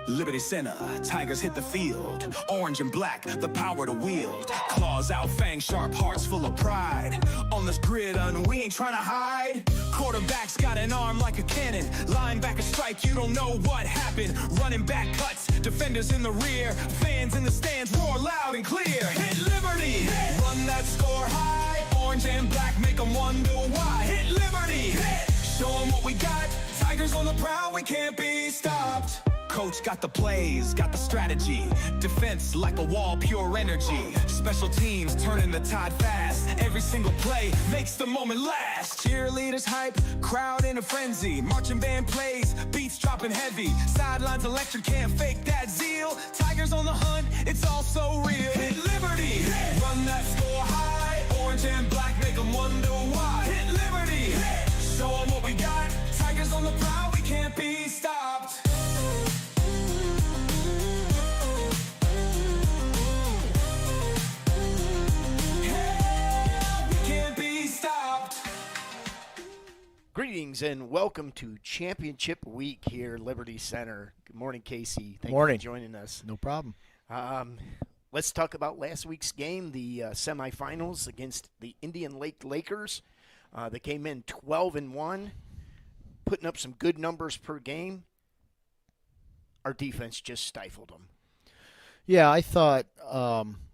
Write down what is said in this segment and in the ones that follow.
Liberty Center, Tigers hit the field. Orange and black, the power to wield. Claws out, fangs sharp, hearts full of pride. On this gridiron, we ain't trying to hide. Quarterback's got an arm like a cannon. Linebacker strike, you don't know what happened. Running back cuts, defenders in the rear. Fans in the stands roar loud and clear. Hit Liberty, run that score high. Orange and black make them wonder why. Hit Liberty, show them what we got. Tigers on the prowl, we can't be stopped. Coach got the plays, got the strategy. Defense like a wall, pure energy. Special teams turning the tide fast. Every single play makes the moment last. Cheerleaders hype, crowd in a frenzy. Marching band plays, beats dropping heavy. Sidelines electric, can't fake that zeal. Tigers on the hunt, it's all so real. Hit Liberty, run that score high. Orange and black make them wonder why. Hit Liberty, show them what we got. Tigers on the prowl, we can't be stopped. Greetings and welcome to Championship Week here at Liberty Center. Good morning, Casey. Thank Morning. you for joining us. No problem. Let's talk about last week's game, the semifinals against the Indian Lake Lakers. They came in 12-1, putting up some good numbers per game. Our defense just stifled them. Yeah, I thought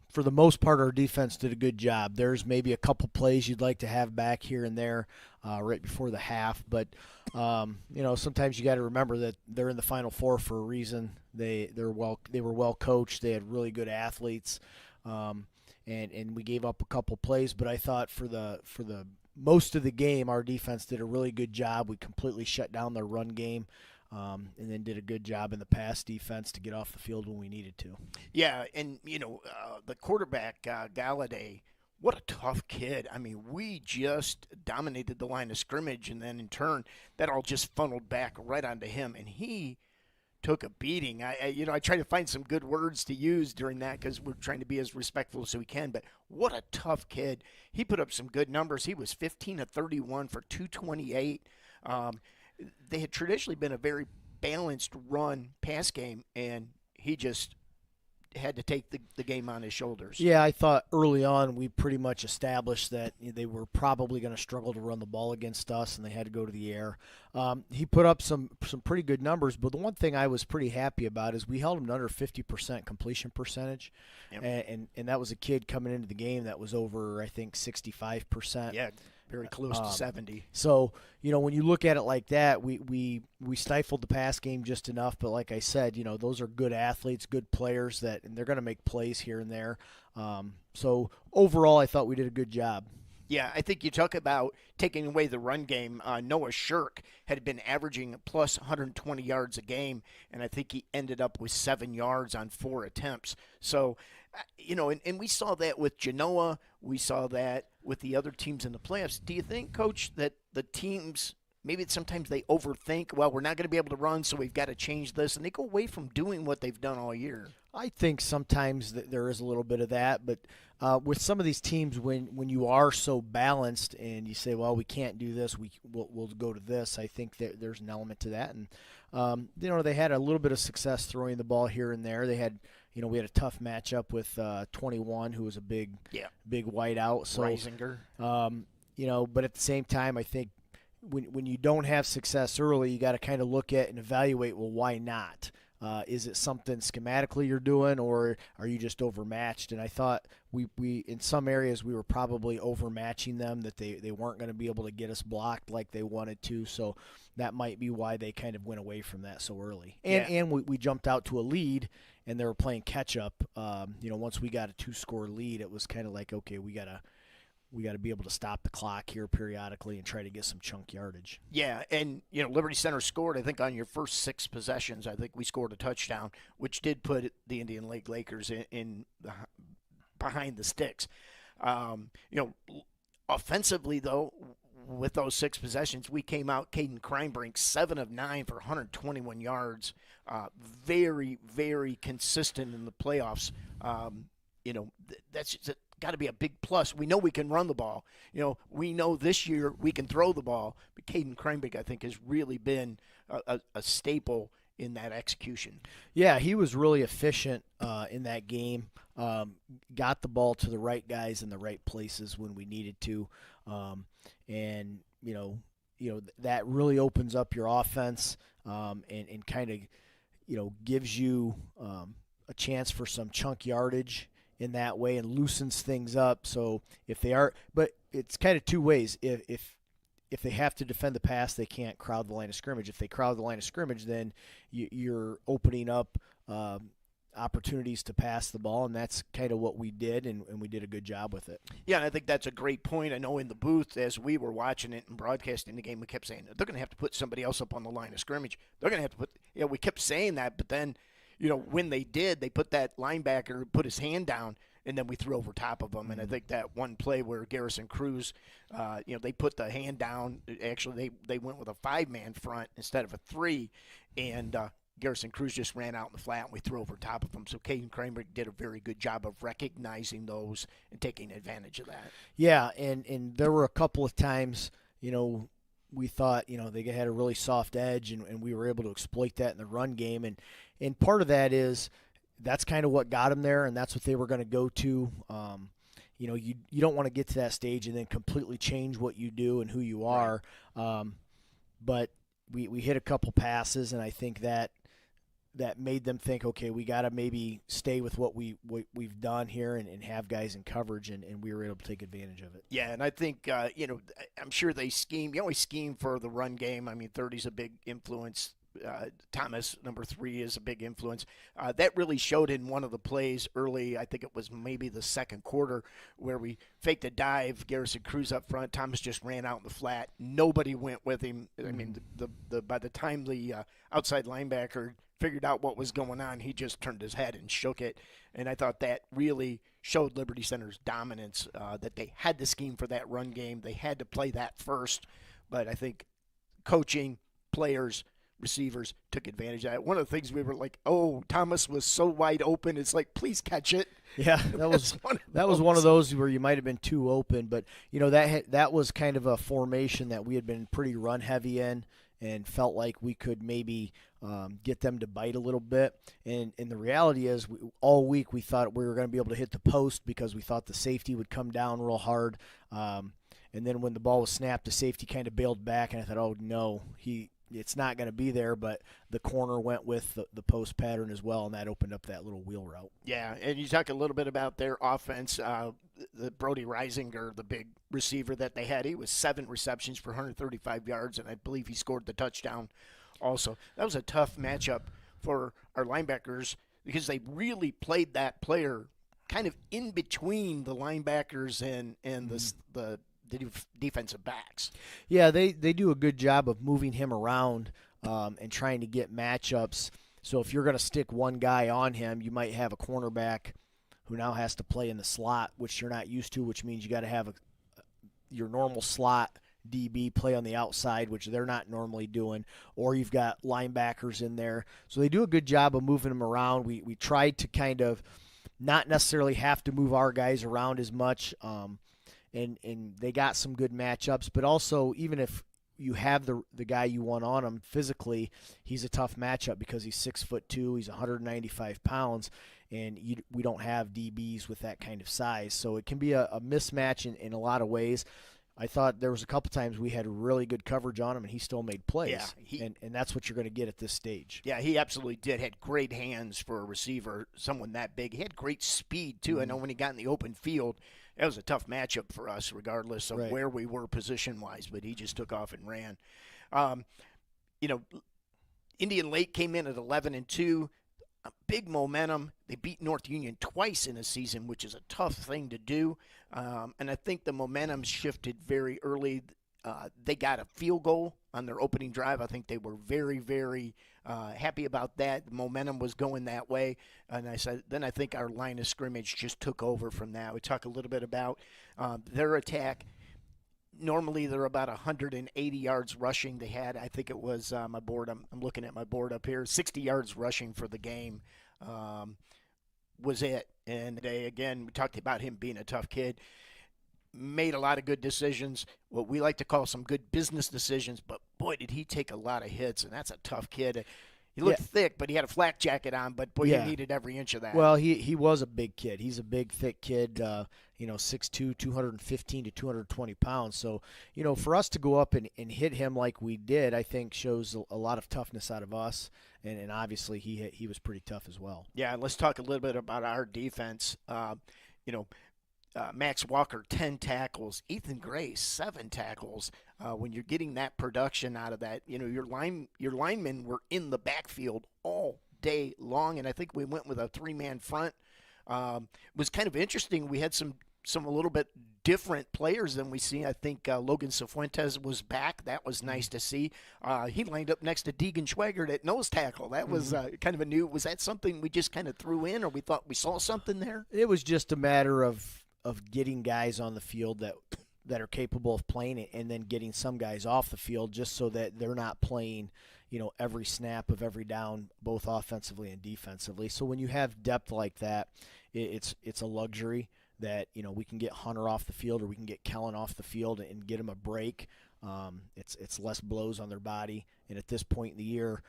for the most part our defense did a good job. There's maybe a couple plays you'd like to have back here and there right before the half, but sometimes you got to remember that they're in the Final Four for a reason. They were well coached. They had really good athletes, and we gave up a couple plays. But I thought for the most of the game, our defense did a really good job. We completely shut down their run game. And then did a good job in the pass defense to get off the field when we needed to. Yeah, and, the quarterback, Galladay, what a tough kid. I mean, we just dominated the line of scrimmage, and then in turn, that all just funneled back right onto him, and he took a beating. I try to find some good words to use during that because we're trying to be as respectful as we can, but what a tough kid. He put up some good numbers. He was 15 of 31 for 228. They had traditionally been a very balanced run pass game, and he just had to take the game on his shoulders. Yeah, I thought early on we pretty much established that they were probably going to struggle to run the ball against us, and they had to go to the air. He put up some pretty good numbers, but the one thing I was pretty happy about is we held him to under 50% completion percentage, yep. and that was a kid coming into the game that was over, I think, 65%. Yeah, very close to 70. So, when you look at it like that, we stifled the pass game just enough. But like I said, those are good athletes, good players, and they're going to make plays here and there. So overall, I thought we did a good job. Yeah, I think you talk about taking away the run game. Noah Shirk had been averaging plus 120 yards a game, and I think he ended up with 7 yards on 4 attempts. So, and we saw that with Genoa. We saw that with the other teams in the playoffs. Do you think, Coach, that the teams, maybe sometimes they overthink, well, we're not going to be able to run, so we've got to change this, and they go away from doing what they've done all year? I think sometimes that there is a little bit of that, but with some of these teams, when you are so balanced and you say, well, we can't do this, we'll go to this, I think that there's an element to that. And, they had a little bit of success throwing the ball here and there. They had, we had a tough matchup with 21, who was a big whiteout. So, Reisinger. But at the same time, I think when you don't have success early, you got to kind of look at and evaluate, well, why not? Is it something schematically you're doing, or are you just overmatched? And I thought we in some areas we were probably overmatching them, that they weren't going to be able to get us blocked like they wanted to. So that might be why they kind of went away from that so early. And we jumped out to a lead, and they were playing catch up. Once we got a 2-score lead, it was kind of like, okay, we got to be able to stop the clock here periodically and try to get some chunk yardage. Yeah, and, Liberty Center scored, I think, on your first 6 possessions. I think we scored a touchdown, which did put the Indian Lake Lakers in behind the sticks. Offensively, though, with those 6 possessions, we came out, Caden Kreinbrink, 7 of 9 for 121 yards. Very, very consistent in the playoffs. That's just got to be a big plus. We know we can run the ball. We know this year we can throw the ball. But Caden Kreinbrink, I think, has really been a staple in that execution. Yeah, he was really efficient in that game. Got the ball to the right guys in the right places when we needed to, and that really opens up your offense, and kind of gives you a chance for some chunk yardage in that way and loosens things up. So if they are, but it's kind of two ways. If they have to defend the pass, they can't crowd the line of scrimmage. If they crowd the line of scrimmage, then you're opening up opportunities to pass the ball, and that's kind of what we did, and we did a good job with it. Yeah, and I think that's a great point. I know in the booth, as we were watching it and broadcasting the game, we kept saying, they're going to have to put somebody else up on the line of scrimmage. They're going to have to put – we kept saying that, but then, when they did, they put that linebacker, put his hand down, and then we threw over top of them. And I think that one play where Garrison Cruz, they put the hand down. Actually, they went with a 5-man front instead of a 3, and Garrison Cruz just ran out in the flat, and we threw over top of them. So Caden Kramer did a very good job of recognizing those and taking advantage of that. Yeah, and there were a couple of times, we thought, they had a really soft edge, and we were able to exploit that in the run game. And part of that is that's kind of what got them there, and that's what they were going to go to. You don't want to get to that stage and then completely change what you do and who you are. Right. But we hit a couple passes, and I think that made them think, okay, we got to maybe stay with what we've done here and have guys in coverage, and we were able to take advantage of it. Yeah, and I think, I'm sure they scheme. You always scheme for the run game. I mean, 30's a big influence. Thomas, number 3, is a big influence. That really showed in one of the plays early. I think it was maybe the second quarter where we faked a dive. Garrison Cruz up front. Thomas just ran out in the flat. Nobody went with him. I mean, by the time the outside linebacker figured out what was going on, he just turned his head and shook it. And I thought that really showed Liberty Center's dominance, that they had to scheme for that run game. They had to play that first. But I think coaching, players, receivers took advantage of that. One of the things we were like, Thomas was so wide open. It's like, please catch it. Yeah, that was one of those where you might have been too open. But, that was kind of a formation that we had been pretty run heavy in and felt like we could maybe get them to bite a little bit. And the reality is all week we thought we were going to be able to hit the post because we thought the safety would come down real hard. And then when the ball was snapped, the safety kind of bailed back, and I thought, oh, no, it's not going to be there, but the corner went with the post pattern as well, and that opened up that little wheel route. Yeah, and you talk a little bit about their offense. The Brody Reisinger, the big receiver that they had, he was 7 receptions for 135 yards, and I believe he scored the touchdown also. That was a tough matchup for our linebackers because they really played that player kind of in between the linebackers and the defensive backs. Yeah, they do a good job of moving him around and trying to get matchups. So if you're going to stick one guy on him, you might have a cornerback who now has to play in the slot, which you're not used to, which means you got to have your normal slot DB play on the outside, which they're not normally doing, or you've got linebackers in there. So they do a good job of moving them around. We tried to kind of not necessarily have to move our guys around as much, and they got some good matchups. But also, even if you have the guy you want on him physically, he's a tough matchup because he's 6'2", he's 195 pounds, and we don't have DBs with that kind of size. So it can be a mismatch in a lot of ways. I thought there was a couple times we had really good coverage on him, and he still made plays. Yeah, and that's what you're going to get at this stage. Yeah, he absolutely did. Had great hands for a receiver, someone that big. He had great speed, too. Mm-hmm. I know when he got in the open field, that was a tough matchup for us, regardless of where we were position-wise, but he just took off and ran. Indian Lake came in at 11-2. A big momentum. They beat North Union twice in a season, which is a tough thing to do. And I think the momentum shifted very early. They got a field goal on their opening drive. I think they were very, very happy about that. The momentum was going that way. And I think our line of scrimmage just took over from that. We talk a little bit about their attack. Normally they're about 180 yards rushing. They had, I think it was my board. I'm looking at my board up here. 60 yards rushing for the game was it. And we talked about him being a tough kid. Made a lot of good decisions, what we like to call some good business decisions. But boy, did he take a lot of hits, and that's a tough kid. He looked thick, but he had a flak jacket on. But boy, Yeah. he needed every inch of that. Well, he was a big kid. He's a big, thick kid. 6'2", 215 to 220 pounds. So, for us to go up and hit him like we did, I think shows a lot of toughness out of us. And obviously he was pretty tough as well. Yeah, let's talk a little bit about our defense. Max Walker, 10 tackles. Ethan Gray, 7 tackles. When you're getting that production out of that, your linemen were in the backfield all day long, and I think we went with a 3-man front. It was kind of interesting. We had some a little bit different players than we see. I think Logan Cifuentes was back. That was nice to see. He lined up next to Deegan Schwagert at nose tackle. That was kind of a new. Was that something we just kind of threw in, or we thought we saw something there? It was just a matter of getting guys on the field that are capable of playing it, and then getting some guys off the field just so that they're not playing, every snap of every down, both offensively and defensively. So when you have depth like that, it's a luxury that we can get Hunter off the field, or we can get Kellen off the field and get him a break. It's less blows on their body, and at this point in the year,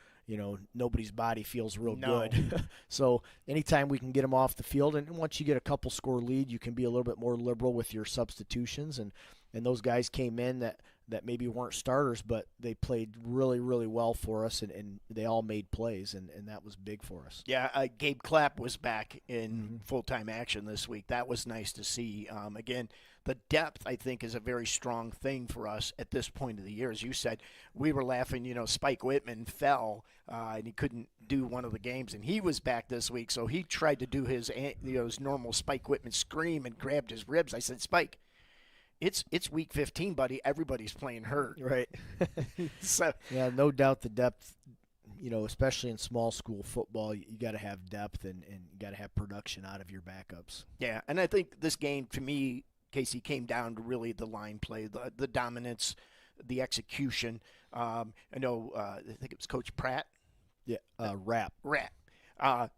nobody's body feels real good. So anytime we can get them off the field, and once you get a couple score lead, you can be a little bit more liberal with your substitutions. And those guys came in that maybe weren't starters, but they played really, really well for us, and they all made plays, and that was big for us. Yeah, Gabe Clapp was back in full-time action this week. That was nice to see. Again, the depth, I think, is a very strong thing for us at this point of the year. As you said, we were laughing, Spike Whitman fell, and he couldn't do one of the games, and he was back this week, so he tried to do his normal Spike Whitman scream and grabbed his ribs. I said, Spike, it's week 15, buddy. Everybody's playing hurt. Right. So yeah, no doubt the depth, especially in small school football, you got to have depth and you got to have production out of your backups. Yeah, and I think this game, to me, Casey, came down to really the line play, the dominance, the execution. I think it was Coach Pratt. Yeah, Rapp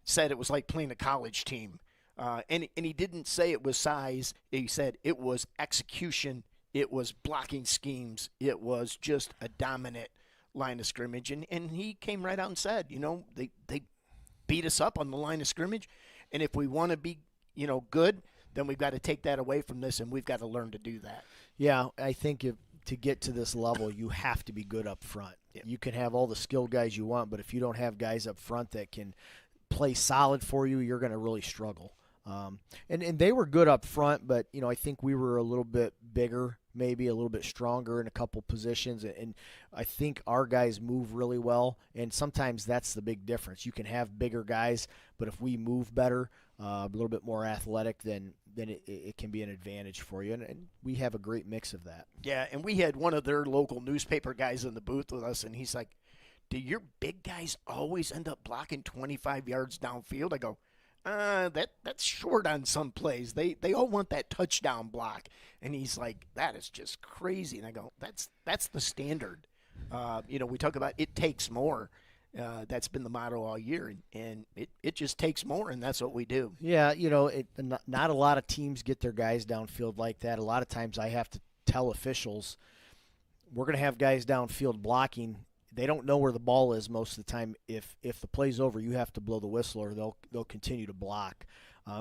said it was like playing a college team. And he didn't say it was size. He said it was execution. It was blocking schemes. It was just a dominant line of scrimmage. And he came right out and said, they beat us up on the line of scrimmage. And if we want to be, good, then we've got to take that away from this, and we've got to learn to do that. Yeah, I think to get to this level, you have to be good up front. Yeah. You can have all the skilled guys you want, but if you don't have guys up front that can play solid for you, you're going to really struggle. And they were good up front, but I think we were a little bit bigger, maybe a little bit stronger in a couple positions, and I think our guys move really well, and sometimes that's the big difference. You can have bigger guys, but if we move better, a little bit more athletic, then it can be an advantage for you, and we have a great mix of that. Yeah, and we had one of their local newspaper guys in the booth with us, and he's like, do your big guys always end up blocking 25 yards downfield? I go, that's short on some plays. They all want that touchdown block. And he's like, that is just crazy. And I go, that's the standard. We talk about it takes more. That's been the motto all year, and it just takes more, and that's what we do. Yeah, not a lot of teams get their guys downfield like that. A lot of times I have to tell officials, we're going to have guys downfield blocking. They don't know where the ball is most of the time. If the play's over, you have to blow the whistle, or they'll continue to block.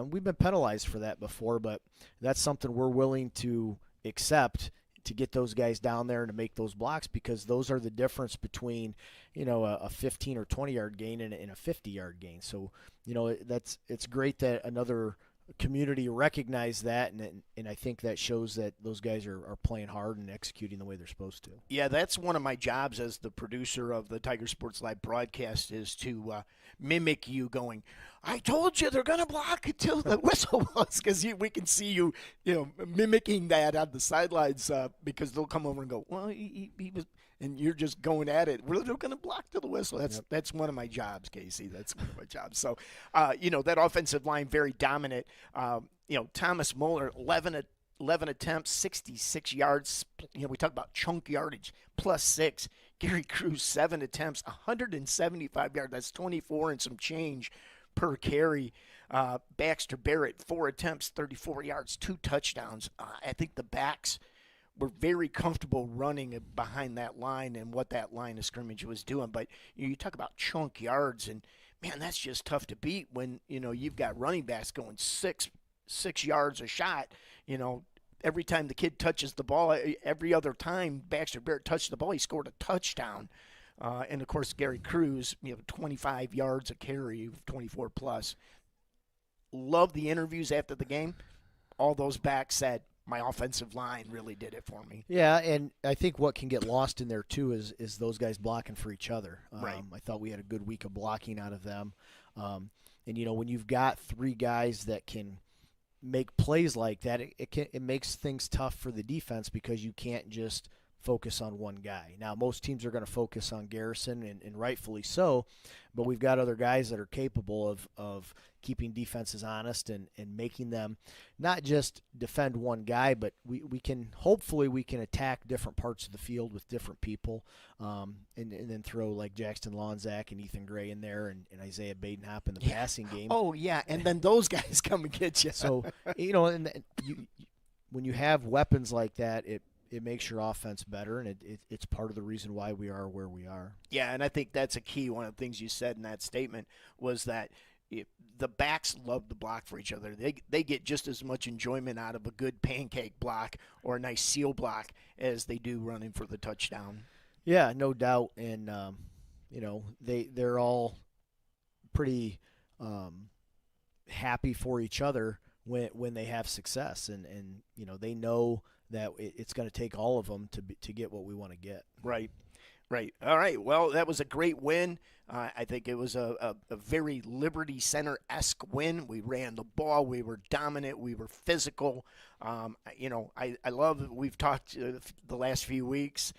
We've been penalized for that before, but that's something we're willing to accept, to get those guys down there and to make those blocks, because those are the difference between a 15 or 20 yard gain and a 50 yard gain. So it's great that another community recognize that, and I think that shows that those guys are playing hard and executing the way they're supposed to. Yeah, that's one of my jobs as the producer of the Tiger Sports Live broadcast, is to mimic you going, I told you they're going to block until the whistle was, because we can see you, mimicking that on the sidelines, because they'll come over and go, well, he was, and you're just going at it. Well, they're going to block till the whistle. That's one of my jobs, Casey. That's one of my jobs. So, that offensive line, very dominant. Thomas Moeller, 11 attempts, 66 yards. We talk about chunk yardage, +6. Gary Cruz, 7 attempts, 175 yards. That's 24 and some change per carry. Baxter Barrett, 4 attempts, 34 yards, 2 touchdowns. I think the backs were very comfortable running behind that line and what that line of scrimmage was doing. But you talk about chunk yards, and man, that's just tough to beat when you've got running backs going six yards a shot. Every time the kid touches the ball, every other time Baxter Barrett touched the ball, he scored a touchdown. And of course, Gary Cruz, 25 yards a carry, 24 plus. Love the interviews after the game. All those backs said, my offensive line really did it for me. Yeah, and I think what can get lost in there too is those guys blocking for each other. Right. I thought we had a good week of blocking out of them. And when you've got three guys that can make plays like that, it makes things tough for the defense because you can't just focus on one guy. Now, most teams are going to focus on Garrison, and rightfully so, but we've got other guys that are capable of keeping defenses honest and making them not just defend one guy, but we can attack different parts of the field with different people, and then throw like Jackson Lonzak and Ethan Gray in there and Isaiah Badenhop in the passing game. Oh, yeah, and then those guys come and get you. So, when you have weapons like that, it makes your offense better, and it's part of the reason why we are where we are. Yeah, and I think that's a key. One of the things you said in that statement was that the backs love to block for each other. They get just as much enjoyment out of a good pancake block or a nice seal block as they do running for the touchdown. Yeah, no doubt. And, they're all pretty happy for each other when they have success. And they know that it's going to take all of them to get what we want to get. Right. All right. Well, that was a great win. I think it was a very Liberty Center-esque win. We ran the ball. We were dominant. We were physical. I love that we've talked the last few weeks.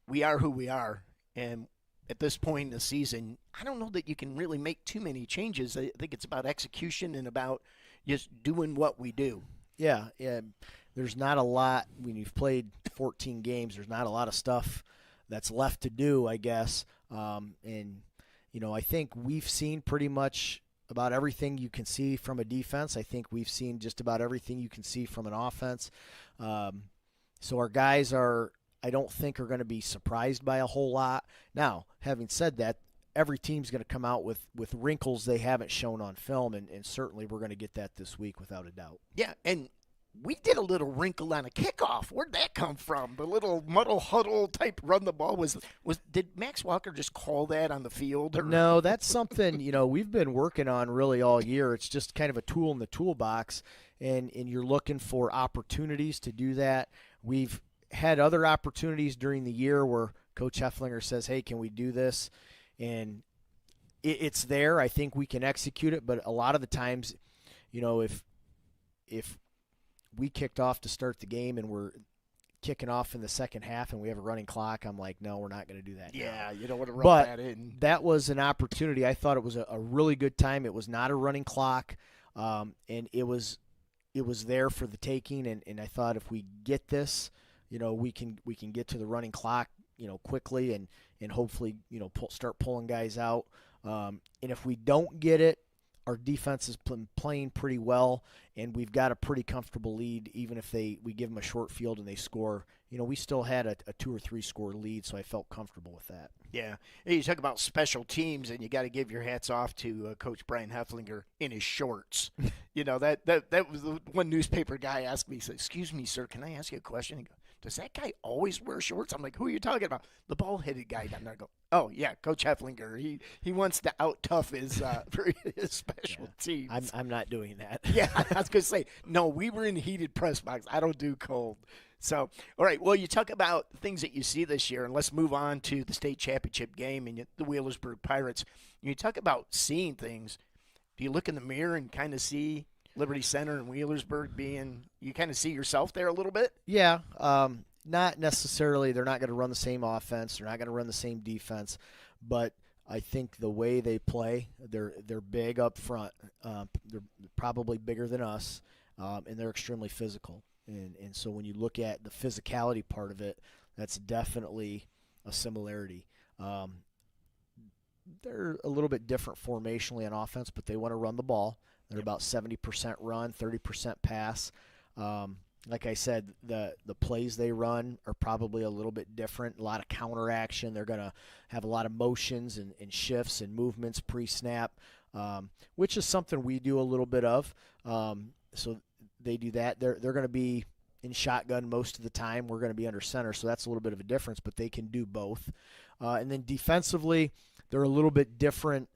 We are who we are. And at this point in the season, I don't know that you can really make too many changes. I think it's about execution and about just doing what we do. Yeah. There's not a lot when you've played 14 games. There's not a lot of stuff that's left to do, I guess. I think we've seen pretty much about everything you can see from a defense. I think we've seen just about everything you can see from an offense. So our guys I don't think are going to be surprised by a whole lot. Now, having said that, every team's going to come out with wrinkles they haven't shown on film, and certainly we're going to get that this week without a doubt. Yeah, and we did a little wrinkle on a kickoff. Where'd that come from? The little muddle huddle type run the ball did Max Walker just call that on the field? Or? No, that's something we've been working on really all year. It's just kind of a tool in the toolbox, and you're looking for opportunities to do that. We've had other opportunities during the year where Coach Hefflinger says, "Hey, can we do this?" And it's there. I think we can execute it, but a lot of the times, if we kicked off to start the game and we're kicking off in the second half and we have a running clock, I'm like, no, we're not going to do that. Yeah, now. you don't want to run but that in. That was an opportunity. I thought it was a really good time. It was not a running clock, and it was there for the taking. And I thought if we get this, we can get to the running clock, quickly and hopefully, start pulling guys out. And if we don't get it, our defense is playing pretty well, and we've got a pretty comfortable lead. Even if we give them a short field and they score, we still had a 2 or 3 score lead, so I felt comfortable with that. Yeah. Hey, you talk about special teams, and you got to give your hats off to Coach Brian Hefflinger in his shorts. That was the one newspaper guy asked me, he said, "Excuse me, sir, can I ask you a question?" He goes, "Does that guy always wear shorts?" I'm like, "Who are you talking about?" The bald-headed guy down there. I go, "Oh, yeah, Coach Hefflinger. He wants to out-tough his special teams." I'm not doing that. Yeah, I was going to say, no, we were in the heated press box. I don't do cold. So, all right, well, you talk about things that you see this year, and let's move on to the state championship game and the Wheelersburg Pirates. You talk about seeing things. Do you look in the mirror and kind of see Liberty Center and Wheelersburg you kind of see yourself there a little bit? Yeah, not necessarily. They're not going to run the same offense. They're not going to run the same defense, but I think the way they play, they're big up front. They're probably bigger than us, and they're extremely physical. And so when you look at the physicality part of it, that's definitely a similarity. They're a little bit different formationally on offense, but they want to run the ball. They're about 70% run, 30% pass. like I said, the plays they run are probably a little bit different. A lot of counter action. They're going to have a lot of motions and shifts and movements pre-snap, which is something we do a little bit of. So they do that. They're going to be in shotgun most of the time. We're going to be under center, so that's a little bit of a difference, but they can do both. And then defensively, they're a little bit different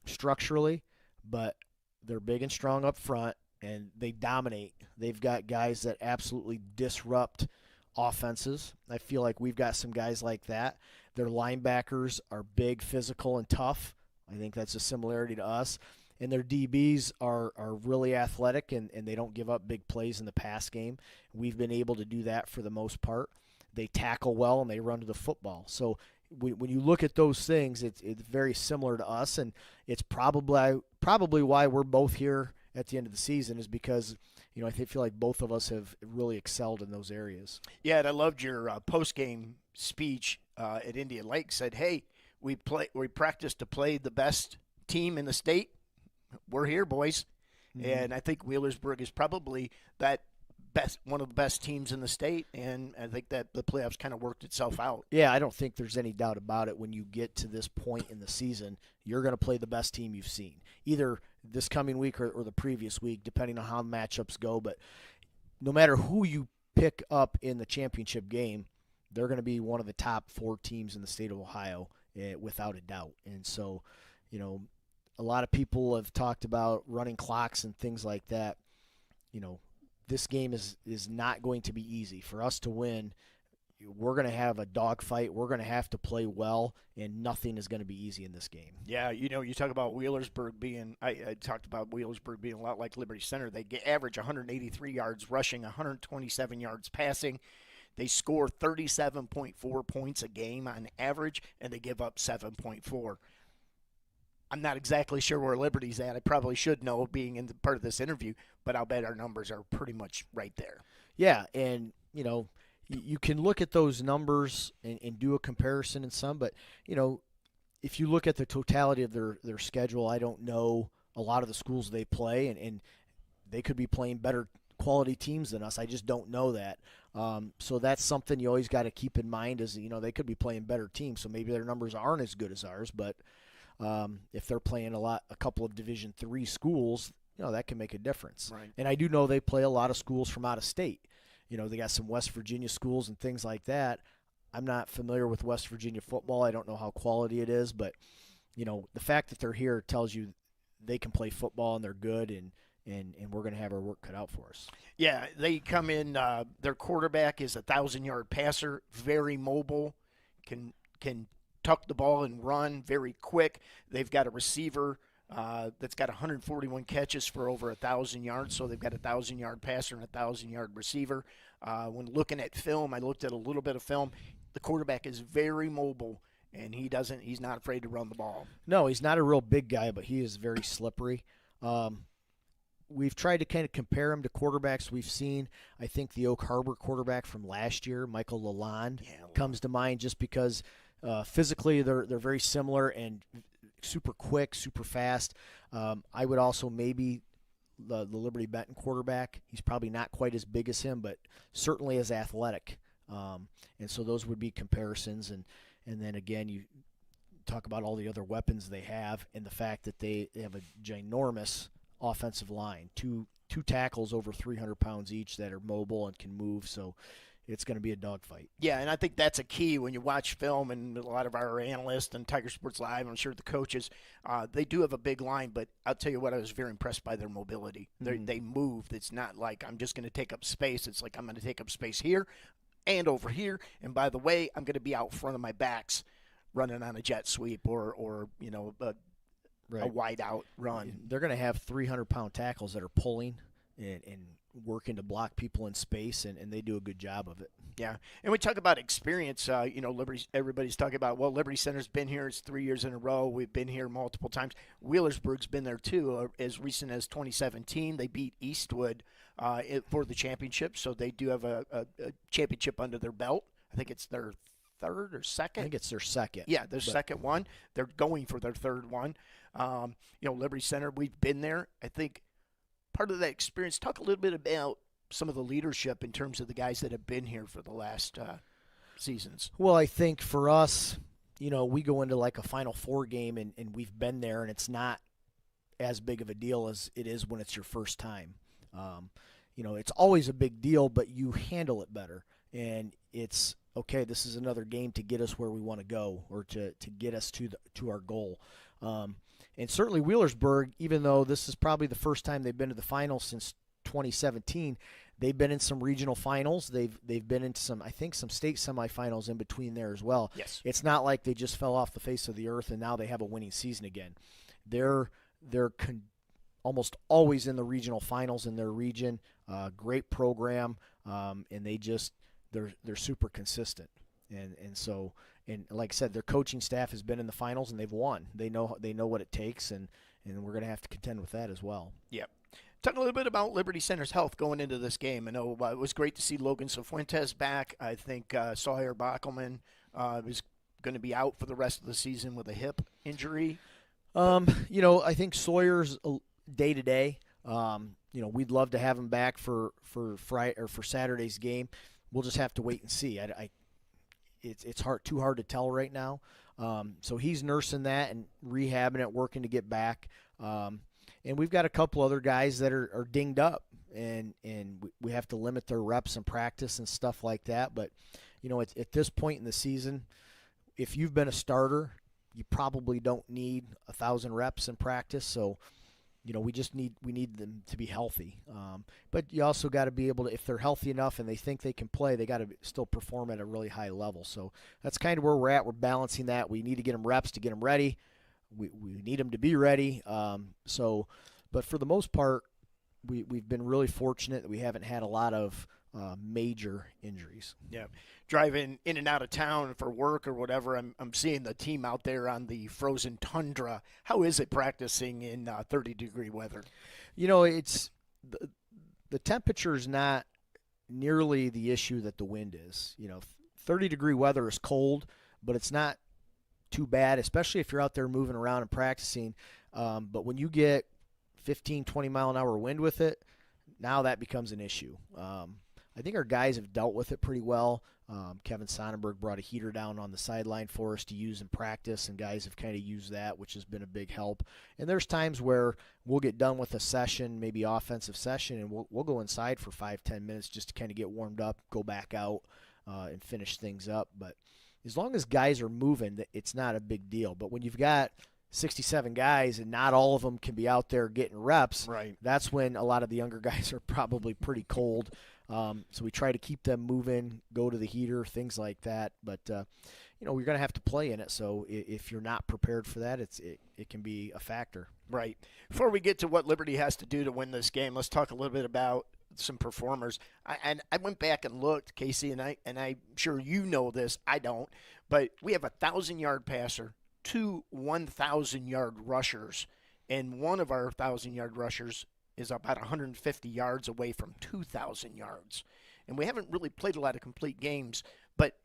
structurally, but they're big and strong up front, and they dominate. They've got guys that absolutely disrupt offenses. I feel like we've got some guys like that. Their linebackers are big, physical, and tough. I think that's a similarity to us. And their DBs are really athletic, and they don't give up big plays in the pass game. We've been able to do that for the most part. They tackle well, and they run to the football. So when you look at those things, it's very similar to us, and it's probably why we're both here at the end of the season, is because I feel like both of us have really excelled in those areas. Yeah, and I loved your post-game speech at Indian Lake. Said, "Hey, we practiced to play the best team in the state. We're here, boys." Mm-hmm. And I think Wheelersburg is probably one of the best teams in the state, and I think that the playoffs kind of worked itself out. Yeah, I don't think there's any doubt about it. When you get to this point in the season, you're going to play the best team you've seen, either this coming week or the previous week, depending on how matchups go. But no matter who you pick up in the championship game, they're going to be one of the top 4 teams in the state of Ohio, without a doubt. And so, a lot of people have talked about running clocks and things like that. This game is not going to be easy. For us to win, we're going to have a dogfight. We're going to have to play well, and nothing is going to be easy in this game. Yeah, you talk about Wheelersburg being – I talked about Wheelersburg being a lot like Liberty Center. They average 183 yards rushing, 127 yards passing. They score 37.4 points a game on average, and they give up 7.4. I'm not exactly sure where Liberty's at. I probably should know, being in part of this interview, but I'll bet our numbers are pretty much right there. Yeah, and, you can look at those numbers and do a comparison in some, but, if you look at the totality of their schedule, I don't know a lot of the schools they play, and they could be playing better quality teams than us. I just don't know that. So that's something you always got to keep in mind is, they could be playing better teams, so maybe their numbers aren't as good as ours, but if they're playing a couple of Division III schools, that can make a difference. Right. And I do know they play a lot of schools from out of state. They got some West Virginia schools and things like that. I'm not familiar with West Virginia football. I don't know how quality it is, but the fact that they're here tells you they can play football and they're good, and we're going to have our work cut out for us. Yeah, they come in. Their quarterback is a 1,000-yard passer, very mobile, can tuck the ball and run, very quick. They've got a receiver that's got 141 catches for over 1,000 yards, so they've got a 1,000-yard passer and a 1,000-yard receiver. When looking at film, I looked at a little bit of film. The quarterback is very mobile, and he's not afraid to run the ball. No, he's not a real big guy, but he is very slippery. We've tried to kind of compare him to quarterbacks we've seen. I think the Oak Harbor quarterback from last year, Michael Lalonde, comes to mind just because physically they're very similar and super quick, super fast. I would also maybe the Liberty Benton quarterback. He's probably not quite as big as him, but certainly as athletic. And so those would be comparisons. And then again, you talk about all the other weapons they have and the fact that they have a ginormous offensive line, two tackles over 300 pounds each that are mobile and can move. So it's going to be a dogfight. Yeah, and I think that's a key when you watch film, and a lot of our analysts and Tiger Sports Live, I'm sure the coaches, they do have a big line, but I'll tell you what, I was very impressed by their mobility. Mm-hmm. They move. It's not like I'm just going to take up space. It's like I'm going to take up space here and over here, and by the way, I'm going to be out front of my backs running on a jet sweep or a wide out run. They're going to have 300-pound tackles that are pulling and working to block people in space, and they do a good job of it. Yeah, and we talk about experience. Everybody's talking about, Liberty Center's been here. It's 3 years in a row. We've been here multiple times. Wheelersburg's been there, too. As recent as 2017, they beat Eastwood for the championship, so they do have a championship under their belt. I think it's their third or second. I think it's their second. Yeah, their second one. They're going for their third one. Liberty Center, we've been there. I think part of that experience, talk a little bit about some of the leadership in terms of the guys that have been here for the last seasons? Well, I think for us, we go into like a Final Four game and we've been there, and it's not as big of a deal as it is when it's your first time. It's always a big deal, but you handle it better. And it's, okay, this is another game to get us where we want to go, or to get us to our goal. And certainly Wheelersburg, even though this is probably the first time they've been to the finals since 2017, they've been in some regional finals. They've been into some state semifinals in between there as well. Yes. It's not like they just fell off the face of the earth and now they have a winning season again. They're almost always in the regional finals in their region. Great program, and they're super consistent. And like I said, their coaching staff has been in the finals and they've won. They know what it takes, and we're going to have to contend with that as well. Yep. Talk a little bit about Liberty Center's health going into this game. I know it was great to see Logan Cifuentes back. I think Sawyer Bockelman is going to be out for the rest of the season with a hip injury. I think Sawyer's day to day. We'd love to have him back for Friday or for Saturday's game. We'll just have to wait and see. It's too hard to tell right now. So he's nursing that and rehabbing it, working to get back. And we've got a couple other guys that are dinged up, and we have to limit their reps and practice and stuff like that. But, at this point in the season, if you've been a starter, you probably don't need 1,000 reps in practice. So, we need them to be healthy. But you also got to be able to, if they're healthy enough and they think they can play, they got to still perform at a really high level. So that's kind of where we're at. We're balancing that. We need to get them reps to get them ready. We need them to be ready. But for the most part, we've been really fortunate that we haven't had a lot of major injuries. Yeah, driving in and out of town for work or whatever, I'm seeing the team out there on the frozen tundra. How is it practicing in 30-degree weather? It's the temperature is not nearly the issue that the wind is. 30-degree weather is cold, but it's not too bad, especially if you're out there moving around and practicing. But when you get 15, 20-mile-an-hour wind with it, now that becomes an issue. I think our guys have dealt with it pretty well. Kevin Sonnenberg brought a heater down on the sideline for us to use in practice, and guys have kind of used that, which has been a big help. And there's times where we'll get done with a session, maybe offensive session, and we'll go inside for 5-10 minutes just to kind of get warmed up, go back out, and finish things up. But as long as guys are moving, it's not a big deal. But when you've got 67 guys and not all of them can be out there getting reps, right, that's when a lot of the younger guys are probably pretty cold. So we try to keep them moving, go to the heater, things like that. But, we're going to have to play in it. So if you're not prepared for that, it can be a factor. Right. Before we get to what Liberty has to do to win this game, let's talk a little bit about some performers. I went back and looked, Casey, and I'm sure you know this. I don't. But we have a 1,000-yard passer, 2 1,000-yard rushers, and one of our 1,000-yard rushers is about 150 yards away from 2,000 yards. And we haven't really played a lot of complete games, but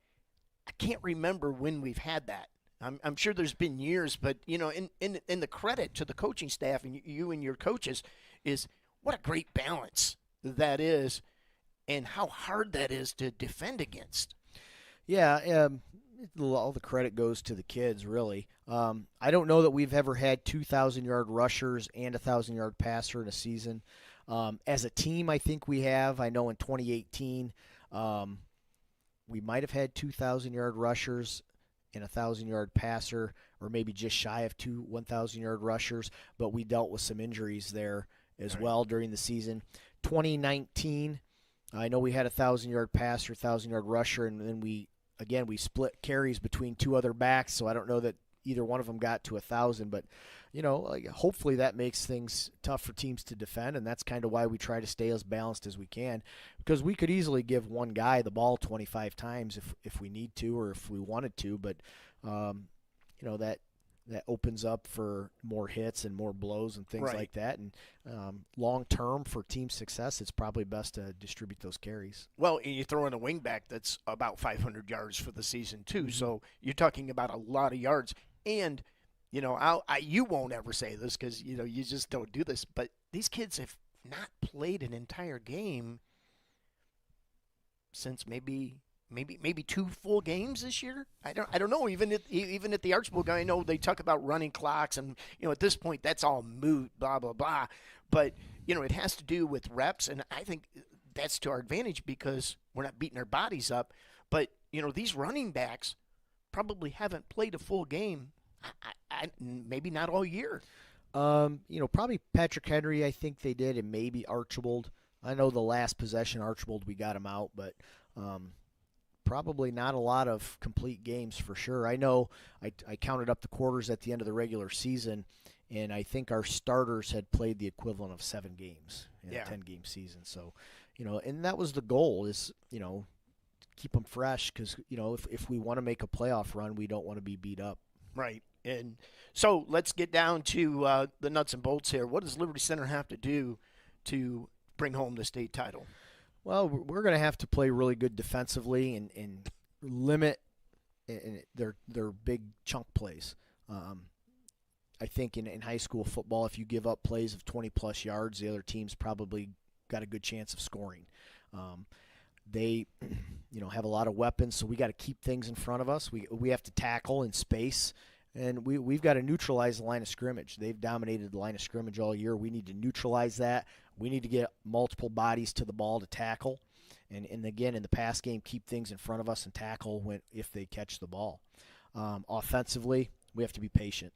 I can't remember when we've had that. I'm sure there's been years, but, in the credit to the coaching staff and you and your coaches is what a great balance that is and how hard that is to defend against. Yeah, all the credit goes to the kids, really. I don't know that we've ever had 2,000-yard rushers and a 1,000-yard passer in a season. As a team, I think we have. I know in 2018, we might have had 2,000-yard rushers and a 1,000-yard passer, or maybe just shy of 2 1,000-yard rushers, but we dealt with some injuries there as well during the season. 2019, I know we had a 1,000-yard passer, 1,000-yard rusher, and then we split carries between 2 other backs, so I don't know that either one of them got to 1,000. But, hopefully that makes things tough for teams to defend, and that's kind of why we try to stay as balanced as we can, because we could easily give one guy the ball 25 times if we need to or if we wanted to. But, that opens up for more hits and more blows and things like that. And long term for team success, it's probably best to distribute those carries. Well, and you throw in a wingback that's about 500 yards for the season too. Mm-hmm. So you're talking about a lot of yards. And you won't ever say this because you just don't do this. But these kids have not played an entire game since maybe 2 full games this year. I don't know. Even at the Arch Bowl guy, I know they talk about running clocks, and at this point that's all moot, blah blah blah. But it has to do with reps, and I think that's to our advantage because we're not beating our bodies up. But these running backs probably haven't played a full game. Maybe not all year. Probably Patrick Henry, I think they did, and maybe Archibald. I know the last possession, Archibald, we got him out, but probably not a lot of complete games for sure. I know I counted up the quarters at the end of the regular season, and I think our starters had played the equivalent of 7 games in a 10-game season. So, and that was the goal is, keep them fresh because, if we want to make a playoff run, we don't want to be beat up. Right. And so let's get down to the nuts and bolts here. What does Liberty Center have to do to bring home the state title? Well, we're going to have to play really good defensively and limit their big chunk plays. I think in high school football, if you give up plays of 20-plus yards, the other team's probably got a good chance of scoring. They, have a lot of weapons, so we got to keep things in front of us. We have to tackle in space, and we've got to neutralize the line of scrimmage. They've dominated the line of scrimmage all year. We need to neutralize that. We need to get multiple bodies to the ball to tackle, and again, in the pass game, keep things in front of us and tackle if they catch the ball. Offensively, we have to be patient.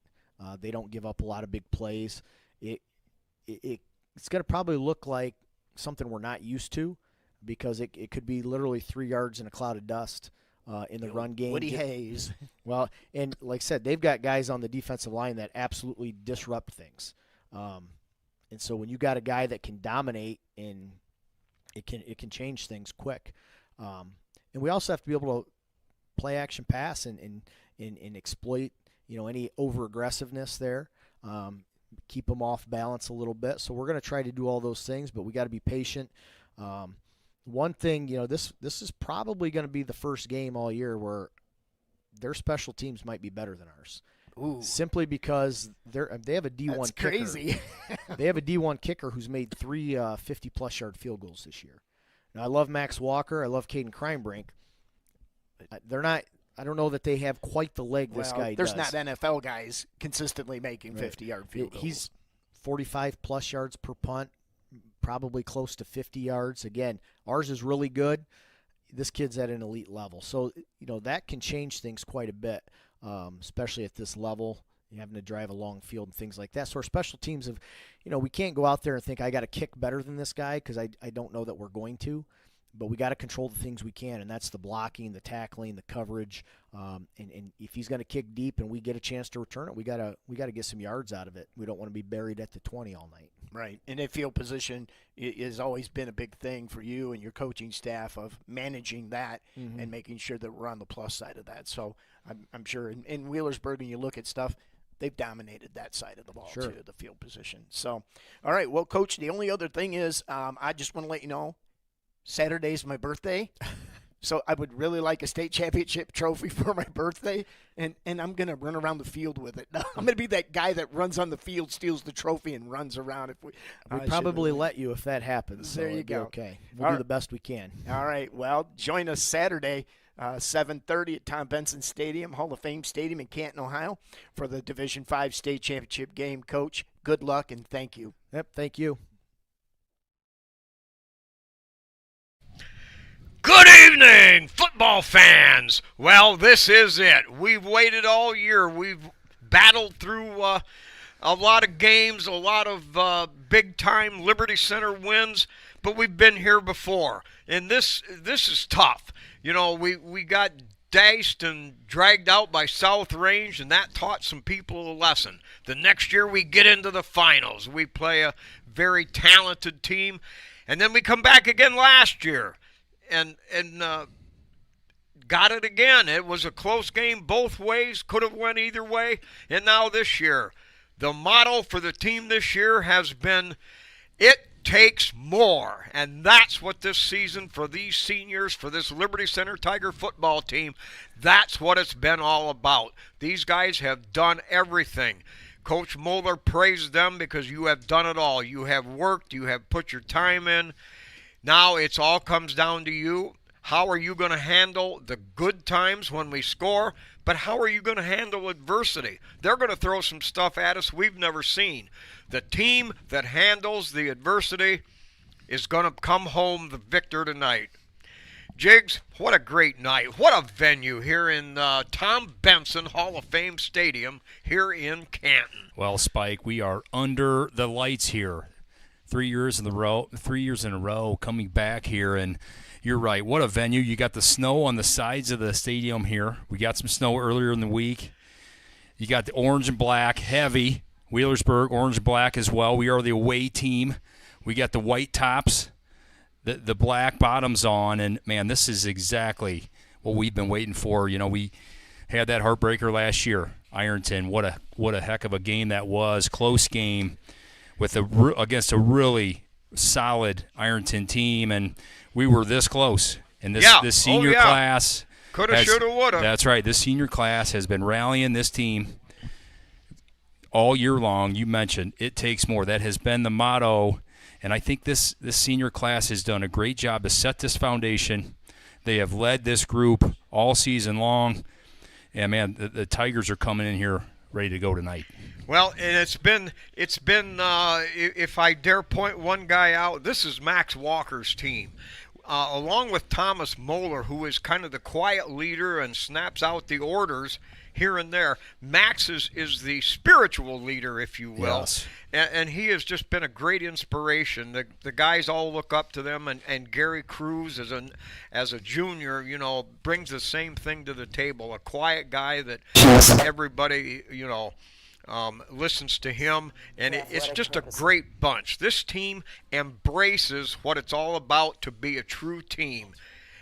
They don't give up a lot of big plays. It's going to probably look like something we're not used to because it could be literally 3 yards in a cloud of dust in the run game. Woody Hayes. Well, and like I said, they've got guys on the defensive line that absolutely disrupt things. And so when you got a guy that can dominate, and it can change things quick. And we also have to be able to play action pass and exploit any over aggressiveness there. Keep them off balance a little bit. So we're going to try to do all those things, but we got to be patient. One thing, this is probably going to be the first game all year where their special teams might be better than ours. Ooh. Simply because they have a D1 That's kicker. crazy. They have a D1 kicker who's made 3 50-plus yard field goals this year. Now, I love Max Walker. I love Caden Kreinbrink. They're not. I don't know that they have quite the leg this guy there's does. not NFL guys consistently making 50-yard field goals. He's 45-plus yards per punt, probably close to 50 yards. Again, ours is really good. This kid's at an elite level. So, that can change things quite a bit, especially at this level, having to drive a long field and things like that. So our special teams have, we can't go out there and think I got to kick better than this guy because I don't know that we're going to. But we got to control the things we can, and that's the blocking, the tackling, the coverage. And if he's going to kick deep and we get a chance to return it, we got to get some yards out of it. We don't want to be buried at the 20 all night. Right. And that field position has always been a big thing for you and your coaching staff of managing that and making sure that we're on the plus side of that. So I'm sure in Wheelersburg, when you look at stuff, they've dominated that side of the ball too, the field position. So, all right. Well, Coach, the only other thing is I just want to let you know, Saturday's my birthday, so I would really like a state championship trophy for my birthday, and I'm going to run around the field with it. I'm going to be that guy that runs on the field, steals the trophy, and runs around. If we probably let you if that happens. There so you go. Okay, we'll do the best we can. All right, well, join us Saturday, 7:30 at Tom Benson Stadium, Hall of Fame Stadium in Canton, Ohio, for the Division V state championship game. Coach, good luck, and thank you. Yep, thank you. Good evening, football fans. Well, this is it. We've waited all year. We've battled through a lot of games, a lot of big-time Liberty Center wins, but we've been here before. And this is tough. We got diced and dragged out by South Range, and that taught some people a lesson. The next year we get into the finals. We play a very talented team, and then we come back again last year. And got it again. It was a close game both ways, could have went either way. And now this year, the motto for the team this year has been, it takes more. And that's what this season for these seniors, for this Liberty Center Tiger football team, that's what it's been all about. These guys have done everything. Coach Moeller praised them because you have done it all. You have worked, you have put your time in. Now it's all comes down to you. How are you going to handle the good times when we score? But how are you going to handle adversity? They're going to throw some stuff at us we've never seen. The team that handles the adversity is going to come home the victor tonight. Jigs, what a great night. What a venue here in Tom Benson Hall of Fame Stadium here in Canton. Well, Spike, we are under the lights here. 3 years in a row coming back here, and you're right. What a venue. You got the snow on the sides of the stadium here. We got some snow earlier in the week. You got the orange and black, heavy. Wheelersburg, orange and black as well. We are the away team. We got the white tops, the black bottoms on, and, man, this is exactly what we've been waiting for. You know, we had that heartbreaker last year, Ironton. What a heck of a game that was. Close game with against a really solid Ironton team, and we were this close. And this senior class. Coulda, shoulda, woulda. That's right. This senior class has been rallying this team all year long. You mentioned it takes more. That has been the motto. And I think this senior class has done a great job to set this foundation. They have led this group all season long. And, man, the Tigers are coming in here ready to go tonight. Well, and it's been if I dare point one guy out, this is Max Walker's team. Along with Thomas Moeller, who is kind of the quiet leader and snaps out the orders here and there. Max is the spiritual leader, if you will. Yes. And he has just been a great inspiration. The guys all look up to them, and Gary Cruz as a junior, you know, brings the same thing to the table. A quiet guy that everybody, you know, listens to him, and it's just a great bunch. This team embraces what it's all about to be a true team,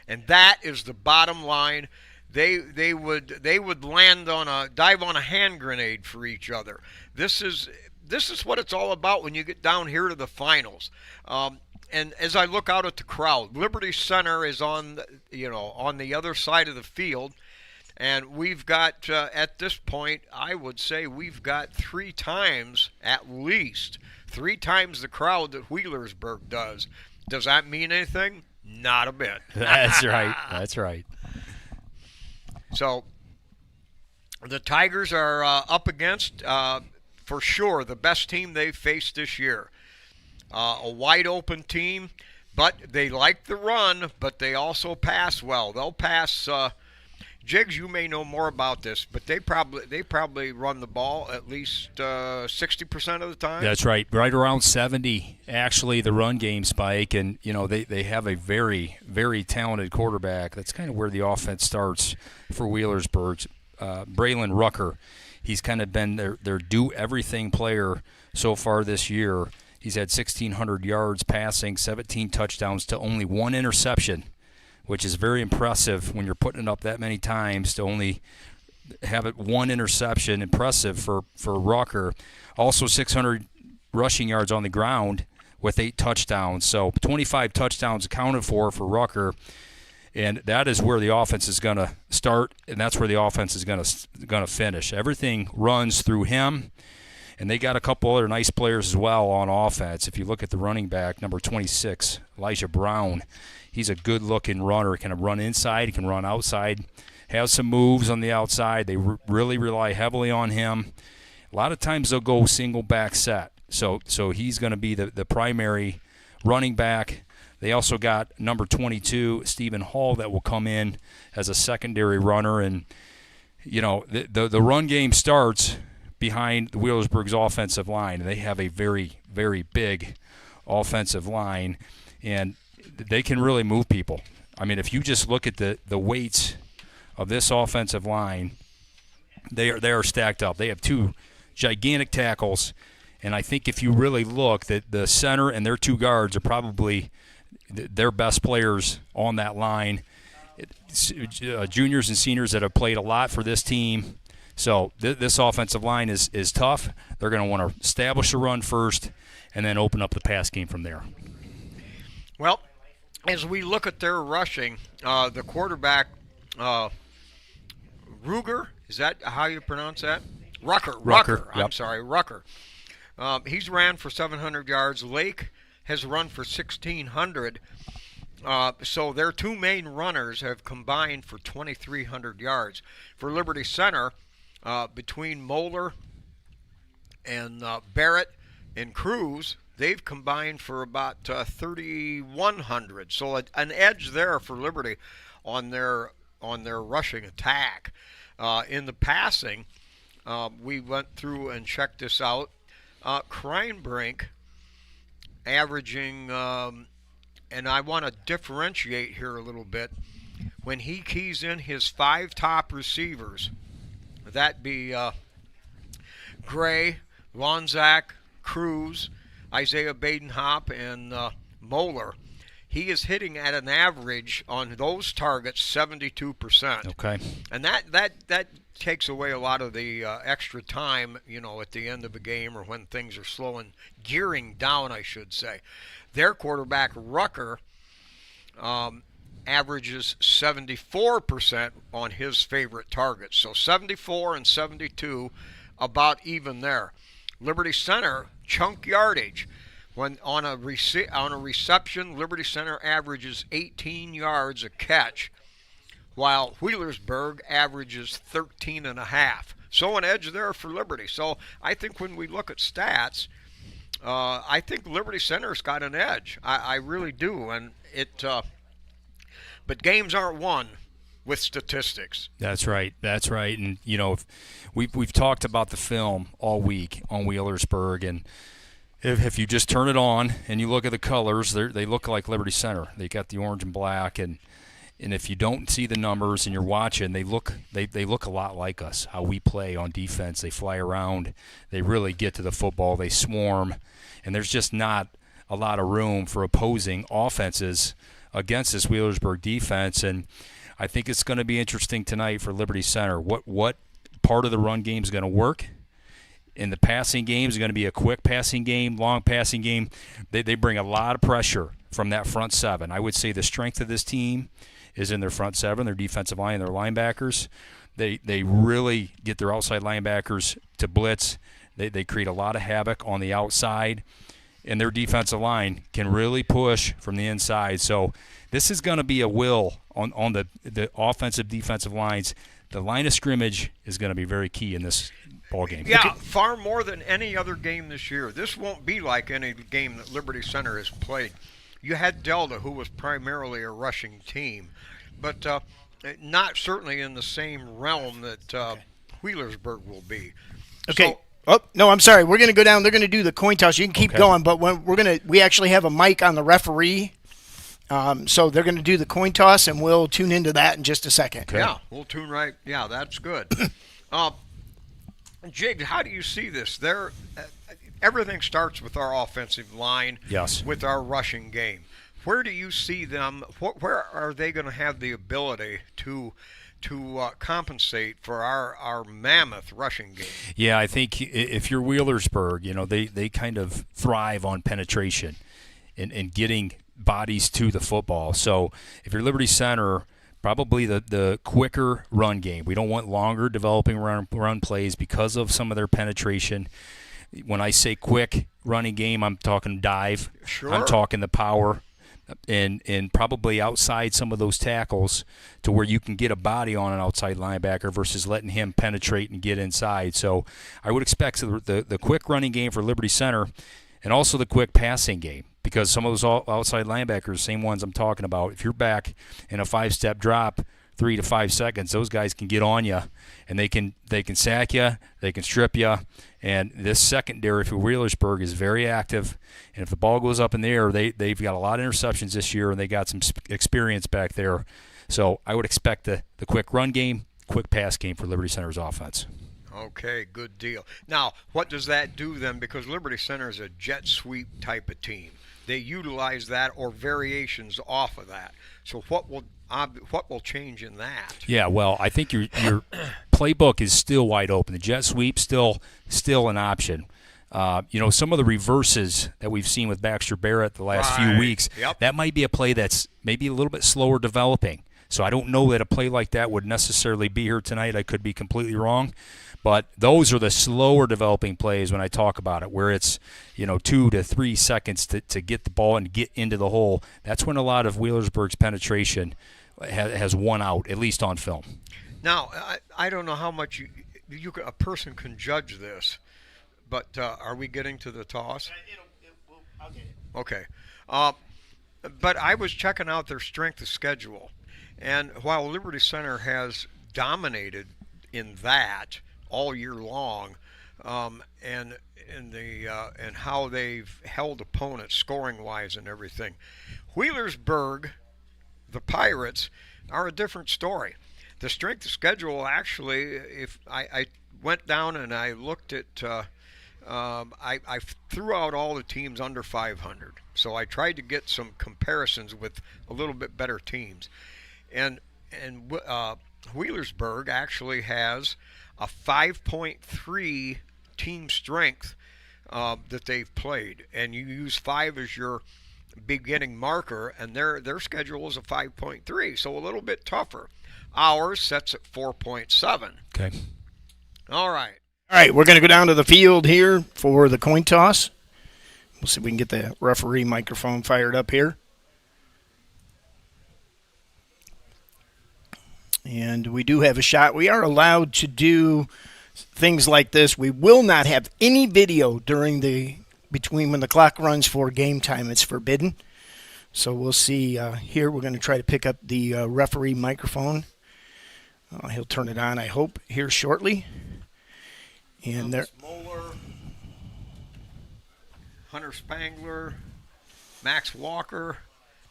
and that is the bottom line. They would dive on a hand grenade for each other. This is what it's all about when you get down here to the finals. And as I look out at the crowd, Liberty Center is on the other side of the field. And we've got, at this point, I would say we've got at least three times the crowd that Wheelersburg does. Does that mean anything? Not a bit. That's right. That's right. So the Tigers are up against, for sure, the best team they've faced this year. A wide-open team, but they like the run, but they also pass well. They'll pass Jigs, you may know more about this, but they probably run the ball at least 60% of the time. That's right around 70. Actually, the run game, Spike, and you know they have a very, very talented quarterback. That's kind of where the offense starts for Wheelersburg. Braylon Rucker, he's kind of been their do-everything player so far this year. He's had 1,600 yards passing, 17 touchdowns to only one interception, which is very impressive when you're putting it up that many times to only have it one interception. Impressive for Rucker. Also 600 rushing yards on the ground with 8 touchdowns. So 25 touchdowns accounted for Rucker. And that is where the offense is going to start, and that's where the offense is going to finish. Everything runs through him, and they got a couple other nice players as well on offense. If you look at the running back, number 26, Elijah Brown, he's a good-looking runner. He can run inside, he can run outside, has some moves on the outside. They really rely heavily on him. A lot of times they'll go single back set, so he's going to be the primary running back. They also got number 22, Stephen Hall, that will come in as a secondary runner. And, you know, the run game starts behind the Wheelersburg's offensive line. And they have a very, very big offensive line, and they can really move people. I mean, if you just look at the weights of this offensive line, they are stacked up. They have 2 gigantic tackles, and I think if you really look, that the center and their 2 guards are probably their best players on that line. Juniors and seniors that have played a lot for this team. So this offensive line is tough. They're going to want to establish a run first and then open up the pass game from there. Well, as we look at their rushing, the quarterback, Ruger, is that how you pronounce that? Rucker. Yep. I'm sorry, Rucker. He's ran for 700 yards. Lake has run for 1,600. So their two main runners have combined for 2,300 yards. For Liberty Center, between Moeller and Barrett and Cruz, they've combined for about 3,100. So an edge there for Liberty on their rushing attack. In the passing, we went through and checked this out. Kreinbrink averaging, and I want to differentiate here a little bit. When he keys in his 5 top receivers, that be Gray, Lonzak, Cruz, Isaiah Badenhop, and Moeller, he is hitting at an average on those targets 72%. Okay. And that takes away a lot of the extra time, at the end of a game or when things are slowing, gearing down, I should say. Their quarterback, Rucker, averages 74% on his favorite targets. So 74 and 72, about even there. Liberty Center, chunk yardage. When on a reception, Liberty Center averages 18 yards a catch, while Wheelersburg averages 13 and a half. So an edge there for Liberty. So I think when we look at stats, I think Liberty Center's got an edge. I really do, and but games aren't won with statistics. That's right. And we've talked about the film all week on Wheelersburg, and if you just turn it on and you look at the colors, they look like Liberty Center. They got the orange and black, and if you don't see the numbers and you're watching, they look a lot like us. How we play on defense, they fly around, they really get to the football, they swarm, and there's just not a lot of room for opposing offenses against this Wheelersburg defense. And I think it's going to be interesting tonight for Liberty Center. What part of the run game is going to work? In the passing game is going to be a quick passing game, long passing game. They bring a lot of pressure from that front seven. I would say the strength of this team is in their front seven, their defensive line, their linebackers. They really get their outside linebackers to blitz. They create a lot of havoc on the outside, and their defensive line can really push from the inside. So this is going to be a will on the offensive, defensive lines. The line of scrimmage is going to be very key in this ball game. Yeah, far more than any other game this year. This won't be like any game that Liberty Center has played. You had Delta, who was primarily a rushing team, but not certainly in the same realm that Wheelersburg will be. Okay. So, no, I'm sorry. We're going to go down. They're going to do the coin toss. You can keep Okay. going, but we actually have a mic on the referee. So they're going to do the coin toss, and we'll tune into that in just a second. Okay. Yeah, we'll tune right. Yeah, that's good. Jig, how do you see this? Everything starts with our offensive line, Yes. with our rushing game. Where do you see them? Where are they going to have the ability to compensate for our mammoth rushing game? Yeah, I think if you're Wheelersburg, they kind of thrive on penetration and getting bodies to the football. So if you're Liberty Center, probably the quicker run game. We don't want longer developing run plays because of some of their penetration. When I say quick running game, I'm talking dive. Sure. I'm talking the power. And probably outside some of those tackles to where you can get a body on an outside linebacker versus letting him penetrate and get inside. So I would expect the quick running game for Liberty Center and also the quick passing game, because some of those outside linebackers, same ones I'm talking about, if you're back in a 5-step drop, 3 to 5 seconds, those guys can get on you, and they can sack you, they can strip you. And this secondary for Wheelersburg is very active. And if the ball goes up in the air, they've got a lot of interceptions this year, and they got some experience back there. So I would expect the quick run game, quick pass game for Liberty Center's offense. Okay, good deal. Now, what does that do then? Because Liberty Center is a jet sweep type of team. They utilize that or variations off of that. So what will change in that? Yeah, well, I think your playbook is still wide open. The jet sweep still an option. Some of the reverses that we've seen with Baxter Barrett the last few weeks, Yep. that might be a play that's maybe a little bit slower developing. So I don't know that a play like that would necessarily be here tonight. I could be completely wrong. But those are the slower developing plays when I talk about it, where it's 2 to 3 seconds to get the ball and get into the hole. That's when a lot of Wheelersburg's penetration has won out, at least on film. Now, I don't know how much a person can judge this, but are we getting to the toss? I'll get it. Okay. But I was checking out their strength of schedule, and while Liberty Center has dominated in that all year long, and how they've held opponents scoring wise and everything, Wheelersburg, the Pirates, are a different story. The strength of schedule, actually, if I went down and I looked at, I threw out all the teams under 500. So I tried to get some comparisons with a little bit better teams, and Wheelersburg actually has a 5.3 team strength that they've played, and you use 5 as your beginning marker, and their schedule is a 5.3, so a little bit tougher. Ours sets at 4.7. Okay. All right. All right, we're going to go down to the field here for the coin toss. We'll see if we can get the referee microphone fired up here. And we do have a shot. We are allowed to do things like this. We will not have any video between when the clock runs for game time. It's forbidden. So we'll see here. We're going to try to pick up the referee microphone. He'll turn it on, I hope, here shortly. And there, Moeller, Hunter Spangler, Max Walker,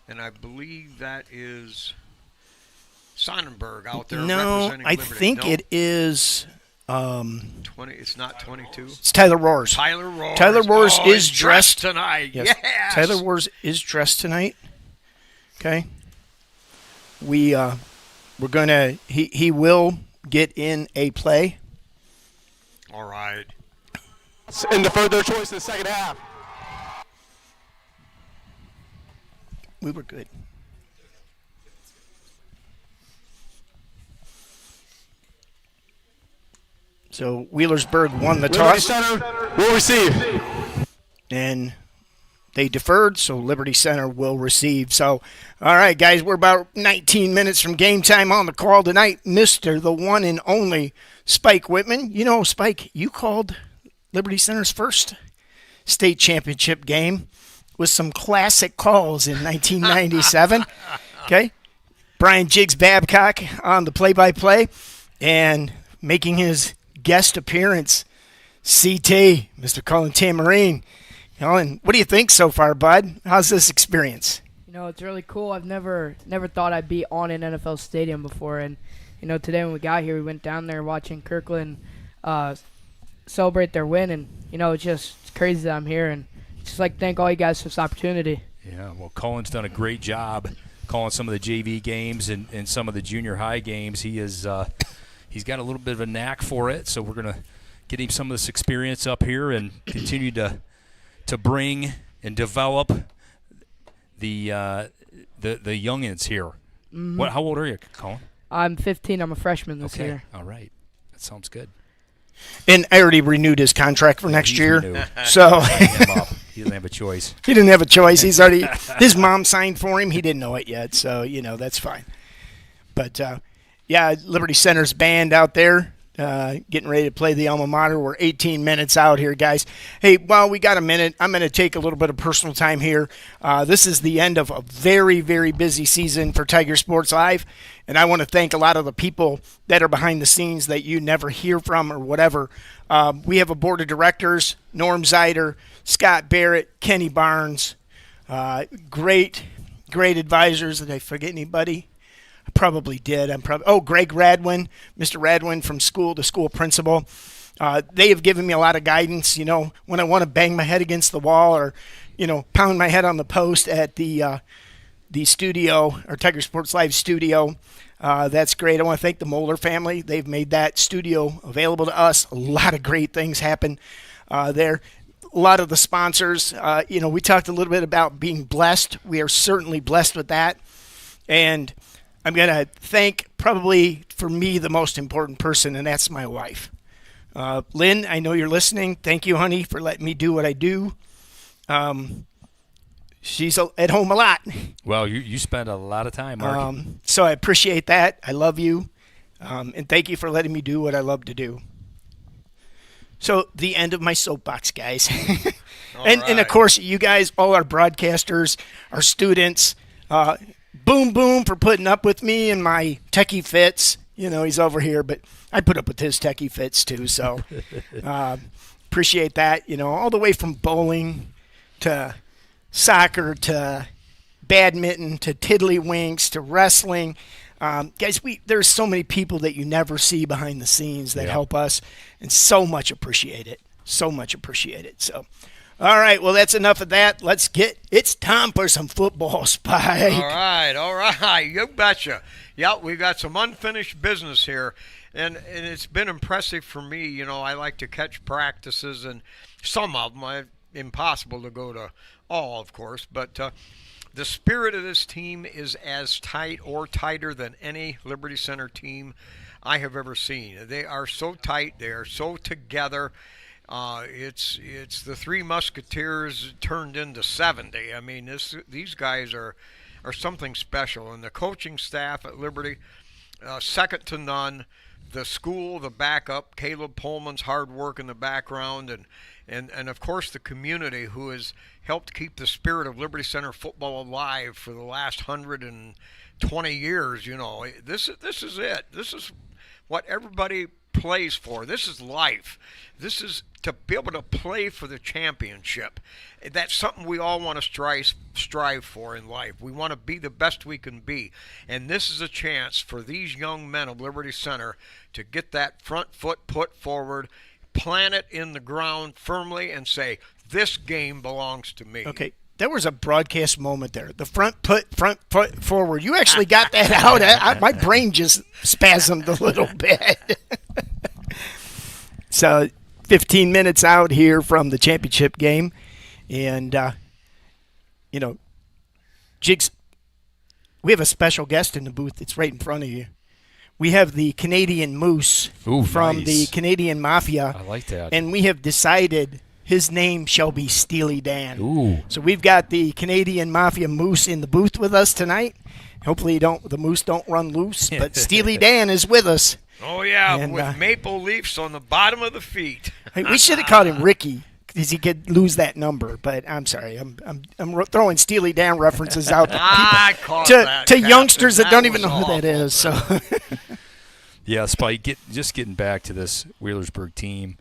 and I believe that is Sonnenberg out there representing I Liberty. think it is 20. It's not 22. It's Tyler Roars. Tyler Roars. Tyler Roars Oh, is he's dressed tonight. Yes. Yes. Tyler Roars is dressed tonight. Okay. We're gonna he will get in a play. All right. In the further choice in the second half. We were good. So Wheelersburg won the Liberty toss, Center will receive. and they deferred, so Liberty Center will receive. So, all right, guys, we're about 19 minutes from game time on the call tonight. Mr. the one and only Spike Whitman. You know, Spike, you called Liberty Center's first state championship game with some classic calls in 1997. Okay? Brian Jiggs Babcock on the play-by-play, and making his guest appearance, CT, Mr. Colin Tamarine. Colin, what do you think so far, bud? How's this experience? It's really cool. I've never thought I'd be on an NFL stadium before, and today when we got here, we went down there watching Kirkland celebrate their win, and it's crazy that I'm here, and just thank all you guys for this opportunity. Yeah, well, Colin's done a great job calling some of the JV games and some of the junior high games. He's got a little bit of a knack for it, so we're gonna get him some of this experience up here and continue to bring and develop the youngins here. Mm-hmm. How old are you, Colin? I'm 15. I'm a freshman this year. All right, that sounds good. And I already renewed his contract for next He's year. renewed. So He doesn't have a choice. he didn't have a choice. His mom signed for him. He didn't know it yet, so that's fine. But yeah, Liberty Center's band out there getting ready to play the alma mater. We're 18 minutes out here, guys. Hey, while we got a minute, I'm going to take a little bit of personal time here. This is the end of a very, very busy season for Tiger Sports Live, and I want to thank a lot of the people that are behind the scenes that you never hear from or whatever. We have a board of directors, Norm Zeider, Scott Barrett, Kenny Barnes, great advisors. Did I forget anybody? I probably did. Greg Radwin, Mr. Radwin from school, the school principal. They have given me a lot of guidance, when I want to bang my head against the wall or, pound my head on the post at the studio, or Tiger Sports Live studio. That's great. I want to thank the Moeller family. They've made that studio available to us. A lot of great things happen there. A lot of the sponsors, we talked a little bit about being blessed. We are certainly blessed with that. And I'm going to thank probably for me the most important person, and that's my wife. Lynn, I know you're listening. Thank you, honey, for letting me do what I do. She's at home a lot. Well, you spend a lot of time, Mark. So I appreciate that. I love you. And thank you for letting me do what I love to do. So the end of my soapbox, guys. And of course, you guys, all our broadcasters, our students, boom, boom for putting up with me and my techie fits. He's over here, but I put up with his techie fits too. So appreciate that. All the way from bowling to soccer to badminton to tiddlywinks to wrestling. Guys, there's so many people that you never see behind the scenes that help us, and so much appreciate it. So much appreciate it. So, all right, well, that's enough of that. It's time for some football, Spike. All right, you betcha. Yeah, we've got some unfinished business here, and it's been impressive for me. I like to catch practices, and some of them, impossible to go to all, of course, but the spirit of this team is as tight or tighter than any Liberty Center team I have ever seen. They are so tight. They are so together. It's the Three Musketeers turned into 70. I mean, these guys are something special. And the coaching staff at Liberty, second to none. The school, the backup, Caleb Pullman's hard work in the background, and of course the community who has helped keep the spirit of Liberty Center football alive for the last 120 years. This is it. This is what everybody plays for. This is life. This is to be able to play for the championship. That's something we all want to strive for in life. We want to be the best we can be. And this is a chance for these young men of Liberty Center to get that front foot put forward, plant it in the ground firmly, and say, this game belongs to me. Okay. There was a broadcast moment there. The front foot forward. You actually got that out. My brain just spasmed a little bit. So 15 minutes out here from the championship game. And, Jigs, we have a special guest in the booth. It's right in front of you. We have the Canadian Moose from the Canadian Mafia. I like that. And we have decided his name shall be Steely Dan. Ooh. So we've got the Canadian Mafia Moose in the booth with us tonight. Hopefully the moose don't run loose, but Steely Dan is with us. Oh, yeah, with maple leaves on the bottom of the feet. We should have called him Ricky because he could lose that number. But I'm sorry, I'm throwing Steely Dan references out to youngsters that don't even know who that is. So, yeah, Spike. Getting back to this Wheelersburg team.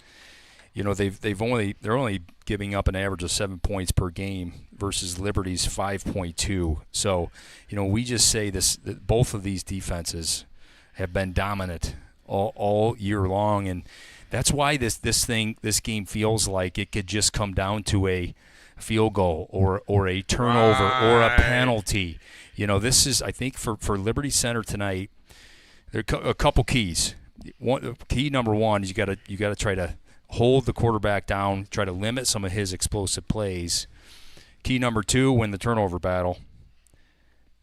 They're only giving up an average of 7 points per game versus Liberty's 5.2. So, we just say that both of these defenses have been dominant all year long, and that's why this game feels like it could just come down to a field goal or a turnover or a penalty. This is, I think, for Liberty Center tonight. There are a couple keys. Key number one is you got to try to hold the quarterback down, try to limit some of his explosive plays. Key number two, win the turnover battle.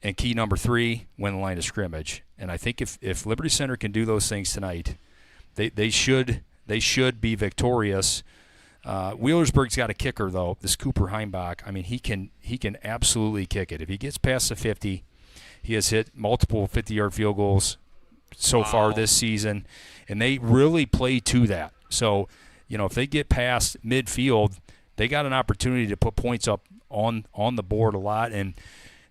And key number three, win the line of scrimmage. And I think if Liberty Center can do those things tonight, they should be victorious. Wheelersburg's got a kicker though. This Cooper Heimbach, I mean, he can absolutely kick it. If he gets past the 50, he has hit multiple 50-yard field goals so far this season, and they really play to that. So, if they get past midfield, they got an opportunity to put points up on the board a lot, and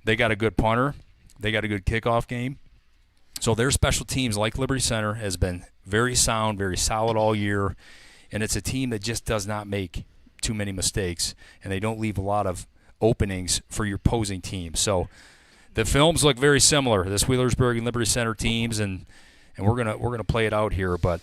they got a good punter. They got a good kickoff game. So their special teams, like Liberty Center, has been very sound, very solid all year, and it's a team that just does not make too many mistakes, and they don't leave a lot of openings for your opposing team. So the films look very similar, this Wheelersburg and Liberty Center teams, and we're gonna play it out here, but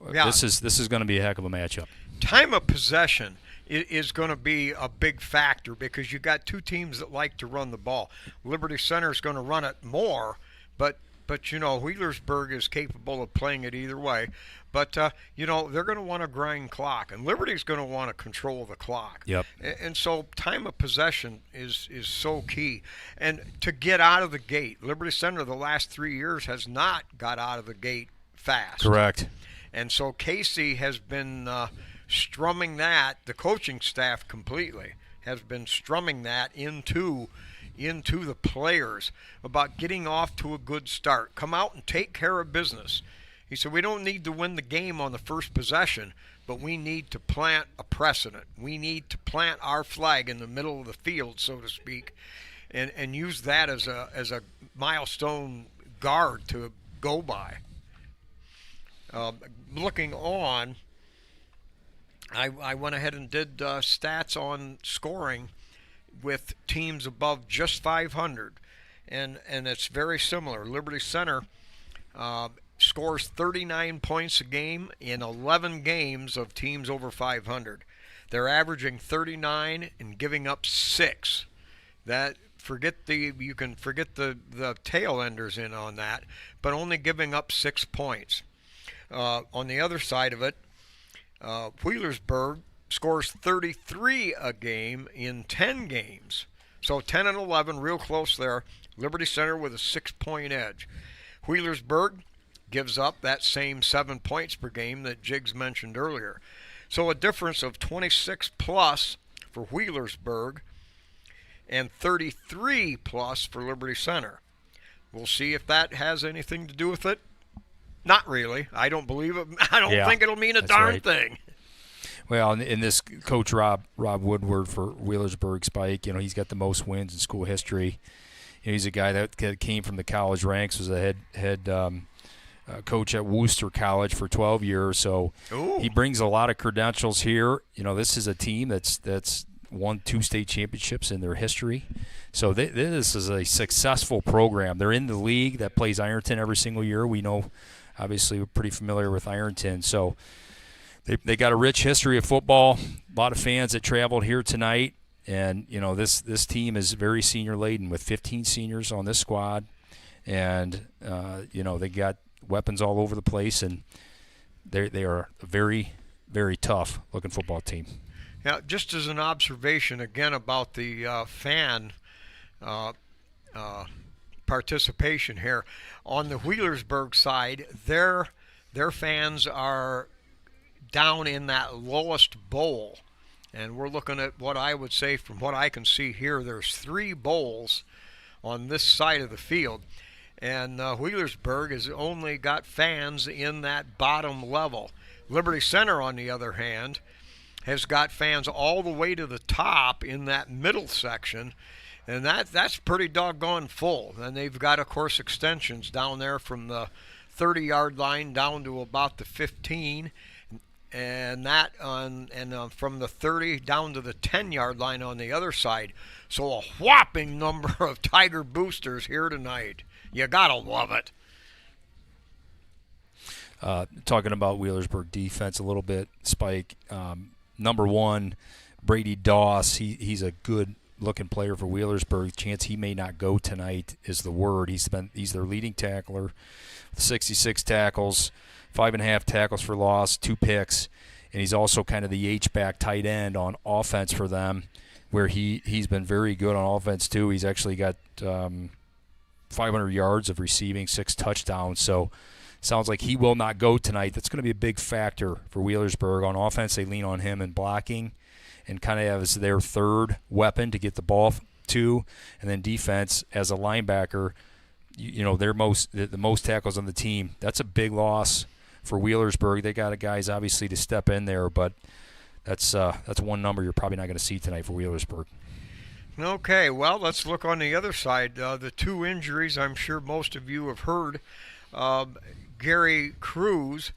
this is going to be a heck of a matchup. Time of possession is going to be a big factor because you got two teams that like to run the ball. Liberty Center is going to run it more, but but Wheelersburg is capable of playing it either way. But they're going to want to grind clock, and Liberty's going to want to control the clock. Yep. And so time of possession is so key. And to get out of the gate, Liberty Center the last 3 years has not got out of the gate fast. Correct. And so Casey has been strumming that, the coaching staff completely has been strumming that into the players about getting off to a good start. Come out and take care of business. He said, we don't need to win the game on the first possession, but we need to plant a precedent. We need to plant our flag in the middle of the field, so to speak, and use that as a milestone guard to go by. Looking on, I went ahead and did stats on scoring with teams above just 500, and it's very similar. Liberty Center scores 39 points a game in 11 games of teams over 500. They're averaging 39 and giving up 6. You can forget the tail enders in on that, but only giving up 6 points. On the other side of it, Wheelersburg scores 33 a game in 10 games. So 10 and 11, real close there. Liberty Center with a 6-point edge. Wheelersburg gives up that same 7 points per game that Jiggs mentioned earlier. So a difference of 26 plus for Wheelersburg and 33 plus for Liberty Center. We'll see if that has anything to do with it. Not really. I don't believe it. I don't think it'll mean a darn thing. Well, in this coach Rob Woodward for Wheelersburg Spike, he's got the most wins in school history. He's a guy that came from the college ranks, was a head coach at Worcester College for 12 years. So he brings a lot of credentials here. This is a team that's won 2 state championships in their history. So this is a successful program. They're in the league that plays Ironton every single year. We know, obviously, we're pretty familiar with Ironton. So they got a rich history of football, a lot of fans that traveled here tonight. And, this team is very senior-laden with 15 seniors on this squad. And, they got weapons all over the place. And they are a very, very tough-looking football team. Now, just as an observation, again, about the fan participation here, on the Wheelersburg side, their fans are down in that lowest bowl. And we're looking at what I would say, from what I can see here, there's 3 bowls on this side of the field. And Wheelersburg has only got fans in that bottom level. Liberty Center, on the other hand, has got fans all the way to the top in that middle section, and that's pretty doggone full. And they've got, of course, extensions down there from the 30-yard line down to about the 15, and from the 30 down to the 10-yard line on the other side. So a whopping number of Tiger boosters here tonight. You gotta love it. Talking about Wheelersburg defense a little bit, Spike. Number 1, Brady Doss. He's a good-looking player for Wheelersburg. Chance he may not go tonight is the word. He's their leading tackler, 66 tackles, 5.5 tackles for loss, 2 picks, and he's also kind of the H-back tight end on offense for them, where he's been very good on offense too. He's actually got 500 yards of receiving, 6 touchdowns. So sounds like he will not go tonight. That's going to be a big factor for Wheelersburg. On offense, they lean on him in blocking and kind of as their third weapon to get the ball to. And then defense, as a linebacker, they're the most tackles on the team. That's a big loss for Wheelersburg. They got guys, obviously, to step in there, but that's one number you're probably not going to see tonight for Wheelersburg. Okay, well, let's look on the other side. The 2 injuries I'm sure most of you have heard. Gary Cruz,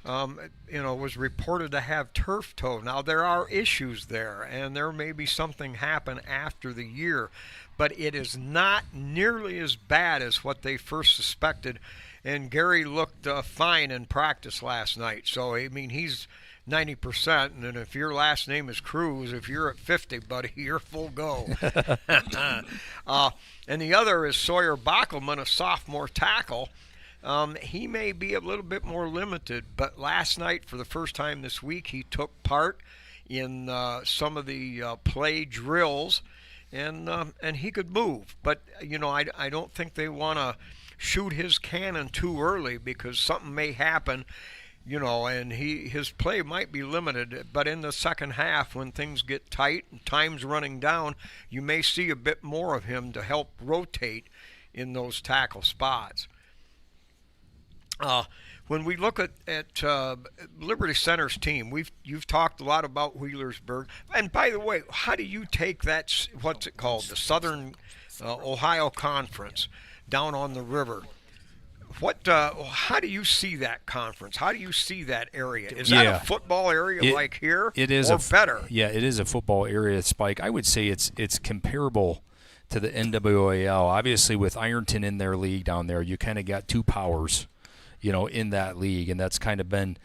was reported to have turf toe. Now, there are issues there, and there may be something happen after the year, but it is not nearly as bad as what they first suspected. And Gary looked fine in practice last night. So, I mean, he's 90%, and then if your last name is Cruz, if you're at 50, buddy, you're full go. And the other is Sawyer Bockelman, a sophomore tackle. He may be a little bit more limited, but last night, for the first time this week, he took part in some of the play drills, and he could move. But, I don't think they want to shoot his cannon too early because something may happen, and his play might be limited. But in the second half, when things get tight and time's running down, you may see a bit more of him to help rotate in those tackle spots. When we look at Liberty Center's team, you've talked a lot about Wheelersburg. And by the way, how do you take that, what's it called, the Southern Ohio Conference down on the river? How do you see that conference? How do you see that area? Is that a football area like here? It is, or better? Yeah, it is a football area, Spike. I would say it's comparable to the NWAL. Obviously, with Ironton in their league down there, you kind of got two powers, in that league, and that's kind of been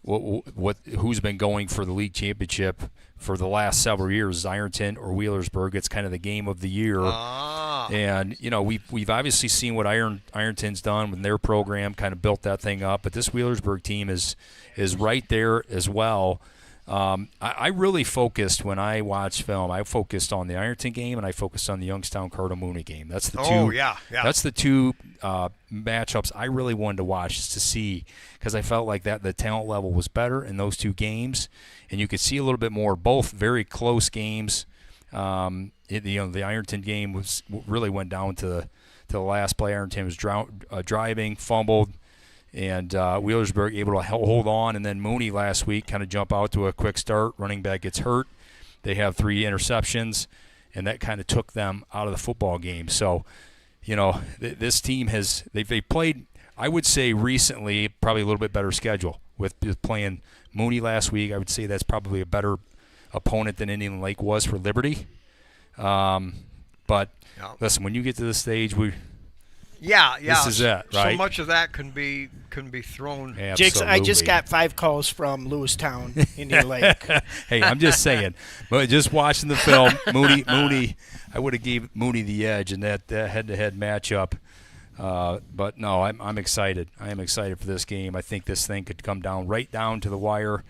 who's been going for the league championship for the last several years, Ironton or Wheelersburg. It's kind of the game of the year. And we've obviously seen what Ironton's done with their program, kind of built that thing up, but this Wheelersburg team is right there as well. I really focused when I watched film. I focused on the Ironton game and I focused on the Youngstown Cardinal Mooney game. That's the two. Oh yeah. That's the two matchups I really wanted to watch, just to see, because I felt like that the talent level was better in those two games, and you could see a little bit more. Both very close games. The Ironton game really went down to the last play. Ironton was driving, fumbled. And Wheelersburg able to hold on, and then Mooney last week kind of jump out to a quick start. Running back gets hurt. They have 3 interceptions, and that kind of took them out of the football game. So, this team they played, I would say recently, probably a little bit better schedule with playing Mooney last week. I would say that's probably a better opponent than Indian Lake was for Liberty. But listen, when you get to this stage, Yeah. This is it, right? So much of that can be thrown. Jakes, I just got 5 calls from Lewistown, Indian Lake. Hey, I'm just saying. But just watching the film, Mooney, I would have gave Mooney the edge in that head-to-head matchup. But no, I'm excited. I am excited for this game. I think this thing could come right down to the wire.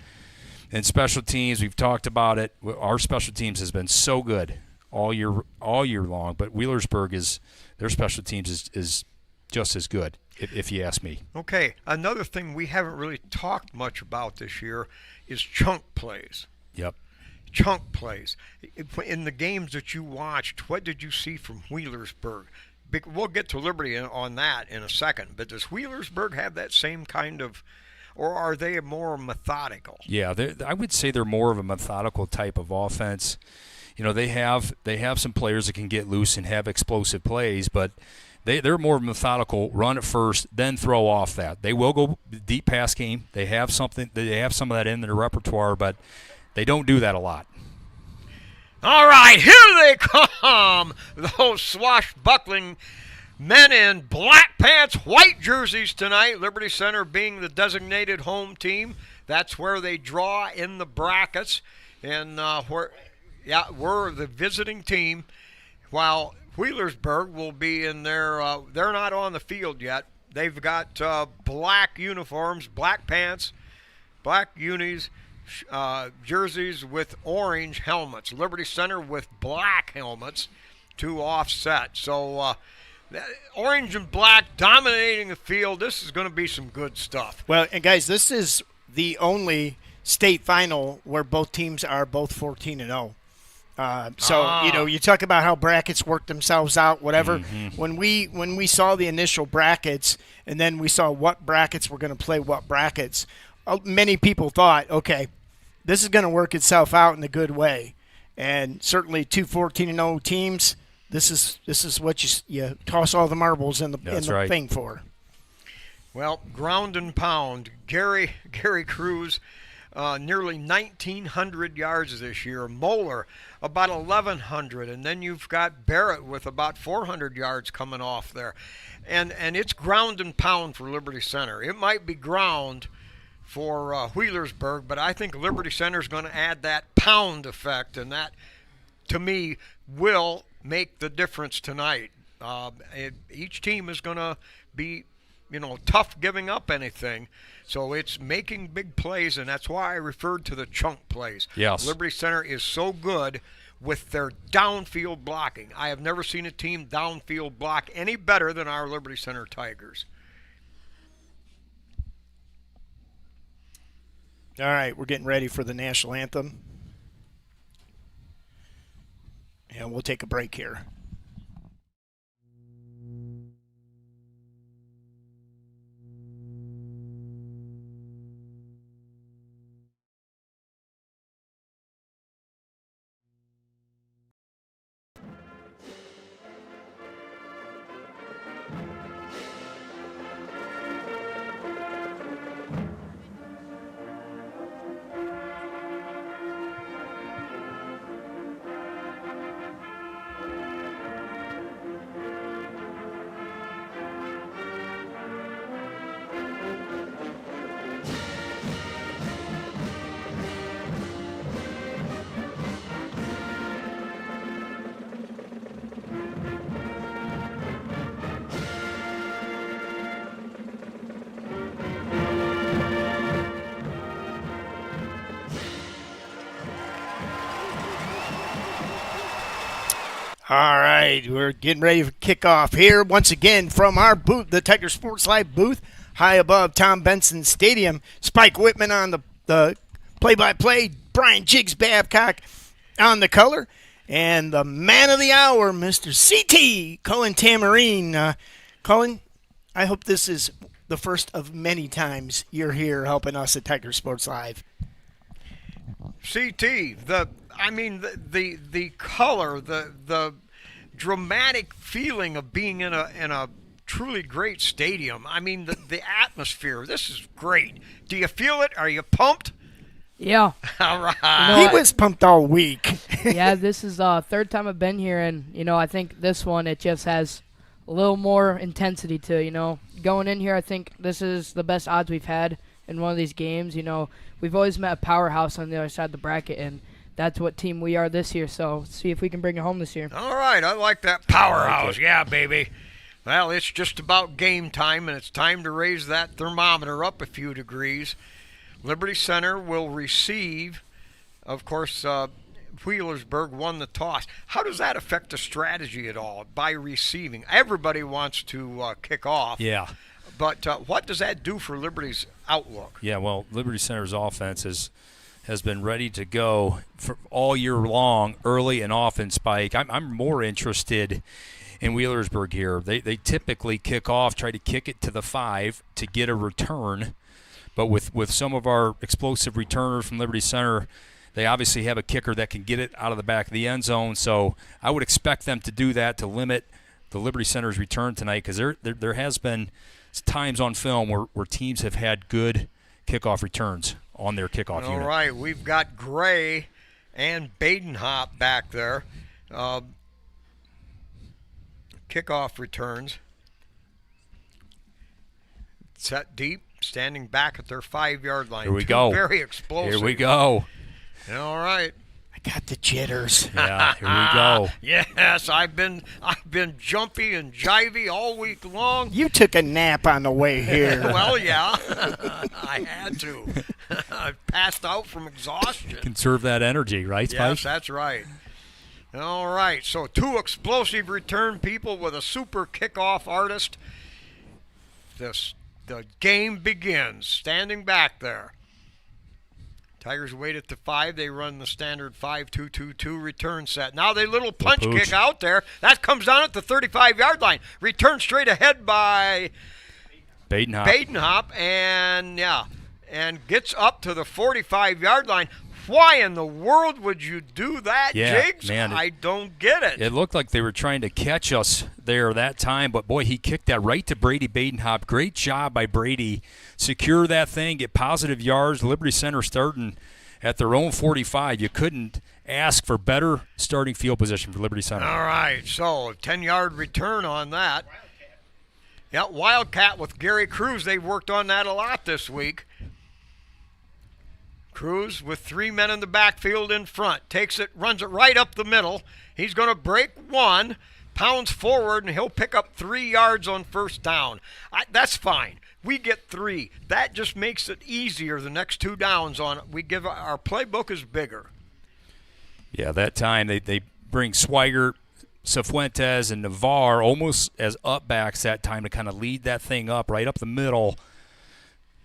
And special teams, we've talked about it. Our special teams has been so good all year long. But Wheelersburg their special teams is just as good, if you ask me. Okay, another thing we haven't really talked much about this year is chunk plays. Yep. Chunk plays. In the games that you watched, what did you see from Wheelersburg? We'll get to Liberty on that in a second, but does Wheelersburg have that same kind of, or are they more methodical? Yeah, I would say they're more of a methodical type of offense. They have some players that can get loose and have explosive plays, but they're more methodical. Run it first, then throw off that. They will go deep pass game. They have something. They have some of that in their repertoire, but they don't do that a lot. All right, here they come, those swashbuckling men in black pants, white jerseys tonight. Liberty Center being the designated home team. That's where they draw in the brackets, and we're the visiting team, while Wheelersburg will be in their they're not on the field yet. They've got black uniforms, black pants, black unis, jerseys with orange helmets. Liberty Center with black helmets to offset. So orange and black dominating the field. This is going to be some good stuff. Well, and guys, this is the only state final where both teams are both 14-0. You talk about how brackets work themselves out, whatever. Mm-hmm. When we saw the initial brackets, and then we saw what brackets were going to play what brackets, many people thought, okay, this is going to work itself out in a good way. And certainly 2 14-0 teams, this is what you toss all the marbles in the thing for. Well, ground and pound, Gary Cruz. Nearly 1,900 yards this year. Moeller, about 1,100. And then you've got Barrett with about 400 yards coming off there. And it's ground and pound for Liberty Center. It might be ground for Wheelersburg, but I think Liberty Center is going to add that pound effect, and that, to me, will make the difference tonight. Each team is going to be, tough giving up anything. So it's making big plays, and that's why I referred to the chunk plays. Yes. Liberty Center is so good with their downfield blocking. I have never seen a team downfield block any better than our Liberty Center Tigers. All right, we're getting ready for the national anthem. And we'll take a break here. All right, we're getting ready for kickoff here once again from our booth, the Tiger Sports Live booth, high above Tom Benson Stadium. Spike Whitman on the play-by-play, Brian Jiggs Babcock on the color, and the man of the hour, Mr. CT, Colin Tamarine. Colin, I hope this is the first of many times you're here helping us at Tiger Sports Live. CT, the color, the dramatic feeling of being in a truly great stadium. I mean, the atmosphere. This is great. Do you feel it? Are you pumped? Yeah. All right. He was pumped all week. Yeah, this is the third time I've been here, and, I think this one, it just has a little more intensity to it, Going in here, I think this is the best odds we've had in one of these games. We've always met a powerhouse on the other side of the bracket, and that's what team we are this year. So see if we can bring it home this year. All right, I like that powerhouse. Yeah, baby. Well, it's just about game time, and it's time to raise that thermometer up a few degrees. Liberty Center will receive, of course, Wheelersburg won the toss. How does that affect the strategy at all by receiving? Everybody wants to kick off. Yeah. But what does that do for Liberty's outlook? Yeah, well, Liberty Center's offense has been ready to go for all year long, early and often, Spike. I'm more interested in Wheelersburg here. They typically kick off, try to kick it to the 5 to get a return. But with some of our explosive returners from Liberty Center, they obviously have a kicker that can get it out of the back of the end zone. So I would expect them to do that to limit the Liberty Center's return tonight, because there has been times on film where teams have had good kickoff returns on their kickoff unit. All right, we've got Gray and Badenhop back there. Kickoff returns. Set deep, standing back at their 5-yard line. Here we go. Very explosive. Here we go. All right. I got the jitters. Yeah, here we go. Yes, I've been jumpy and jivey all week long. You took a nap on the way here. Well, yeah, I had to. I passed out from exhaustion. Conserve that energy, right, Spike? Yes, that's right. All right, so 2 explosive return people with a super kickoff artist. The game begins. Standing back there. Tigers wait at the 5. They run the standard 5-2-2-2 return set. Now they little punch kick out there. That comes down at the 35-yard line. Return straight ahead by Badenhop, and gets up to the 45-yard line. Why in the world would you do that, Jiggs? Man, I don't get it. It looked like they were trying to catch us there that time, but, boy, he kicked that right to Brady Badenhop. Great job by Brady. Secure that thing, get positive yards. Liberty Center starting at their own 45. You couldn't ask for better starting field position for Liberty Center. All right, so 10-yard return on that. Yeah, Wildcat with Gary Cruz. They've worked on that a lot this week. Cruz with 3 men in the backfield in front. Takes it, runs it right up the middle. He's going to break one, pounds forward, and he'll pick up 3 yards on first down. That's fine. We get 3. That just makes it easier the next 2 downs on. We give our playbook is bigger. Yeah, that time they bring Swigert, Cifuentes, and Navarre almost as up backs that time to kind of lead that thing up right up the middle.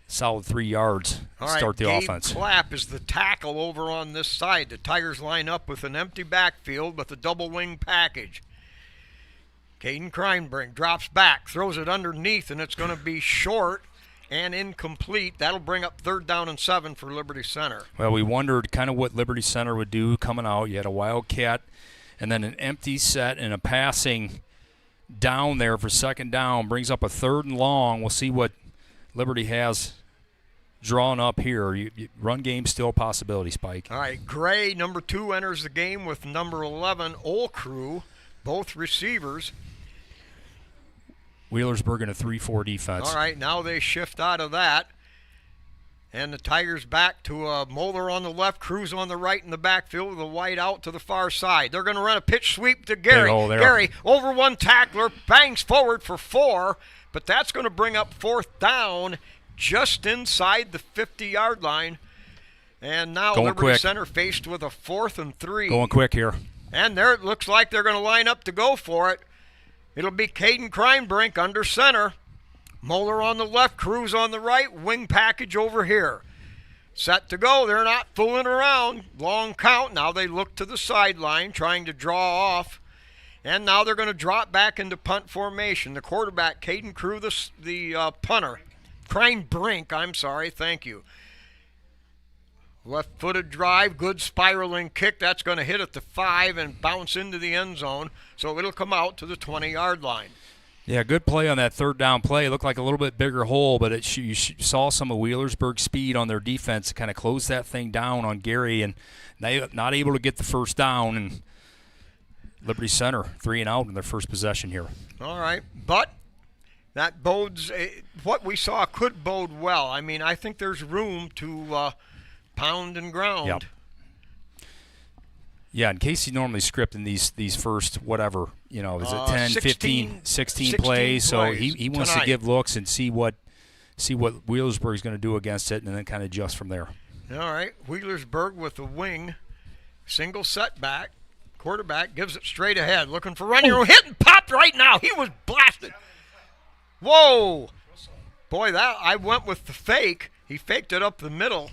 Solid 3 yards to start the Gabe offense. Clapp is the tackle over on this side. The Tigers line up with an empty backfield with a double wing package. Caden Kreinbrink drops back, throws it underneath, and it's going to be short and incomplete. That'll bring up 3rd down and 7 for Liberty Center. Well, we wondered kind of what Liberty Center would do coming out. You had a Wildcat and then an empty set and a passing down there for 2nd down. Brings up a 3rd and long. We'll see what Liberty has drawn up here. Run game still a possibility, Spike. All right, Gray, number 2, enters the game with number 11, Olcrew, both receivers. Wheelersburg in a 3-4 defense. All right, now they shift out of that. And the Tigers back to Moeller on the left, Cruz on the right in the backfield with a wide out to the far side. They're going to run a pitch sweep to Gary. Big hole there. Gary over one tackler, bangs forward for 4, but that's going to bring up 4th down just inside the 50-yard line. And now Going Liberty quick. Center faced with a 4th and 3. Going quick here. And there it looks like they're going to line up to go for it. It'll be Caden Kreinbrink under center. Moeller on the left, Cruz on the right, wing package over here. Set to go. They're not fooling around. Long count. Now they look to the sideline, trying to draw off. And now they're going to drop back into punt formation. The quarterback, Caden Cruz, the punter. Kreinbrink, I'm sorry. Thank you. Left-footed drive, good spiraling kick. That's going to hit at the 5 and bounce into the end zone. So it'll come out to the 20-yard line. Yeah, good play on that 3rd down play. It looked like a little bit bigger hole, but you saw some of Wheelersburg's speed on their defense to kind of close that thing down on Gary, and they not able to get the 1st down. And Liberty Center 3 and out in their first possession here. All right, but that bodes what we saw could bode well. I mean, I think there's room to pound and ground. Yep. Yeah, and Casey normally scripting these first whatever, is it 10, 15, 16 plays. So he wants to give looks and see what Wheelersburg's going to do against it and then kind of adjust from there. All right, Wheelersburg with the wing, single setback. Quarterback gives it straight ahead, looking for running room. Hit and popped right now. He was blasted. Whoa. Boy, I went with the fake. He faked it up the middle.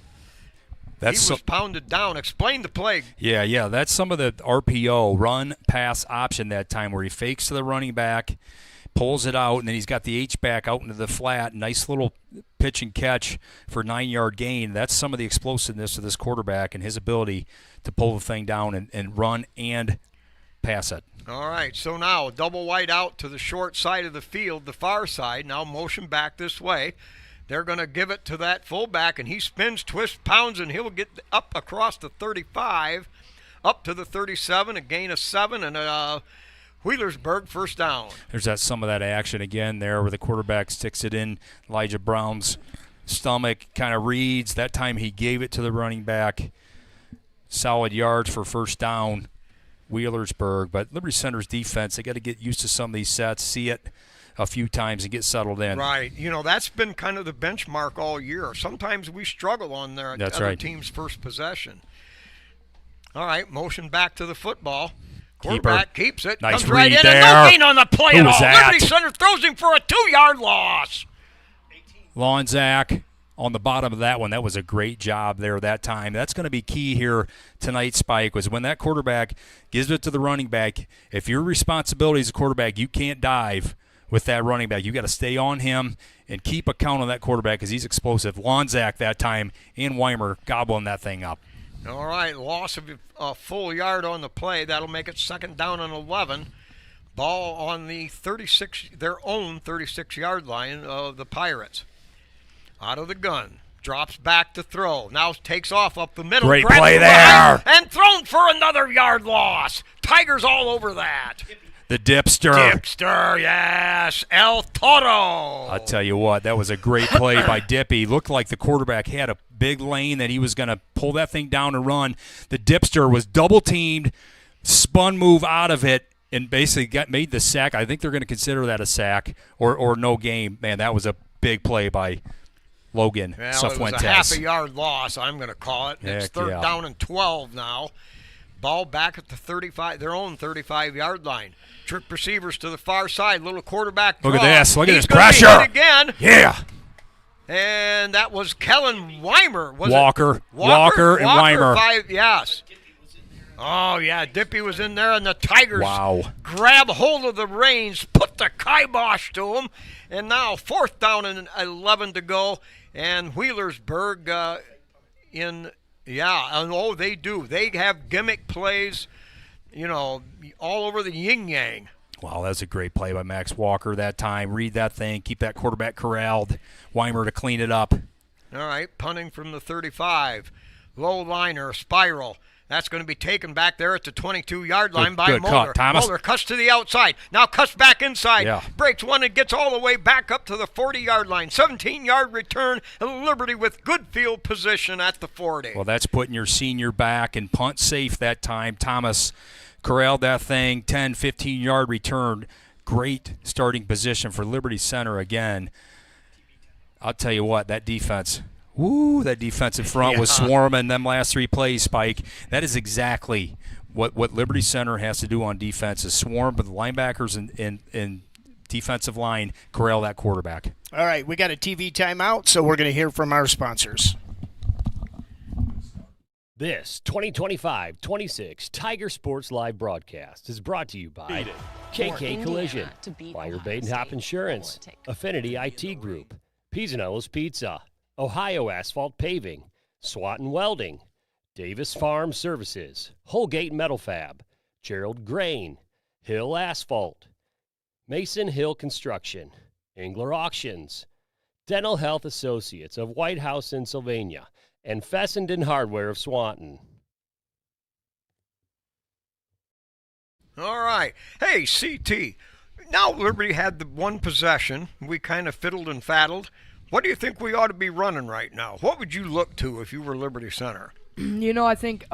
He was pounded down. Explain the play. Yeah. That's some of the RPO, run, pass option that time where he fakes to the running back, pulls it out, and then he's got the H-back out into the flat. Nice little pitch and catch for 9-yard gain. That's some of the explosiveness of this quarterback and his ability to pull the thing down and run and pass it. All right, so now a double wide out to the short side of the field, the far side. Now motion back this way. They're going to give it to that fullback, and he spins, twists, pounds, and he'll get up across the 35, up to the 37, a gain of 7, and a Wheelersburg 1st down. There's some of that action again there where the quarterback sticks it in Elijah Brown's stomach, kind of reads. That time he gave it to the running back. Solid yards for 1st down, Wheelersburg. But Liberty Center's defense, they got to get used to some of these sets, see it a few times and get settled in. Right. That's been kind of the benchmark all year. Sometimes we struggle on their other team's first possession. All right, motion back to the football. Quarterback keeps it. Nice comes right read in there. and no gain on the play Who at was all. that? Liberty Center throws him for a 2-yard loss. Lonzak on the bottom of that one. That was a great job there that time. That's going to be key here tonight, Spike, was when that quarterback gives it to the running back. If your responsibility as a quarterback, you can't dive with that running back. You got to stay on him and keep a count on that quarterback because he's explosive. Lonzak that time and Weimer gobbling that thing up. All right, loss of a full yard on the play. That'll make it 2nd down and 11. Ball on the their own 36-yard line of the Pirates. Out of the gun. Drops back to throw. Now takes off up the middle. Great play there. And thrown for another yard loss. Tigers all over that. The Dipster. Dipster, yes. El Toro. I'll tell you what, that was a great play by Dippy. Looked like the quarterback had a big lane that he was going to pull that thing down and run. The dipster was double-teamed, spun move out of it, and basically made the sack. I think they're going to consider that a sack or no game. Man, that was a big play by Logan Well, it was a half a yard loss, I'm going to call it. It's third down and 12 now. Ball back at the 35, their own 35-yard line. Trick receivers to the far side. Little quarterback draw. Look at this. Look at He's this gonna be pressure. hit again. Yeah. And that was Kellen Weimer. Was Walker. it? Walker and Weimer. Yes. Oh, yeah. Dippy was in there, and the Tigers grab hold of the reins, put the kibosh to him. And now 4th down and 11 to go. And Wheelersburg they do. They have gimmick plays, all over the yin-yang. Wow, that's a great play by Max Walker that time. Read that thing. Keep that quarterback corralled. Weimer to clean it up. All right, punting from the 35. Low liner, spiral. That's going to be taken back there at the 22-yard line by good Mulder. cut, Thomas. Mulder cuts to the outside. Now cuts back inside. Yeah. Breaks one and gets all the way back up to the 40-yard line. 17-yard return. Liberty with good field position at the 40. Well, that's putting your senior back and punt safe that time. Thomas corralled that thing, 10, 15-yard return. Great starting position for Liberty Center again. I'll tell you what, that defense, that defensive front was swarming them last 3 plays, Spike. That is exactly what Liberty Center has to do on defense, is swarm with linebackers and defensive line, corral that quarterback. All right, we got a TV timeout, so we're going to hear from our sponsors. This 2025-26 Tiger Sports Live broadcast is brought to you by KK Collision, Fire Bait and Hop Insurance, Affinity IT Group, Pisanello's Pizza, Ohio Asphalt Paving, Swanton Welding, Davis Farm Services, Holgate Metal Fab, Gerald Grain, Hill Asphalt, Mason Hill Construction, Engler Auctions, Dental Health Associates of White House in Sylvania, and Fessenden Hardware of Swanton. All right. Hey, CT. Now Liberty had the one possession. We kind of fiddled and faddled. What do you think we ought to be running right now? What would you look to if you were Liberty Center? I think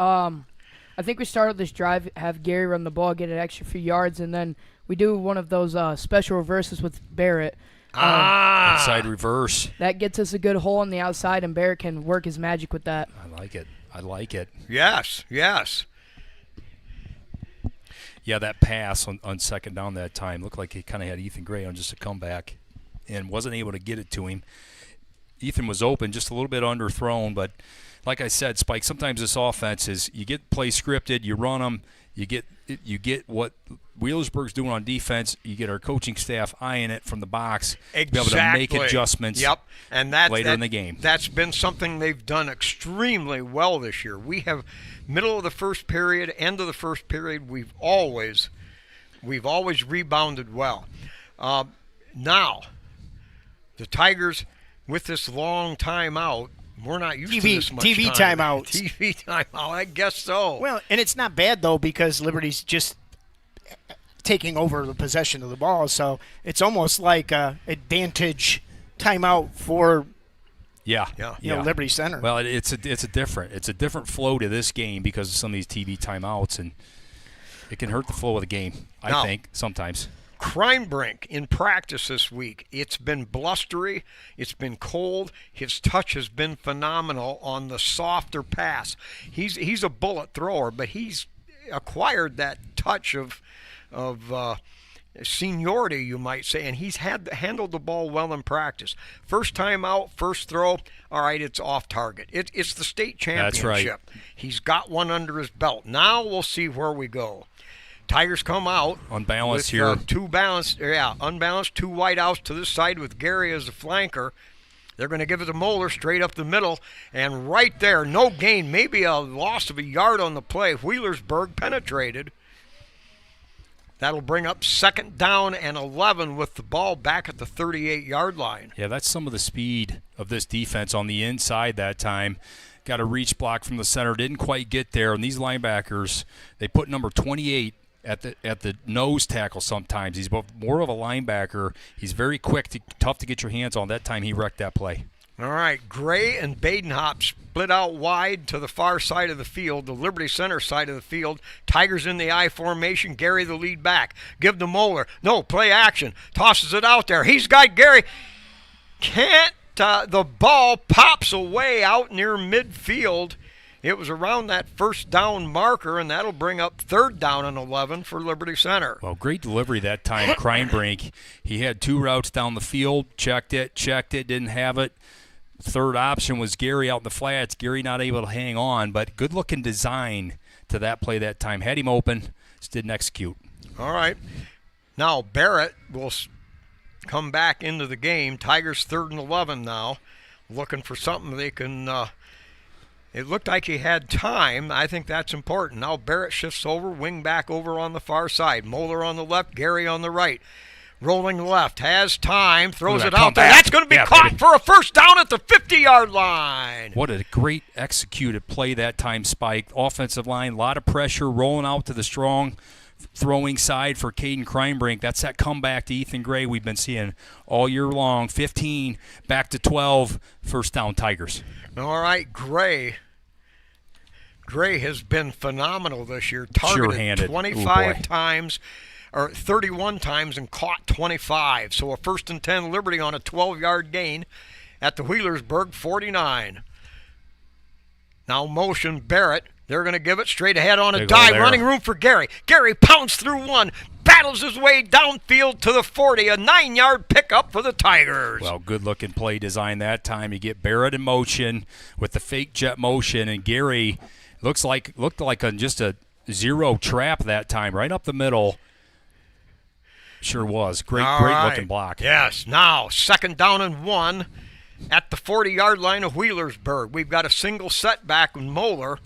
we start this drive, have Gary run the ball, get an extra few yards, and then we do one of those special reverses with Barrett. Inside reverse. That gets us a good hole on the outside, and Barrett can work his magic with that. I like it. Yes. Yeah, that pass on second down that time looked like he kind of had Ethan Gray on just a comeback and wasn't able to get it to him. Ethan was open, just a little bit underthrown, but like I said, Spike, sometimes this offense is you get plays scripted, you run them, you get what Wheelersburg's doing on defense. You get our coaching staff eyeing it from the box to be able to make adjustments later in the game. That's been something they've done extremely well this year. We have middle of the first period, end of the first period, we've always rebounded well. Now, the Tigers, with this long timeout, we're not used to this much TV time. timeout. TV timeout, I guess so. Well, and it's not bad, though, because Liberty's just taking over the possession of the ball, so it's almost like a advantage timeout for Liberty Center. Well, it's a different flow to this game because of some of these TV timeouts, and it can hurt the flow of the game, I think, sometimes. Crime Brink in practice this week. It's been blustery. It's been cold. His touch has been phenomenal on the softer pass. He's a bullet thrower, but he's acquired that touch of seniority, you might say, and he's handled the ball well in practice. First time out, first throw, all right, it's off target. It's the state championship. That's right. He's got one under his belt. Now we'll see where we go. Tigers come out unbalanced with, here. Unbalanced, 2 wideouts to this side with Gary as the flanker. They're going to give it to Moeller straight up the middle, and right there, no gain, maybe a loss of a yard on the play. Wheelersburg penetrated. That'll bring up 2nd down and 11 with the ball back at the 38-yard line. Yeah, that's some of the speed of this defense on the inside that time. Got a reach block from the center, didn't quite get there, and these linebackers, they put number 28 at the nose tackle sometimes. He's more of a linebacker. He's very quick, tough to get your hands on. That time he wrecked that play. All right, Gray and Badenhop split out wide to the far side of the field, the Liberty Center side of the field. Tigers in the I formation. Gary the lead back. Give to Moeller. No, play action. Tosses it out there. He's got Gary. Can't. The ball pops away out near midfield. It was around that first down marker, and that'll bring up 3rd down and 11 for Liberty Center. Well, great delivery that time. Kreinbrink, he had 2 routes down the field, checked it, didn't have it. Third option was Gary out in the flats. Gary not able to hang on, but good-looking design to that play that time. Had him open, just didn't execute. All right. Now Barrett will come back into the game. Tigers 3rd and 11 now, looking for something they can it looked like he had time. I think that's important. Now Barrett shifts over, wing back over on the far side. Moeller on the left, Gary on the right. Rolling left, has time, throws it out there. That's going to be caught baby. for a first down at the 50-yard line. What a great executed play that time, Spike. Offensive line, a lot of pressure, rolling out to the strong throwing side for Caden Kreinbrink. That's that comeback to Ethan Gray we've been seeing all year long. 15, back to 12, first down Tigers. All right, Gray has been phenomenal this year. Targeted Sure-handed. 25 times, or 31 times, and caught 25. So a 1st and 10 Liberty on a 12-yard gain at the Wheelersburg 49. Now motion Barrett. They're going to give it straight ahead on a dive. Running room for Gary. Gary pounced through one. Battles his way downfield to the 40. A 9-yard pickup for the Tigers. Well, good-looking play design that time. You get Barrett in motion with the fake jet motion, and Gary looked like just a zero trap that time, right up the middle. Sure was. Great-looking block. Yes. Now, 2nd down and 1 at the 40-yard line of Wheelersburg. We've got a single setback with Moeller.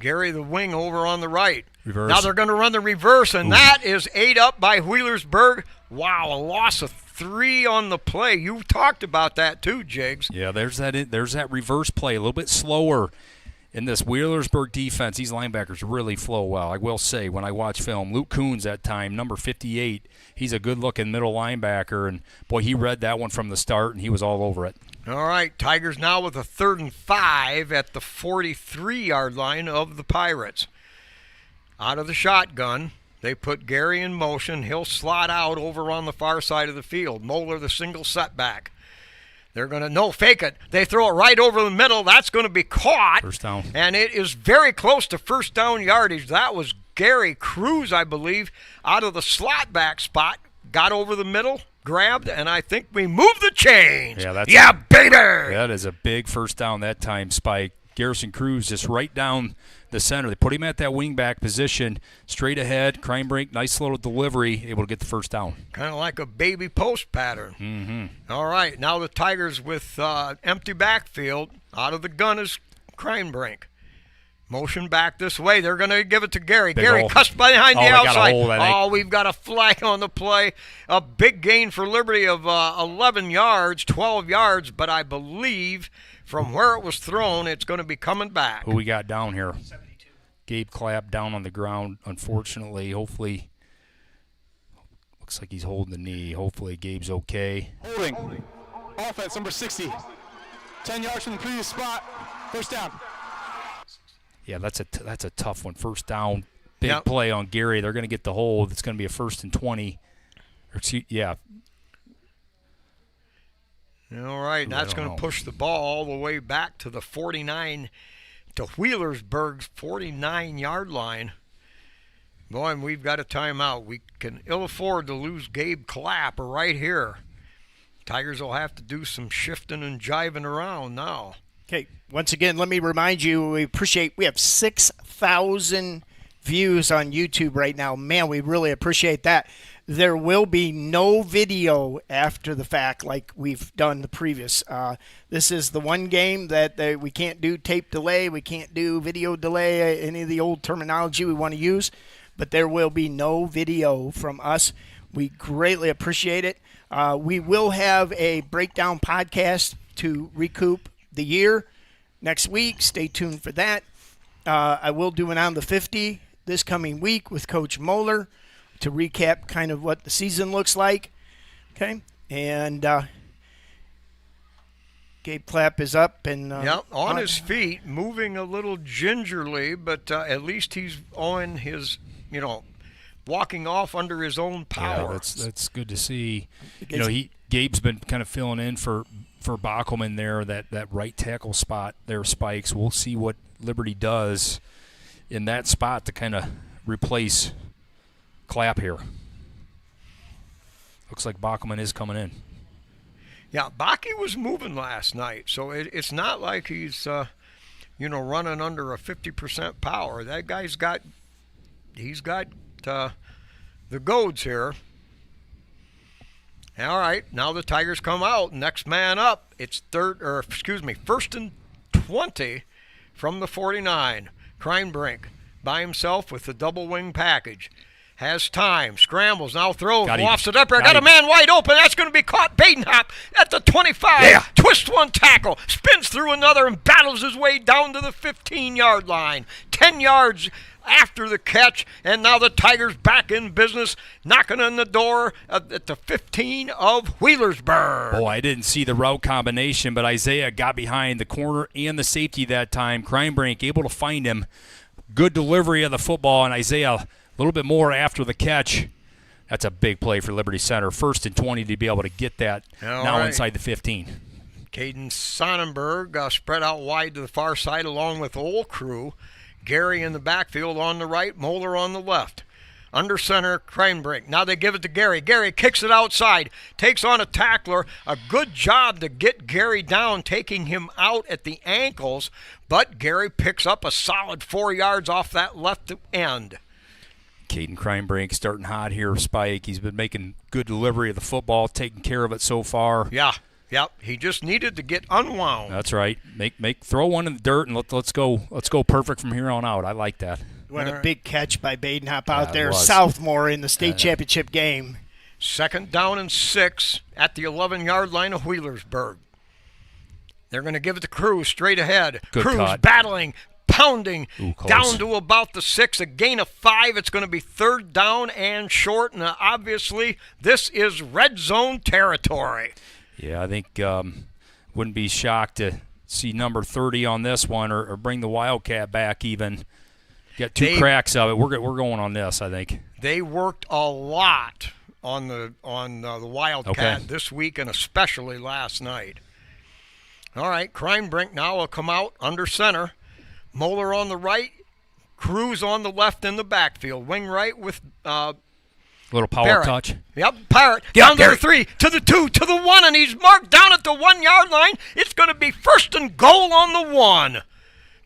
Gary the wing over on the right. Reverse. Now they're going to run the reverse, and that is ate up by Wheelersburg. Wow, a loss of 3 on the play. You talked about that too, Jigs. Yeah, there's that reverse play, a little bit slower in this Wheelersburg defense. These linebackers really flow well. I will say, when I watch film, Luke Coons that time, number 58, he's a good-looking middle linebacker, and boy, he read that one from the start, and he was all over it. All right, Tigers now with a 3rd and 5 at the 43-yard line of the Pirates. Out of the shotgun, they put Gary in motion. He'll slot out over on the far side of the field. Moeller the single setback. They're going to fake it. They throw it right over the middle. That's going to be caught. First down. And it is very close to first down yardage. That was Gary Cruz, I believe, out of the slot back spot. Got over the middle, grabbed, and I think we moved the chains. Yeah, baby! That is a big first down that time, Spike. Garrison Cruz just right down the center. They put him at that wingback position, straight ahead. Kreinbrink, nice little delivery, able to get the first down. Kind of like a baby post pattern. Mm-hmm. All right, now the Tigers with empty backfield. Out of the gun is Kreinbrink. Motion back this way. They're going to give it to Gary. Big Gary hole. cuts behind the They got a outside. hold, I think. We've got a flag on the play. A big gain for Liberty of 11 yards, 12 yards, but I believe from where it was thrown, it's going to be coming back. Who we got down here? 72. Gabe Clapp down on the ground, unfortunately. Hopefully, looks like he's holding the knee. Hopefully Gabe's okay. Holding. Offense, number 60. 10 yards from the previous spot. First down. Yeah, that's a tough one. First down, big play on Gary. They're going to get the hold. It's going to be a 1st and 20. Yeah. All right, that's going to push the ball all the way back to the 49, to Wheelersburg's 49-yard line. Boy, and we've got a timeout. We can ill afford to lose Gabe Clapp right here. Tigers will have to do some shifting and jiving around now. Okay, once again, let me remind you, we have 6,000 views on YouTube right now. Man, we really appreciate that. There will be no video after the fact like we've done the previous. This is the one game that we can't do tape delay. We can't do video delay, any of the old terminology we want to use. But there will be no video from us. We greatly appreciate it. We will have a breakdown podcast to recoup the year next week. Stay tuned for that. I will do an On the 50 this coming week with Coach Moeller to recap kind of what the season looks like. Okay, and Gabe Clapp is up and on his feet, moving a little gingerly, but at least he's on his, walking off under his own power. Yeah, that's good to see. Gabe's been kind of filling in for Bockelman there, that right tackle spot there, Spikes. We'll see what Liberty does in that spot to kind of replace Clapp here. Looks like Bockelman is coming in. Yeah, Baki was moving last night, so it's not like he's, running under a 50% power. That guy's got the goads here. All right, now the Tigers come out. Next man up. It's first and 20 from the 49. Kreinbrink by himself with the double wing package. Has time, scrambles, now throws, lofts it up there. Got a man wide open. That's going to be caught. Badenhop at the 25. Yeah. Twist one tackle, spins through another, and battles his way down to the 15-yard line. 10 yards after the catch, and now the Tigers back in business, knocking on the door at the 15 of Wheelersburg. Boy, I didn't see the route combination, but Isaiah got behind the corner and the safety that time. Kreinbrink able to find him. Good delivery of the football, and Isaiah a little bit more after the catch. That's a big play for Liberty Center. First and 20 to be able to get that inside the 15. Caden Sonnenberg spread out wide to the far side along with the whole crew. Gary in the backfield on the right, Moeller on the left. Under center, Kreinbrink. Now they give it to Gary. Gary kicks it outside, takes on a tackler. A good job to get Gary down, taking him out at the ankles, but Gary picks up a solid 4 yards off that left end. Caden Kreinbrink starting hot here, Spike. He's been making good delivery of the football, taking care of it so far. Yeah. Yep, he just needed to get unwound. That's right. Throw one in the dirt and let's go perfect from here on out. I like that. What a big catch by Badenhop out there, was. sophomore in the state championship game. Second down and 6 at the 11-yard line of Wheelersburg. They're going to give it to Cruz straight ahead. Good Cruz cut. battling, pounding, close. down to about the 6, a gain of 5. It's going to be third down and short, and obviously this is red zone territory. Yeah, I think wouldn't be shocked to see number 30 on this one or bring the Wildcat back even. Got two cracks of it. We're going on this, I think. They worked a lot on the Wildcat this week and especially last night. All right, Kreinbrink now will come out under center. Moeller on the right, Cruz on the left in the backfield. Wing right with little power Barrett. touch. Yep, Barrett down to the 3, to the 2, to the 1, and he's marked down at the 1-yard line. It's going to be first and goal on the 1.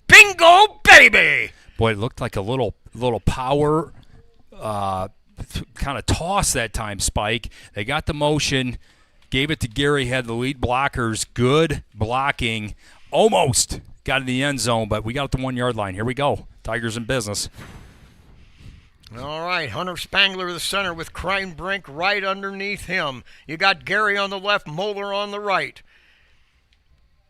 Bingo, baby! Boy, it looked like a little power kind of toss that time, Spike. They got the motion, gave it to Gary, had the lead blockers. Good blocking. Almost got in the end zone, but we got at the 1-yard line. Here we go. Tigers in business. All right, Hunter Spangler, the center, with Kreinbrink right underneath him. You got Gary on the left, Moeller on the right.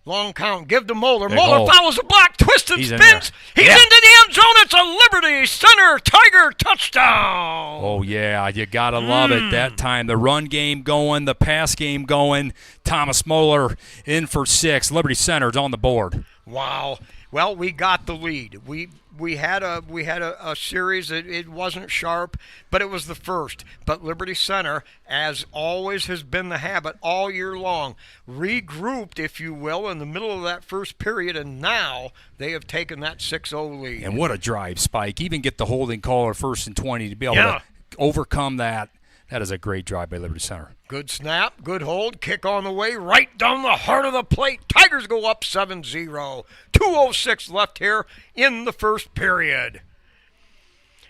Long count, give to Moeller. Moeller follows the block, twists and spins. He's into the end zone. It's a Liberty Center Tiger touchdown. Oh, yeah, you got to love it that time. The run game going, the pass game going. Thomas Moeller in for 6. Liberty Center's on the board. Wow. Well, we got the lead. We had a series. It wasn't sharp, but it was the first. But Liberty Center, as always has been the habit all year long, regrouped, if you will, in the middle of that first period, and now they have taken that 6-0 lead. And what a drive, Spike. Even get the holding call at first and 20 to be able to overcome that. That is a great drive by Liberty Center. Good snap, good hold, kick on the way, right down the heart of the plate. Tigers go up 7-0. 2:06 left here in the first period.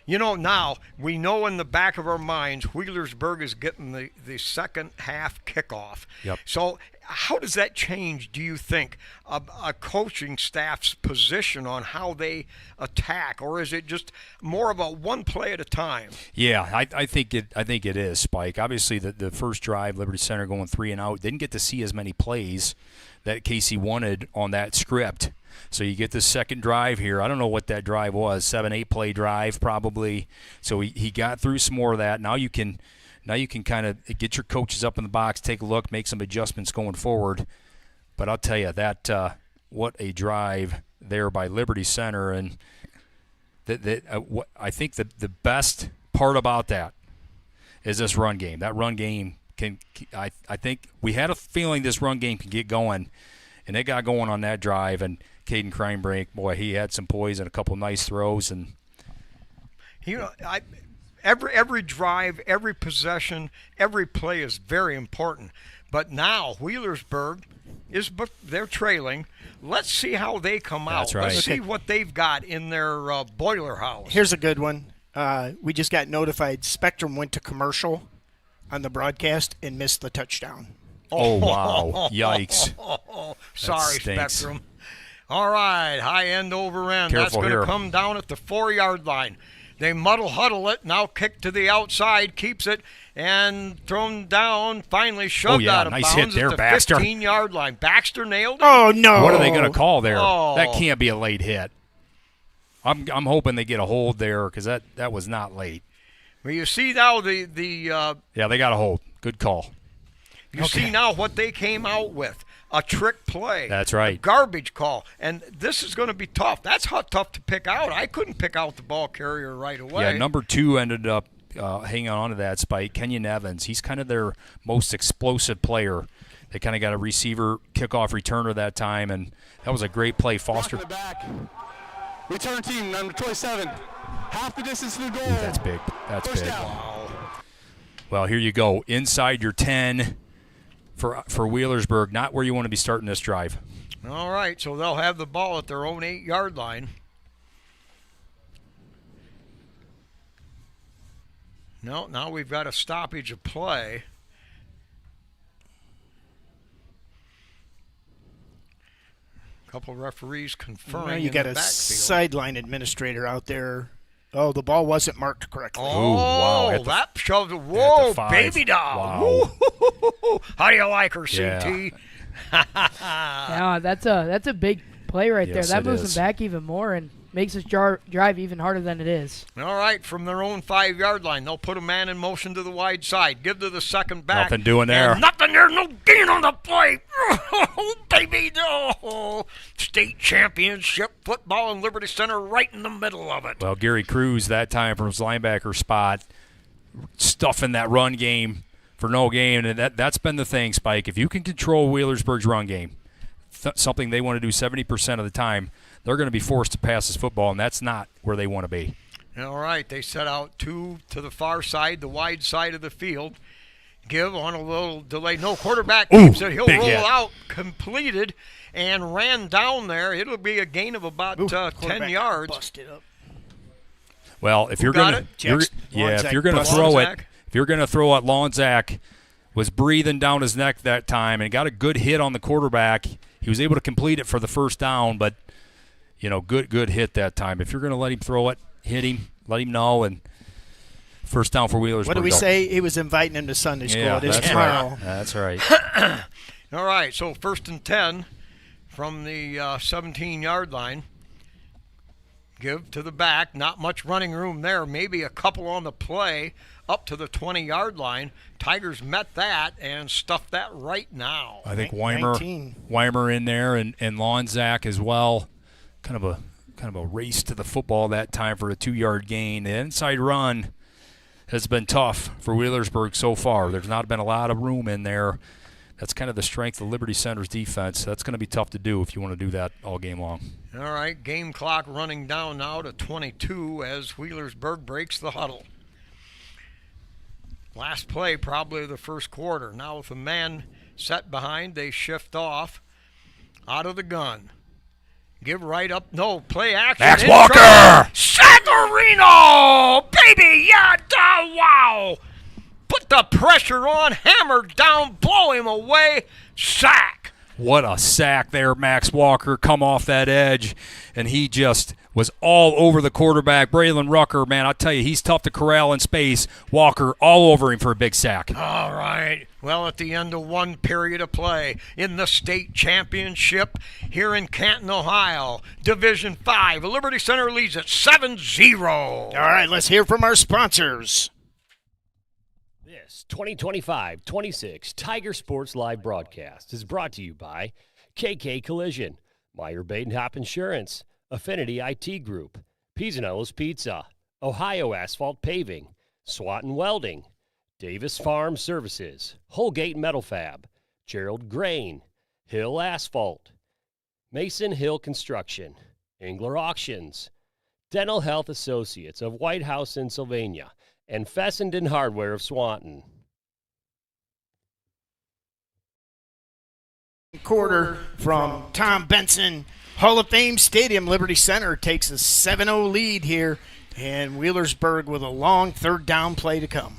You know, now we know in the back of our minds Wheelersburg is getting the second half kickoff. Yep. So how does that change, do you think, a coaching staff's position on how they attack, or is it just more of a one play at a time? Yeah, I think it is, Spike. Obviously, the first drive, Liberty Center going 3 and out, didn't get to see as many plays that Casey wanted on that script. So you get the second drive here. I don't know what that drive was, 7-8 play drive probably. So he got through some more of that. Now you can kind of get your coaches up in the box, take a look, make some adjustments going forward. But I'll tell you that what a drive there by Liberty Center, and I think the best part about that is this run game. That run game I think we had a feeling this run game can get going, and it got going on that drive. And Caden Kreinbrink, boy, he had some poise and a couple nice throws. And every drive, every possession, every play is very important. But now Wheelersburg they're trailing. Let's see how they come out. That's right. Let's see what they've got in their boiler house. Here's a good one. We just got notified Spectrum went to commercial on the broadcast and missed the touchdown. Oh, wow. Yikes. Sorry, stinks. Spectrum. All right, high end over end. Careful That's going here. to come down at the 4-yard line. They huddle it, now kick to the outside, keeps it, and thrown down, finally shoved out of nice hit bounds there, at the Baxter. 15-yard line. Baxter nailed it. Oh, no. What are they going to call there? Oh. That can't be a late hit. I'm hoping they get a hold there because that was not late. Well, you see now the Yeah, they got a hold. Good call. you see now what they came out with. A trick play. That's right. A garbage call. And this is going to be tough. That's tough to pick out. I couldn't pick out the ball carrier right away. Yeah, number 2 ended up hanging on to that spike. Kenyon Evans. He's kind of their most explosive player. They kind of got a receiver kickoff returner that time, and that was a great play. Foster. In the back. Return team, number 27. Half the distance to the goal. Ooh, that's big. That's First big. down. Well, here you go. Inside your 10 for Wheelersburg. Not where you want to be starting this drive. All right, so they'll have the ball at their own 8-yard line. No, now we've got a stoppage of play. A couple of referees conferring. Now you in got the a backfield. sideline administrator out there. Oh, the ball wasn't marked correctly. Oh, wow, at the- that shows. Whoa, 5. baby doll. Wow. Woo. How do you like her, Yeah. CT? Yeah, that's a big play right there. Yes, That it moves is. them back even more and makes this drive even harder than it is. All right, from their own 5-yard line, they'll put a man in motion to the wide side. Give to the second back. Nothing doing there. And nothing there. No gain on the play. Oh, baby, no. State championship football in Liberty Center right in the middle of it. Well, Gary Cruz that time from his linebacker spot, stuffing that run game for no gain, and that's been the thing, Spike. If you can control Wheelersburg's run game, something they want to do 70% of the time, they're going to be forced to pass this football, and that's not where they want to be. All right, they set out 2 to the far side, the wide side of the field. Give on a little delay. No, quarterback keeps it. He'll big roll hit. out, completed, and ran down there. It'll be a gain of about 10 Quarterback yards. Busted up. Well, if you're got going it? to, if Lonzak you're going to busted. throw it, Lonzak. if you're going to throw it, Lonzak was breathing down his neck that time and got a good hit on the quarterback. He was able to complete it for the first down, but good hit that time. If you're going to let him throw it, hit him, let him know, and first down for Wheelersburg. What do we say? He was inviting him to Sunday school. Yeah, It is that's tomorrow. right. That's right. All right, so 1st and 10 from the 17-yard line. Give to the back. Not much running room there. Maybe a couple on the play up to the 20-yard line. Tigers met that and stuffed that right now. I think 19. Weimer in there and Lonzak as well. Kind of a race to the football that time for a 2-yard gain. The inside run has been tough for Wheelersburg so far. There's not been a lot of room in there. That's kind of the strength of Liberty Center's defense. That's going to be tough to do if you want to do that all game long. All right, game clock running down now to 22 as Wheelersburg breaks the huddle. Last play probably of the first quarter. Now with a man set behind, they shift off out of the gun. Give right up. No, play action. Max in Walker! trouble. Sagarino! Baby, yeah, wow! Put the pressure on, hammer down, blow him away, sack. What a sack there, Max Walker, come off that edge, and he just was all over the quarterback. Braylon Rucker, man, I tell you, he's tough to corral in space. Walker all over him for a big sack. All right. Well, at the end of one period of play in the state championship here in Canton, Ohio, Division 5, Liberty Center leads at 7-0. All right, let's hear from our sponsors. This 2025-26 Tiger Sports Live broadcast is brought to you by KK Collision, Meyer Badenhop Insurance, Affinity IT Group, Pisanello's Pizza, Ohio Asphalt Paving, Swanton Welding, Davis Farm Services, Holgate Metal Fab, Gerald Grain, Hill Asphalt, Mason Hill Construction, Engler Auctions, Dental Health Associates of White House in Sylvania, and Fessenden Hardware of Swanton. Quarter from Tom Benson Hall of Fame Stadium. Liberty Center takes a 7-0 lead here, and Wheelersburg with a long third down play to come.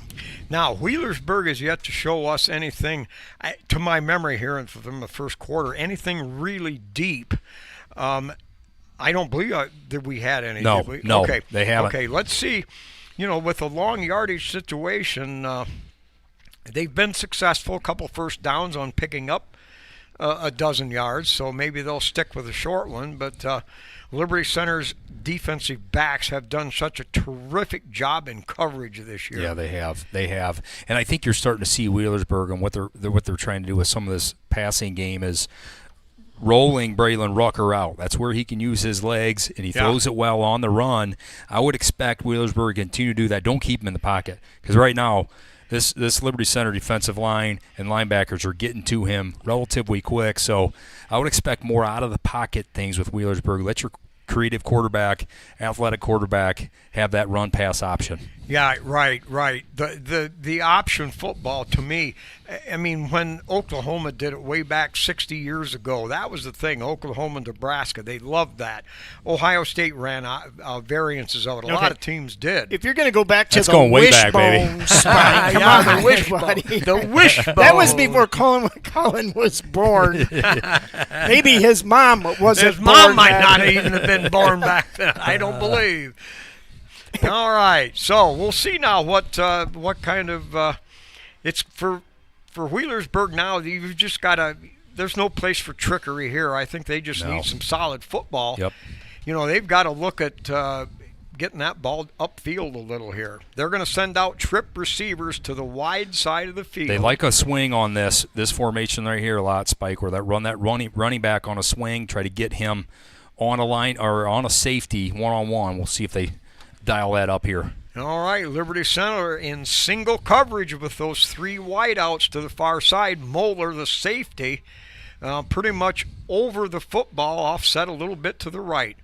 Now, Wheelersburg has yet to show us anything, to my memory here from the first quarter, anything really deep. I don't believe that we had any. No, did we? no, okay. They haven't. Okay, let's see. With a long yardage situation, they've been successful. A couple first downs on picking up a dozen yards, so maybe they'll stick with a short one. But Liberty Center's defensive backs have done such a terrific job in coverage this year. Yeah, they have. They have, and I think you're starting to see Wheelersburg and what they're trying to do with some of this passing game is rolling Braylon Rucker out. That's where he can use his legs, and he throws it well on the run. I would expect Wheelersburg to continue to do that. Don't keep him in the pocket, because right now this Liberty Center defensive line and linebackers are getting to him relatively quick. So I would expect more out of the pocket things with Wheelersburg. Let your creative quarterback, athletic quarterback have that run pass option. Yeah, right. The option football, to me, I mean, when Oklahoma did it way back 60 years ago, that was the thing. Oklahoma and Nebraska, they loved that. Ohio State ran variances of it. A lot of teams did. If you're going to go back to That's the going way back, wishbone baby. spot, come on, the wishbone. The wishbone. That was before Colin was born. Maybe his mom wasn't His mom born might back not then. even have been born back then. I don't believe. All right, so we'll see now what kind of it's for Wheelersburg now. You've just got to. There's no place for trickery here. I think they just need some solid football. Yep. They've got to look at getting that ball upfield a little here. They're going to send out trip receivers to the wide side of the field. They like a swing on this formation right here a lot, Spike, where that running back on a swing, try to get him on a line or on a safety one-on-one. We'll see if they dial that up here. All right, Liberty Center in single coverage with those three wideouts to the far side. Moeller, the safety, pretty much over the football, offset a little bit to the right.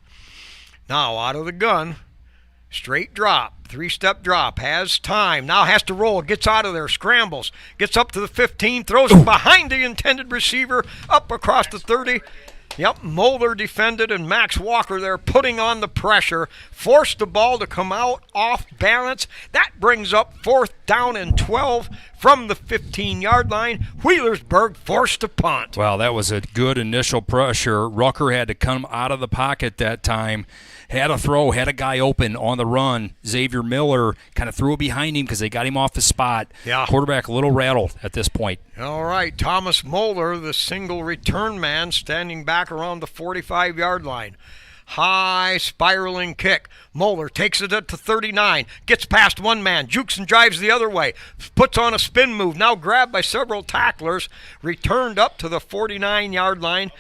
Now out of the gun, straight drop, three-step drop, has time, now has to roll, gets out of there, scrambles, gets up to the 15, throws it behind the intended receiver, up across the 30. Yep, Moeller defended, and Max Walker there putting on the pressure, forced the ball to come out off balance. That brings up 4th down and 12 from the 15-yard line. Wheelersburg forced to punt. Well, that was a good initial pressure. Rucker had to come out of the pocket that time. Had a throw, had a guy open on the run. Xavier Miller kind of threw it behind him because they got him off the spot. Yeah. Quarterback a little rattled at this point. All right, Thomas Moeller, the single return man, standing back around the 45-yard line. High spiraling kick. Moeller takes it up to 39, gets past one man, jukes and drives the other way, puts on a spin move, now grabbed by several tacklers, returned up to the 49-yard line.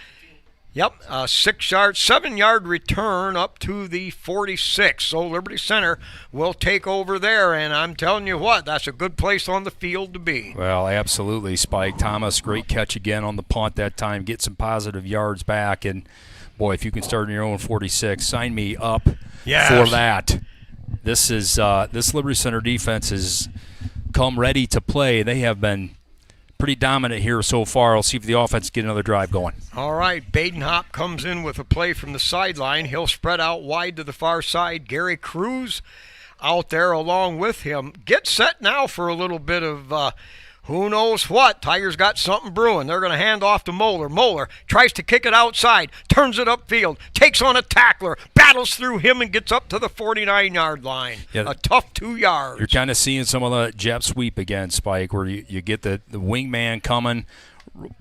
Yep, a 7-yard return up to the 46. So Liberty Center will take over there, and I'm telling you what, that's a good place on the field to be. Well, absolutely, Spike. Thomas, great catch again on the punt that time, get some positive yards back, and boy, if you can start in your own 46, sign me up for that. This Liberty Center defense has come ready to play. They have been pretty dominant here so far. I'll see if the offense get another drive going. All right, Badenhop comes in with a play from the sideline. He'll spread out wide to the far side. Gary Cruz out there along with him. Get set now for a little bit of who knows what. Tigers got something brewing. They're going to hand off to Moeller. Moeller tries to kick it outside, turns it upfield, takes on a tackler, battles through him and gets up to the 49-yard line. Yeah. A tough 2 yards. You're kind of seeing some of the jet sweep again, Spike, where you get the wingman coming.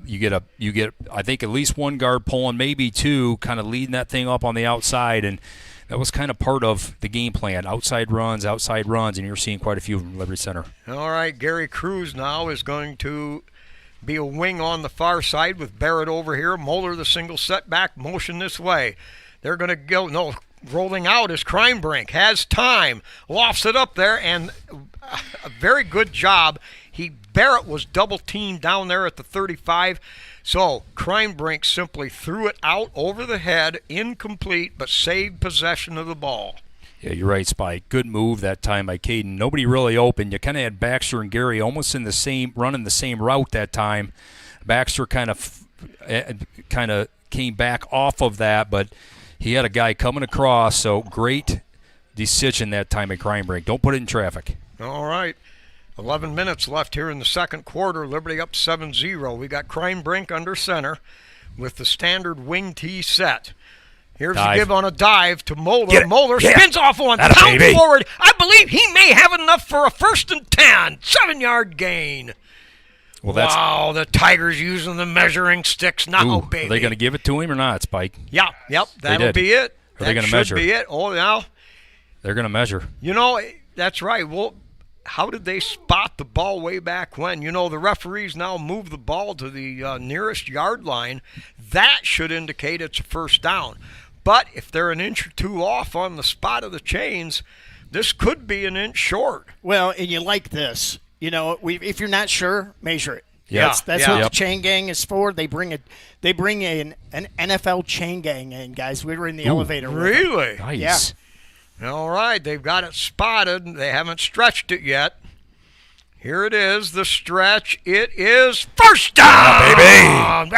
You get I think at least one guard pulling, maybe two, kind of leading that thing up on the outside, and that was kind of part of the game plan. Outside runs, and you're seeing quite a few from Liberty Center. All right, Gary Cruz now is going to be a wing on the far side with Barrett over here. Moeller, the single setback, motion this way. They're going to go, no, rolling out is Crimebrink. Has time, lofts it up there, and a very good job. Barrett was double teamed down there at the 35. So Crimebrink simply threw it out over the head, incomplete, but saved possession of the ball. Yeah, you're right, Spike. Good move that time by Caden. Nobody really open. You kind of had Baxter and Gary almost in the same, running the same route that time. Baxter kind of came back off of that, but he had a guy coming across. So great decision that time at Crimebrink. Don't put it in traffic. All right. 11 minutes left here in the second quarter. Liberty up 7-0. We got Crimebrink under center with the standard wing tee set. Here's a give on a dive to Moeller. Moeller spins off one, pounds forward. I believe he may have enough for a 1st and 10. 7-yard gain. Well, wow, the Tigers using the measuring sticks now, baby. Are they going to give it to him or not, Spike? Yeah, yep, that'll be it. Are they going to measure? That should be it. Oh, now. They're going to measure. You know, that's right. Well, how did they spot the ball way back when? You know, the referees now move the ball to the nearest yard line. That should indicate it's a 1st down. But if they're an inch or two off on the spot of the chains, this could be an inch short. Well, and you like this. You know, if you're not sure, measure it. Yeah, that's what the chain gang is for. They bring an NFL chain gang in, guys. We were in the elevator. Really? Nice. Yeah. All right, they've got it spotted. They haven't stretched it yet. Here it is, the stretch. It is 1st down, baby.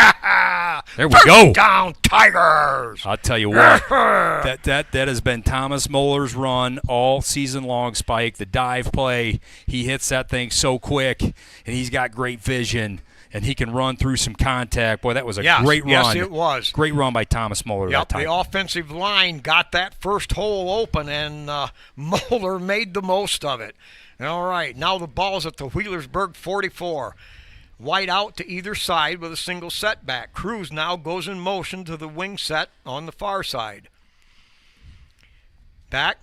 There we go. 1st down, Tigers. I'll tell you what, that has been Thomas Moeller's run all season long, Spike. The dive play, he hits that thing so quick, and he's got great vision, and he can run through some contact. Boy, that was a great run. Yes, it was. Great run by Thomas Moeller that time. The offensive line got that first hole open, and Moeller made the most of it. All right, now the ball's at the Wheelersburg 44. Wide out to either side with a single setback. Cruz now goes in motion to the wing set on the far side. Back.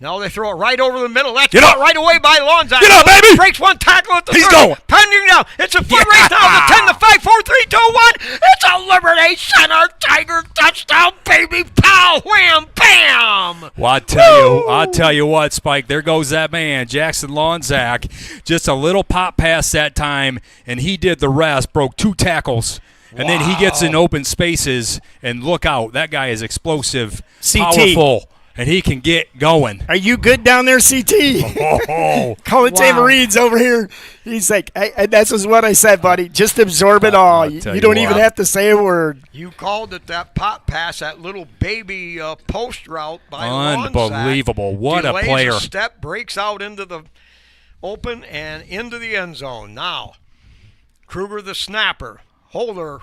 Now they throw it right over the middle. That's caught right away by Lonzak. Get up, baby! Breaks one tackle at the He's 30. going. Pending now. It's a foot race now. The 10, the 5, 4, 3, 2, 1. It's a Liberty Center Tiger touchdown, baby. Pow, wham, bam. Well, I'll tell you what, Spike. There goes that man, Jackson Lonzak. Just a little pop pass that time, and he did the rest. Broke 2 tackles. And then he gets in open spaces, and look out. That guy is explosive, powerful. And he can get going. Are you good down there, CT? Colin Tamarines over here. He's like, and that's what I said, buddy. Just absorb it all. You don't even have to say a word. You called it that pop pass, that little baby post route by Unbelievable. Lonzak. What a Delays player. A step, breaks out into the open and into the end zone. Now, Kruger the snapper. Holder.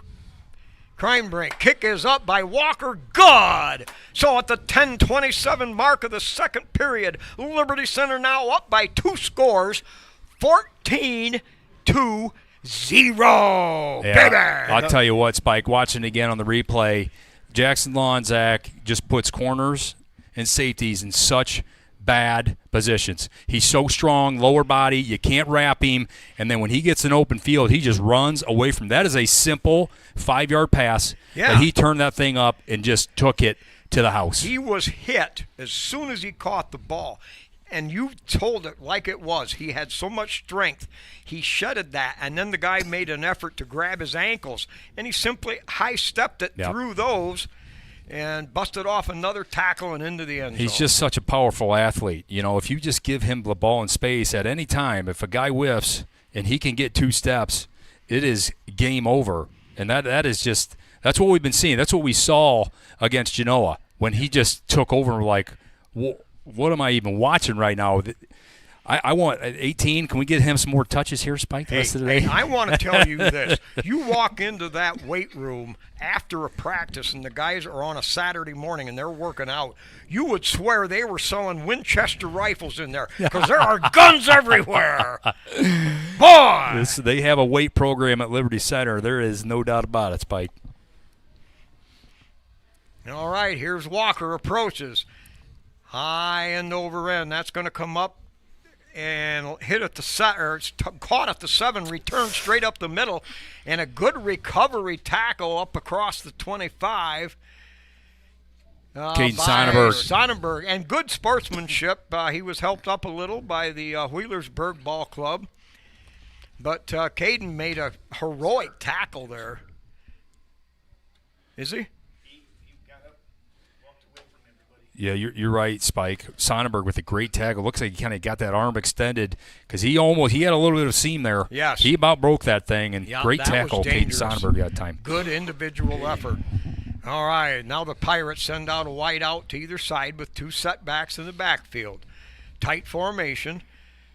Crimebrink. Kick is up by Walker. Good. So at the 10:27 mark of the second period, Liberty Center now up by 2 scores, 14-0. Yeah, Baby. I'll tell you what, Spike, watching again on the replay, Jackson Lonzak just puts corners and safeties in such bad positions. He's so strong, lower body, you can't wrap him, and then when he gets an open field, he just runs away from. That is a simple 5-yard pass that he turned that thing up and just took it to the house. He was hit as soon as he caught the ball, and you told it like it was. He had so much strength. He shedded that, and then the guy made an effort to grab his ankles, and he simply high-stepped it through those and busted off another tackle and into the end zone. He's just such a powerful athlete. You know, if you just give him the ball in space at any time, if a guy whiffs and he can get 2 steps, it is game over. And that is just – that's what we've been seeing. That's what we saw against Genoa when he just took over and we're like, what am I even watching right now? I want 18. Can we get him some more touches here, Spike, the rest of the day? I want to tell you this. You walk into that weight room after a practice and the guys are on a Saturday morning and they're working out, you would swear they were selling Winchester rifles in there because there are guns everywhere. Boy! They have a weight program at Liberty Center. There is no doubt about it, Spike. All right, here's Walker approaches. High end over end. That's going to come up and hit at the caught at the 7, returned straight up the middle, and a good recovery tackle up across the 25. Caden Sonnenberg, and good sportsmanship. He was helped up a little by the Wheelersburg Ball Club, but Caden made a heroic tackle there. Is he? Yeah, you're right, Spike. Sonnenberg with a great tackle. Looks like he kind of got that arm extended because he had a little bit of seam there. Yes. He about broke that thing, and great that tackle, was Caden dangerous. Sonnenberg that time. Good individual effort. All right, now the Pirates send out a wide out to either side with 2 setbacks in the backfield. Tight formation.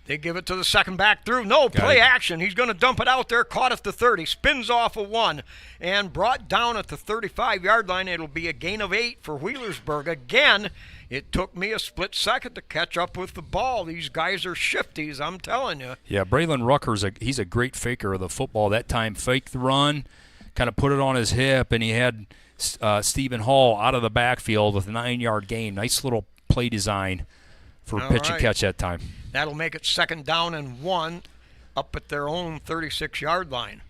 They give it to the second back through. No, play action. He's going to dump it out there. Caught at the 30. Spins off a 1 and brought down at the 35-yard line. It'll be a gain of 8 for Wheelersburg. Again, it took me a split second to catch up with the ball. These guys are shifties, I'm telling you. Yeah, Braylon Rucker's he's a great faker of the football. That time faked the run, kind of put it on his hip, and he had Stephen Hall out of the backfield with a 9-yard gain. Nice little play design for pitch and catch that time. That'll make it 2nd down and 1 up at their own 36-yard line.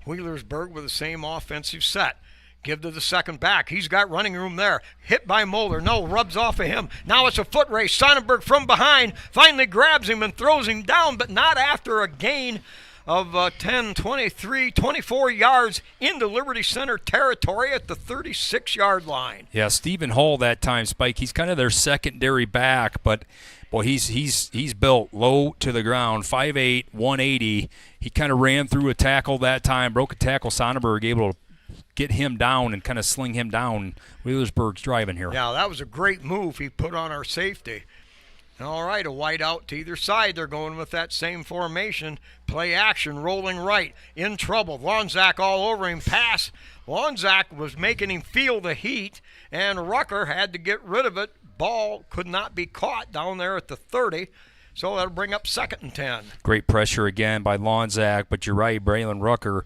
Wheelersburg with the same offensive set. Give to the second back. He's got running room there. Hit by Moeller. No, rubs off of him. Now it's a foot race. Sonnenberg from behind finally grabs him and throws him down, but not after a gain of 10, 23, 24 yards into Liberty Center territory at the 36-yard line. Yeah, Stephen Hall that time, Spike. He's kind of their secondary back, but boy, he's built low to the ground, 5'8", 180. He kind of ran through a tackle that time, broke a tackle. Sonnenberg able to get him down and kind of sling him down. Wheelersburg's driving here. Yeah, that was a great move he put on our safety. All right, a wide out to either side. They're going with that same formation. Play action, rolling right. In trouble. Lonzak all over him. Pass. Lonzak was making him feel the heat, and Rucker had to get rid of it. Ball could not be caught down there at the 30, so that'll bring up 2nd and 10. Great pressure again by Lonzak, but you're right, Braylon Rucker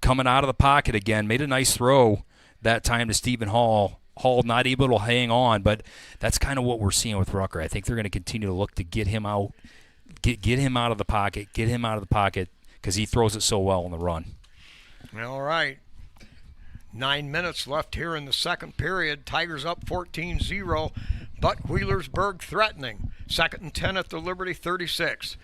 coming out of the pocket again. Made a nice throw that time to Stephen Hall. Hall not able to hang on, but that's kind of what we're seeing with Rucker. I think they're going to continue to look to get him out, get him out of the pocket, because he throws it so well on the run. All right. 9 minutes left here in the second period. Tigers up 14-0, but Wheelersburg threatening. 2nd and 10 at the Liberty 36.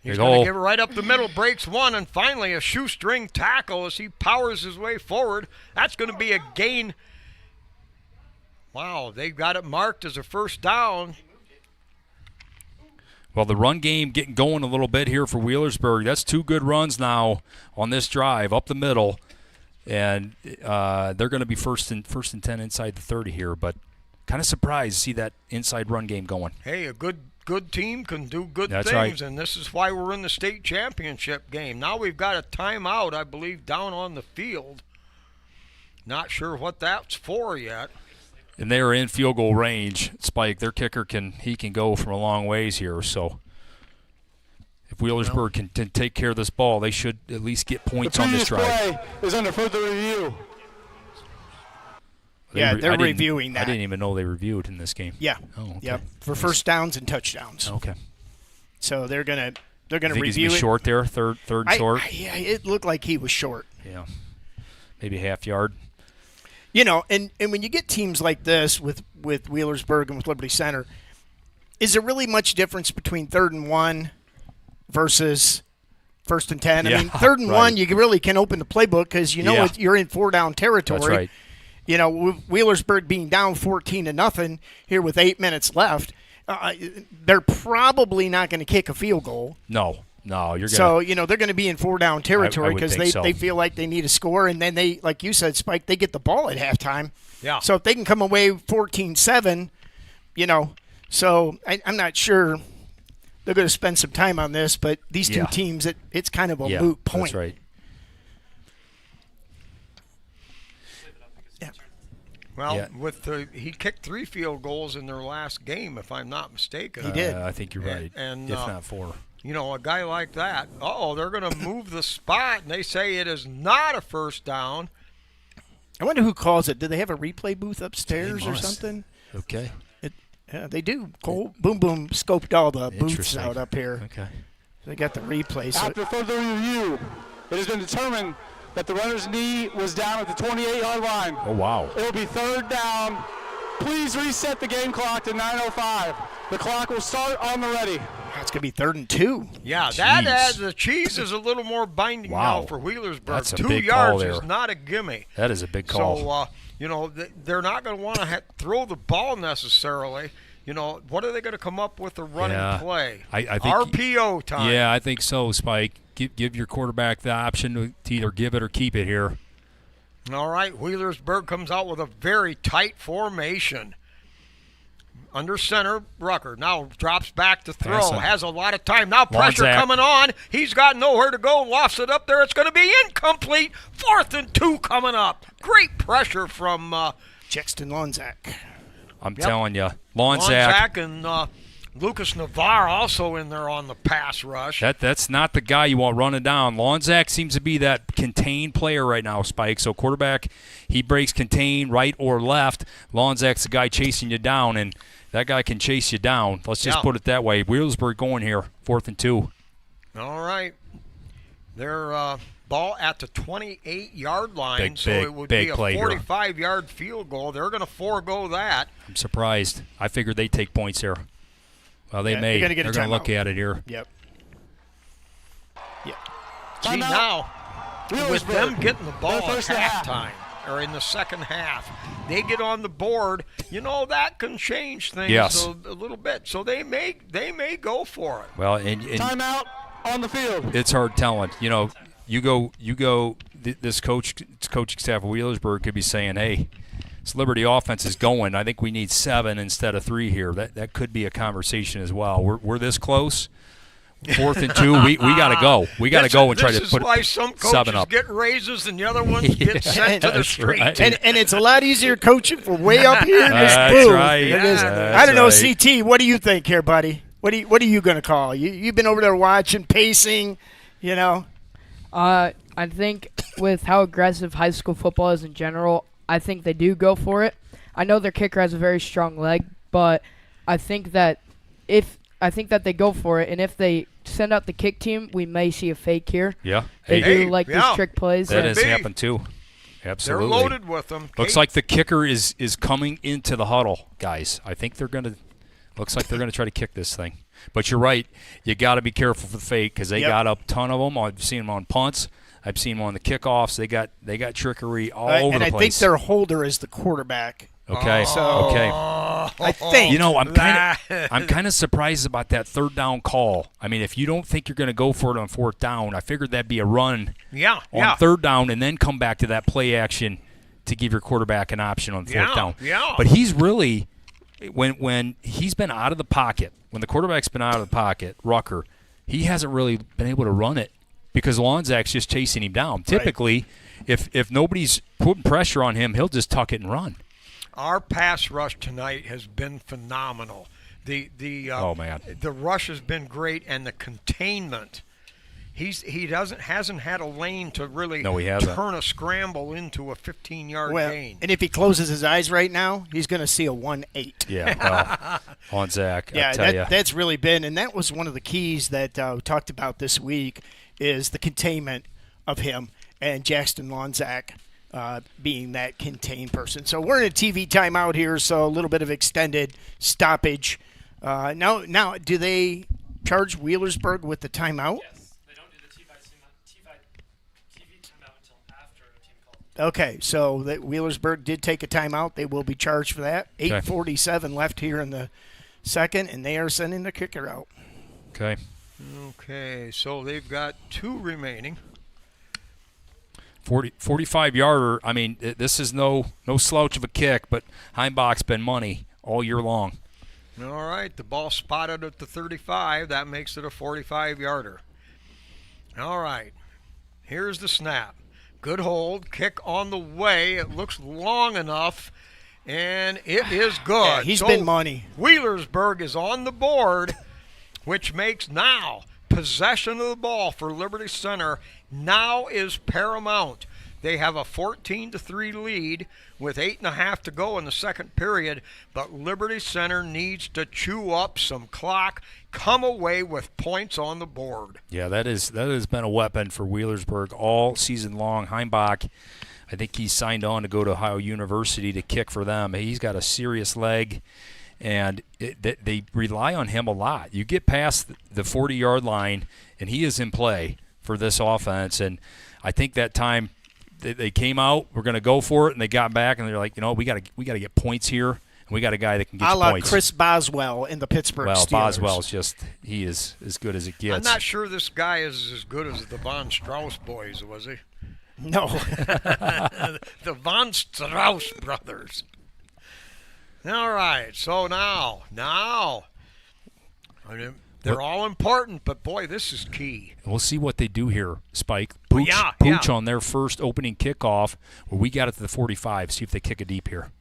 He's going to give it right up the middle, breaks 1, and finally a shoestring tackle as he powers his way forward. That's going to be a gain. Wow, they've got it marked as a 1st down. Well, the run game getting going a little bit here for Wheelersburg. That's 2 good runs now on this drive up the middle, and they're going to be first and 10 inside the 30 here. But kind of surprised to see that inside run game going. Hey, a good team can do good That's things, right. And this is why we're in the state championship game. Now we've got a timeout, I believe, down on the field. Not sure what that's for yet. And they are in field goal range. Spike, their kicker can go from a long ways here. So if Wheelersburg can take care of this ball, they should at least get points on this drive. The play is under further review. Yeah, they're reviewing that. I didn't even know they reviewed in this game. Yeah. Oh, okay. Yep. For first downs and touchdowns. Okay. So they're gonna Think review he's gonna be it. short there, third and short. Yeah, it looked like he was short. Yeah, maybe a half yard. You know, and when you get teams like this with Wheelersburg and with Liberty Center, is there really much difference between 3rd and 1 versus 1st and 10? Yeah, I mean, 3rd and 1, you really can open the playbook because you're in 4-down territory. That's right. You know, with Wheelersburg being down 14-0 here with 8 minutes left, they're probably not going to kick a field goal. No, you're going. So they're going to be in 4-down territory because they feel like they need a score, and then they, like you said, Spike, they get the ball at halftime. Yeah. So if they can come away 14-7, so I'm not sure they're going to spend some time on this, but these two teams, it's kind of a moot point. That's right. Well, he kicked 3 field goals in their last game, if I'm not mistaken. He did. I think you're right. And if not 4. A guy like that, they're going to move the spot, and they say it is not a 1st down. I wonder who calls it. Do they have a replay booth upstairs or something? Okay. Yeah, they do. Cole Boom Boom scoped all the booths Interesting. out up here. Okay. They got the replay. So After further review, it has been determined that the runner's knee was down at the 28-yard line. Oh, wow. It will be third down. Please reset the game clock to 9:05. The clock will start on the ready. it's going to be 3rd and 2. Yeah, Jeez. the cheese is a little more binding Wow. now for Wheelersburg. That's a 2 big yards call there. is not a gimme. That is a big call. So, they're not going to want to throw the ball necessarily. What are they going to come up with a running play? I think RPO time. Yeah, I think so, Spike. Give your quarterback the option to either give it or keep it here. All right, Wheelersburg comes out with a very tight formation. Under center, Rucker now drops back to throw. Passing. Has a lot of time. Now pressure Lonzak. coming on. He's got nowhere to go. Lofts it up there. It's going to be incomplete. 4th and 2 coming up. Great pressure from Jackson Lonzak. I'm telling you. Lonzak. Lonzak and Lucas Navarre also in there on the pass rush. That's not the guy you want running down. Lonzak seems to be that contained player right now, Spike. So quarterback, he breaks contain right or left. Lonzak's the guy chasing you down, and that guy can chase you down. Let's just put it that way. Wheelersburg going here, 4th and 2. All right. They're ball at the 28-yard line, so it would big be a play here. 45-yard field goal. They're going to forego that. I'm surprised. I figured they'd take points here. Well, they may. They're going to look at it here. Yep. See, now, with them getting the ball at first and a half. halftime, or in the second half, they get on the board, that can change things a little bit. So they may go for it. Well, and Timeout on the field. it's hard telling. You go. This coaching staff of Wheelersburg could be saying, "Hey, this Liberty offense is going. I think we need 7 instead of 3 here." That could be a conversation as well. We're this close. 4th and 2. We got to go. We got to go and try to put 7 up. This is why some coaches get raises and the other ones get sent to the street. Right. And it's a lot easier coaching from way up here in this That's booth. right. It is. That's I don't know, right. CT, what do you think here, buddy? What are you going to call? You've been over there watching, pacing, I think with how aggressive high school football is in general, I think they do go for it. I know their kicker has a very strong leg, but I think that they go for it, and if they send out the kick team, we may see a fake here. Yeah. They Hey, do like these trick plays. that Could has be. happened too. Absolutely. They're loaded with them. Looks like the kicker is coming into the huddle, guys. I think they're going to – looks like they're going to try to kick this thing. But you're right. You got to be careful for the fake because they got a ton of them. I've seen them on punts. I've seen them on the kickoffs. They got trickery all over the place. And I think their holder is the quarterback. Okay. Okay. I think. I'm kind of surprised about that 3rd down call. I mean, if you don't think you're going to go for it on 4th down, I figured that'd be a run on 3rd down and then come back to that play action to give your quarterback an option on 4th down. Yeah. But he's really when he's been out of the pocket, when the quarterback's been out of the pocket, Rucker, he hasn't really been able to run it because Lonzak's just chasing him down. Typically, if nobody's putting pressure on him, he'll just tuck it and run. Our pass rush tonight has been phenomenal. The rush has been great, and the containment. He hasn't had a lane to really turn a scramble into a 15-yard gain. And if he closes his eyes right now, he's going to see a 1-8. Yeah, well, Lonzak, I tell you. That's really been, and that was one of the keys that we talked about this week, is the containment of him and Jackson Lonzak. Being that contained person. So we're in a TV timeout here, so a little bit of extended stoppage. Now, do they charge Wheelersburg with the timeout? Yes, they don't do the TV timeout until after a team calls. Okay, so that Wheelersburg did take a timeout. They will be charged for that. 8:47 left here in the second, and they are sending the kicker out. Okay. Okay, so they've got 2 remaining. 45-yarder. I mean, this is no slouch of a kick, but Heimbach's been money all year long. All right, the ball spotted at the 35. That makes it a 45-yarder. All right, here's the snap. Good hold. Kick on the way. It looks long enough, and it is good. Yeah, he's been money. Wheelersburg is on the board, which makes now possession of the ball for Liberty Center now is paramount. They have a 14-3 lead with 8.5 to go in the second period, but Liberty Center needs to chew up some clock, come away with points on the board. Yeah, that has been a weapon for Wheelersburg all season long. Heimbach, I think he's signed on to go to Ohio University to kick for them. He's got a serious leg, and they rely on him a lot. You get past the 40-yard line, and he is in play for this offense. And I think that time they came out, we're going to go for it, and they got back, and they're like, we got to get points here, and we got a guy that can get points. Chris Boswell in the Pittsburgh Steelers. Boswell's he is as good as it gets. I'm not sure this guy is as good as the Von Strauss boys, was he? No. The Von Strauss brothers. All right, so now, they're all important, but boy, this is key. We'll see what they do here, Spike. Pooch on their first opening kickoff, where we got it to the 45. See if they kick it deep here.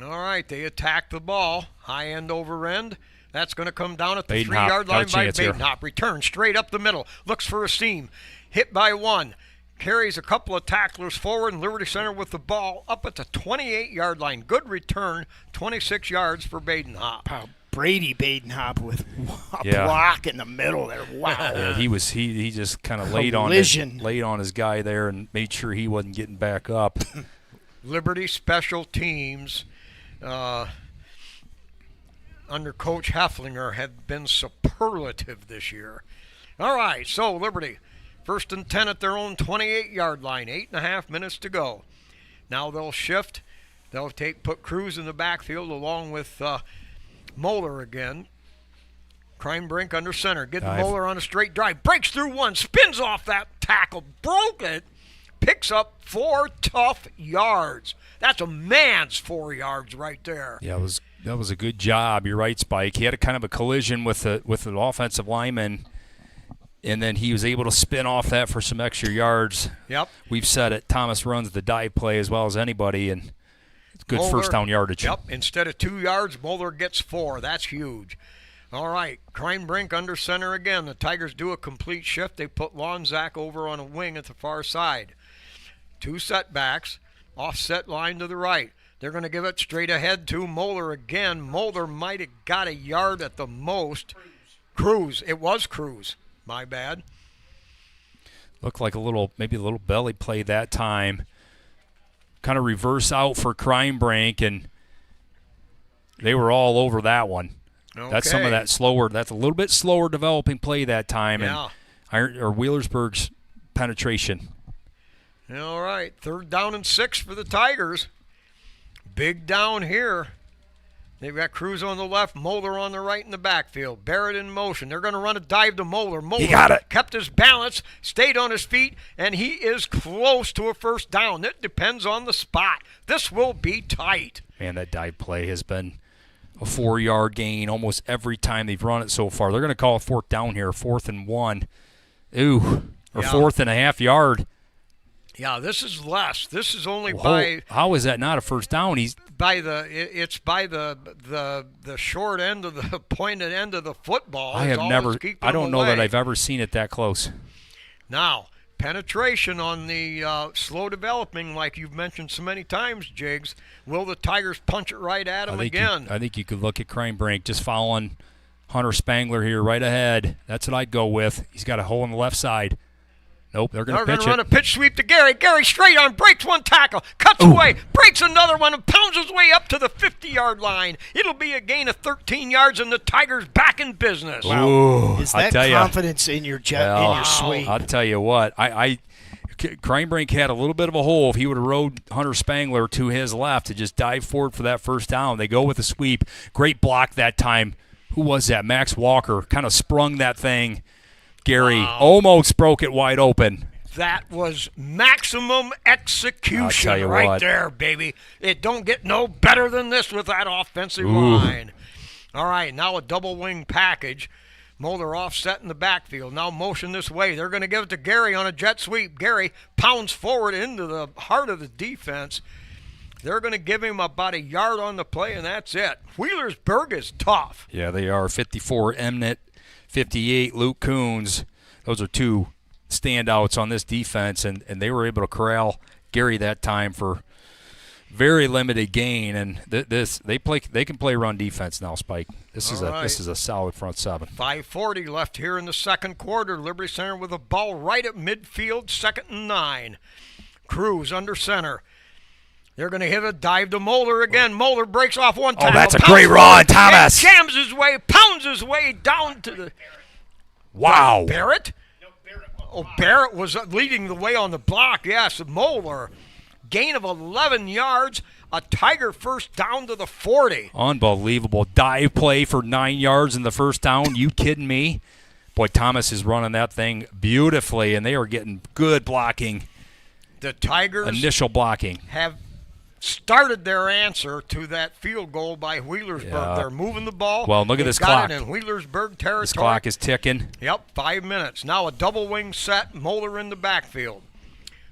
All right, they attack the ball, high end over end. That's going to come down at the Baden-Hop, 3-yard line by chance here. Baden-Hop. Return straight up the middle. Looks for a seam. Hit by one. Carries a couple of tacklers forward, and Liberty Center with the ball up at the 28-yard line. Good return, 26 yards for Baden-Hop. Brady Baden-Hop with a block in the middle there. Wow. Yeah, he just kind of laid on his guy there and made sure he wasn't getting back up. Liberty special teams under Coach Hefflinger have been superlative this year. All right, so Liberty, 1st and 10 at their own 28-yard line, 8.5 minutes to go. Now they'll shift. They'll put Cruz in the backfield along with Moeller again. Kreinbrink under center. Getting Moeller on a straight drive. Breaks through one. Spins off that tackle. Broke it. Picks up 4 tough yards. That's a man's 4 yards right there. Yeah, that was a good job. You're right, Spike. He had a kind of a collision with an offensive lineman, and then he was able to spin off that for some extra yards. Yep. We've said it. Thomas runs the dive play as well as anybody, and it's good first down yardage. Yep. Instead of 2 yards, Moeller gets 4. That's huge. All right. Kreinbrink under center again. The Tigers do a complete shift. They put Lonzak over on a wing at the far side. 2 setbacks. Offset line to the right. They're going to give it straight ahead to Moeller again. Moeller might have got a yard at the most. Cruz. It was Cruz. My bad. Looked like maybe a little belly play that time. Kind of reverse out for Kreinbrink, and they were all over that one. Okay. That's some of that slower. That's a little bit slower developing play that time, yeah. And Wheelersburg's penetration. All right, 3rd down and 6 for the Tigers. Big down here. They've got Cruz on the left, Moeller on the right in the backfield. Barrett in motion. They're going to run a dive to Moeller. Moeller got it. Kept his balance, stayed on his feet, and he is close to a first down. It depends on the spot. This will be tight. Man, that dive play has been a 4-yard gain almost every time they've run it so far. They're going to call a 4th down here, 4th and 1. Or 4th and a half yard. Yeah, this is less. This is only How is that not a first down? It's by the short end of the pointed end of the football. I don't know that I've ever seen it that close. Now, penetration on the slow developing, like you've mentioned so many times, Jigs. Will the Tigers punch it right at him again? I think you could look at Kreinbrink just following Hunter Spangler here right ahead. That's what I'd go with. He's got a hole on the left side. Nope, they're going to pitch it. Run a pitch sweep to Gary. Gary straight on, breaks one tackle, cuts away, breaks another one, and pounds his way up to the 50-yard line. It'll be a gain of 13 yards, and the Tigers back in business. Wow. Ooh, is that confidence in your sweep? I'll tell you what. Kreinbrink had a little bit of a hole. If he would have rode Hunter Spangler to his left to just dive forward for that first down, they go with the sweep. Great block that time. Who was that? Max Walker kind of sprung that thing. Gary almost broke it wide open. That was maximum execution right there, baby. It don't get no better than this with that offensive line. All right, now a double wing package. Moeller offset in the backfield. Now motion this way. They're going to give it to Gary on a jet sweep. Gary pounds forward into the heart of the defense. They're going to give him about a yard on the play, and that's it. Wheelersburg is tough. Yeah, they are. 54 Emnett, 58 Luke Coons. Those are two standouts on this defense, and they were able to corral Gary that time for very limited gain. And they can play run defense now, Spike. This is a solid front seven. 5:40 left here in the second quarter. Liberty Center with a ball right at midfield, 2nd and 9. Cruz under center. They're going to hit a dive to Moeller again. Moeller breaks off one tackle. Oh, that's a great run, Thomas. Jams his way, pounds his way down to the... Wow. Barrett? Oh, Barrett was leading the way on the block. Yes, Moeller. Gain of 11 yards. A Tiger first down to the 40. Unbelievable. Dive play for 9 yards in the first down. You kidding me? Boy, Thomas is running that thing beautifully, and they are getting good blocking. The Tigers initial blocking have started their answer to that field goal by Wheelersburg. Yeah. They're moving the ball. Well, look at this clock. Got it in Wheelersburg territory. This clock is ticking. Yep, 5 minutes. Now a double wing set. Moeller in the backfield.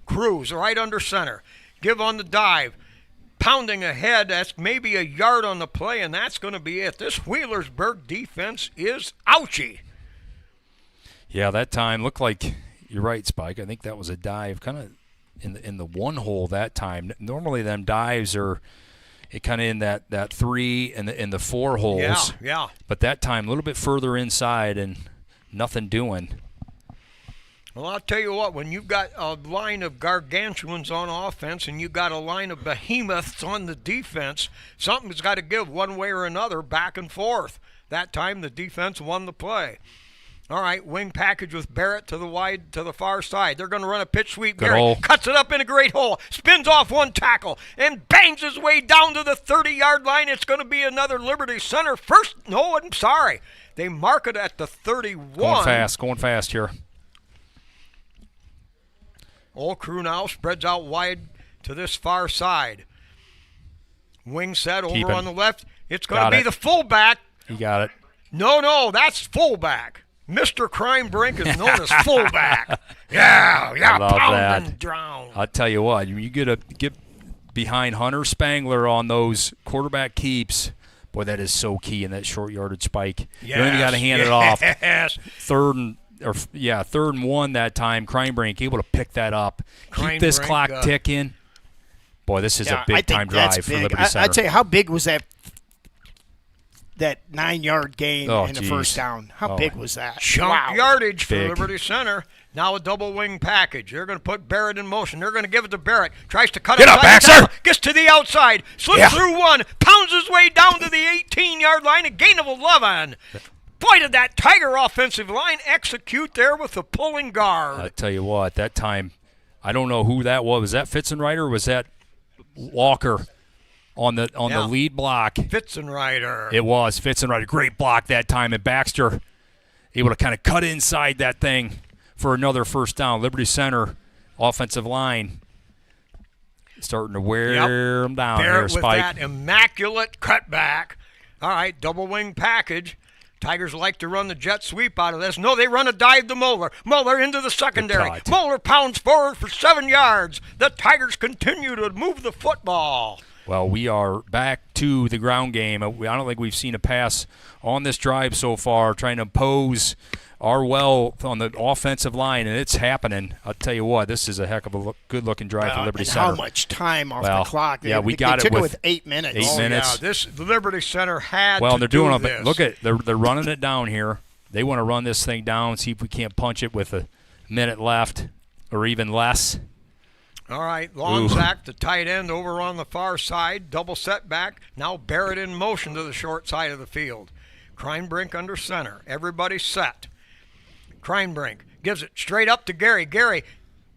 Cruz right under center. Give on the dive. Pounding ahead. That's maybe a yard on the play, and that's going to be it. This Wheelersburg defense is ouchy. Yeah, that time looked like, you're right, Spike. I think that was a dive kind of in the one hole that time. Normally them dives are kind of in that 3 and the 4 holes. Yeah. But that time a little bit further inside and nothing doing. Well, I'll tell you what, when you've got a line of gargantuans on offense and you've got a line of behemoths on the defense, something's got to give one way or another, back and forth. That time the defense won the play. All right, wing package with Barrett to the far side. They're going to run a pitch sweep. Good Barrett hole. cuts it up in a great hole, spins off one tackle, and bangs his way down to the 30-yard line. It's going to be another Liberty Center first. No, I'm sorry. They mark it at the 31. Going fast here. Old crew now spreads out wide to this far side. Wing set over on the left. It's going to be the fullback. You got it. No, that's fullback. Mr. Crime Brink is known as fullback. Yeah, I love pound that. and drown. I'll tell you what, you get behind Hunter Spangler on those quarterback keeps. Boy, that is so key in that short yardage spike. You don't even got to hand it off. Third and 1 that time. Crime Brink able to pick that up. Keep this clock ticking. Boy, this is a big-time drive for Liberty Center. I'd say, how big was that 9-yard gain in the first down? How big was that? Chunk yardage for Liberty Center. Now a double wing package. They're going to put Barrett in motion. They're going to give it to Barrett. Tries to cut it. Get up, Baxter! Gets to the outside. Slips through one. Pounds his way down to the 18-yard line. A gain of 11. Boy, did that Tiger offensive line execute there with the pulling guard. I tell you what, that time, I don't know who that was. Was that Fitzenreiter or was that Walker on the lead block? Fitzenreiter. It was Fitzenreiter. Great block that time, and Baxter able to kind of cut inside that thing for another first down. Liberty Center offensive line starting to wear them down Barrett here, Spike. with that immaculate cutback. All right, double wing package. Tigers like to run the jet sweep out of this. No, they run a dive to Moeller. Moeller into the secondary. Moeller pounds forward for 7 yards. The Tigers continue to move the football. Well, we are back to the ground game. I don't think we've seen a pass on this drive so far, trying to impose our well on the offensive line, and it's happening. I'll tell you what, this is a heck of a good-looking drive for Liberty Center. How much time off the clock? Yeah, we got it with with 8 minutes. 8 minutes. Yeah, the Liberty Center had well, to they're doing this. Look at they're running it down here. They want to run this thing down, see if we can't punch it with a minute left or even less. All right, Longsack, the tight end, over on the far side. Double setback. Now Barrett in motion to the short side of the field. Crimebrink under center. Everybody set. Crimebrink gives it straight up to Gary. Gary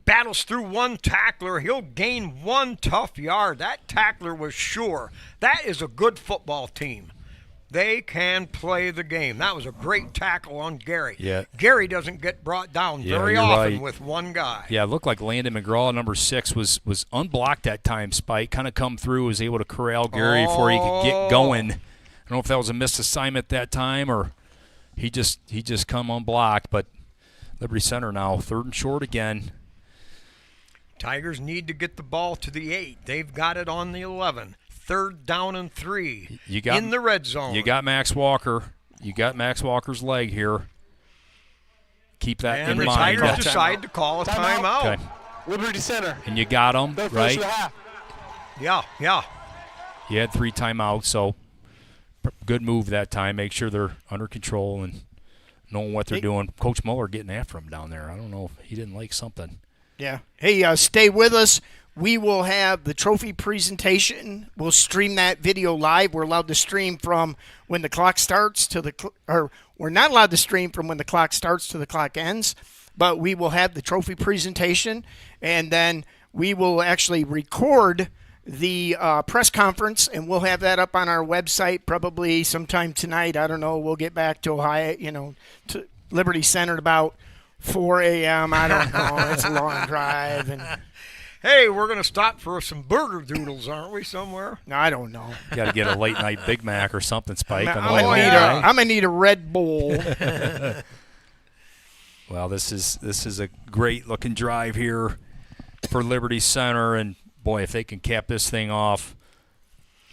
battles through one tackler. He'll gain 1 tough yard. That tackler was sure. That is a good football team. They can play the game. That was a great tackle on Gary. Yeah. Gary doesn't get brought down very often with one guy. Yeah, it looked like Landon McGraw, number 6, was unblocked that time. Spike kind of come through, was able to corral Gary before he could get going. I don't know if that was a missed assignment that time or he just come unblocked. But Liberty Center now 3rd and short again. Tigers need to get the ball to the 8. They've got it on the 11. 3rd down and 3 in the red zone. You got Max Walker. You got Max Walker's leg here. keep that And in the mind. Tigers decide to call a timeout. Okay. Liberty Center. And you got them, Their first right? of the half. Yeah. You had 3 timeouts, so good move that time. Make sure they're under control and knowing what they're doing. Coach Muller getting after him down there. I don't know if he didn't like something. Yeah. Hey, stay with us. We will have the trophy presentation. We'll stream that video live. We're allowed to stream from when the clock starts to or we're not allowed to stream from when the clock starts to the clock ends, but we will have the trophy presentation, and then we will actually record the press conference, and we'll have that up on our website probably sometime tonight. I don't know. We'll get back to Ohio, to Liberty Center at about 4 a.m. I don't know. It's a long drive. And Hey, we're going to stop for some burger doodles, aren't we, somewhere? I don't know. You got to get a late night Big Mac or something, Spike. I'm on the way home, going right? to need a Red Bull. Well, this is a great looking drive here for Liberty Center, and boy, if they can cap this thing off,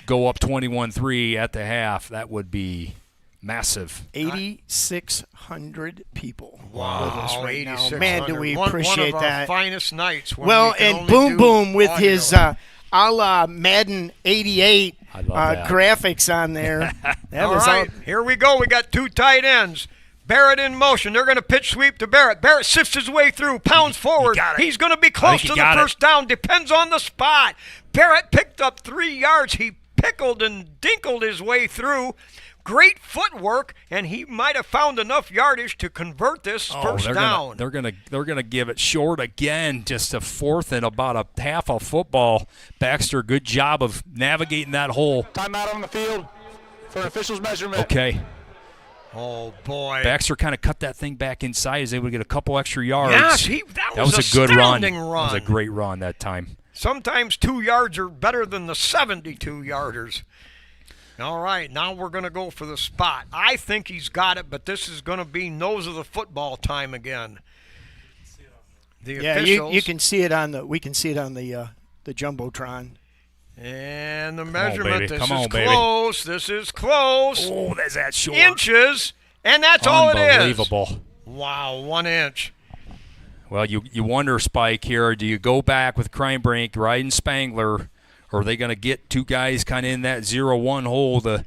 go up 21-3 at the half, that would be massive. 8,600 people with Wow, us right now. 8,600. Man, do we one appreciate of that. our finest nights. When Well, we can and only Boom do Boom with audio. his a la Madden 88 I love that. graphics on there. That All was right, here we go. We got 2 tight ends. Barrett in motion. They're going to pitch sweep to Barrett. Barrett sifts his way through, pounds forward. got it. He's going to be close he to the got it. first down. Depends on the spot. Barrett picked up 3 yards. He pickled and dinkled his way through. Great footwork, and he might have found enough yardage to convert this first down. They're gonna give it short again, just a 4th and about a half a football. Baxter, good job of navigating that hole. Timeout on the field for an official's measurement. Okay. Oh, boy. Baxter kind of cut that thing back inside. He was able to get a couple extra yards. Yes, that was was a good run. astounding run. That was a great run that time. Sometimes 2 yards are better than the 72-yarders. All right, now we're going to go for the spot. I think he's got it, but this is going to be nose of the football time again. The officials, you can see it on the the jumbotron. and the baby. measurement. This Come is on, baby. close. This is close. Oh, that's that short. Inches, and that's all it is. Unbelievable. Wow, 1 inch. Well, you wonder, Spike, here, do you go back with Kreinbrink, riding Spangler, or are they going to get 2 guys kind of in that 0-1 hole to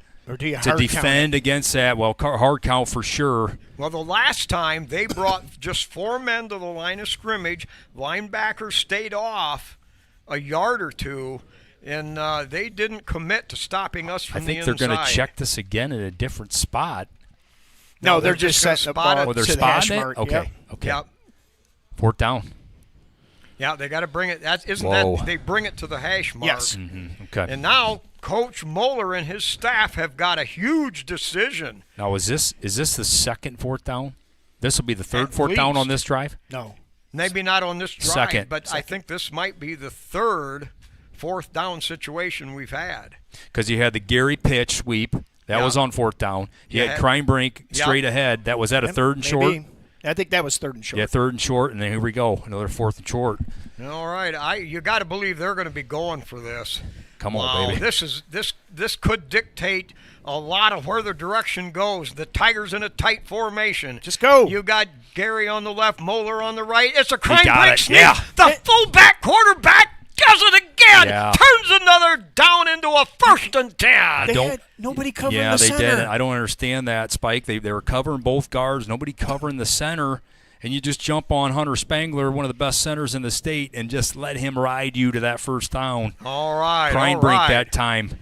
defend against that? Well, hard count for sure. Well, the last time they brought just 4 men to the line of scrimmage, linebackers stayed off a yard or 2, and they didn't commit to stopping us from the inside. I think they're going to check this again at a different spot. No, they're just gonna setting the spot ball it. Oh, they're to the hash spotting it? mark. Okay, Yep. okay. Yep. 4th down. Yeah, they got to bring it. Whoa. They bring it to the hash mark. Yes. Okay. And now Coach Moeller and his staff have got a huge decision. Now, is this the 2nd 4th down? This will be the 3rd At 4th down least. on this drive? No. Maybe not on this drive, Second. but I think this might be the 3rd 4th down situation we've had. Because you had the Gary pitch sweep. That Yeah. was on 4th down. You Yeah. had Kreinbrink Yeah. straight ahead. That was at a 3rd and short. Maybe. I think that was 3rd and short. Yeah, 3rd and short, and then here we go, another 4th and short. All right, you got to believe they're going to be going for this. Come Wow, on, baby. this could dictate a lot of where the direction goes. The Tigers in a tight formation. Just go. You got Gary on the left, Moeller on the right. It's a got Kreinbrink it, sneak. yeah. The fullback quarterback does it again. Yeah. Turns another down into a 1st and 10. They don't- had nobody covering Yeah, the they center. did. I don't understand that, Spike. They were covering both guards, nobody covering the center, and you just jump on Hunter Spangler, one of the best centers in the state, and just let him ride you to that first down. All right, Kreinbrink that time.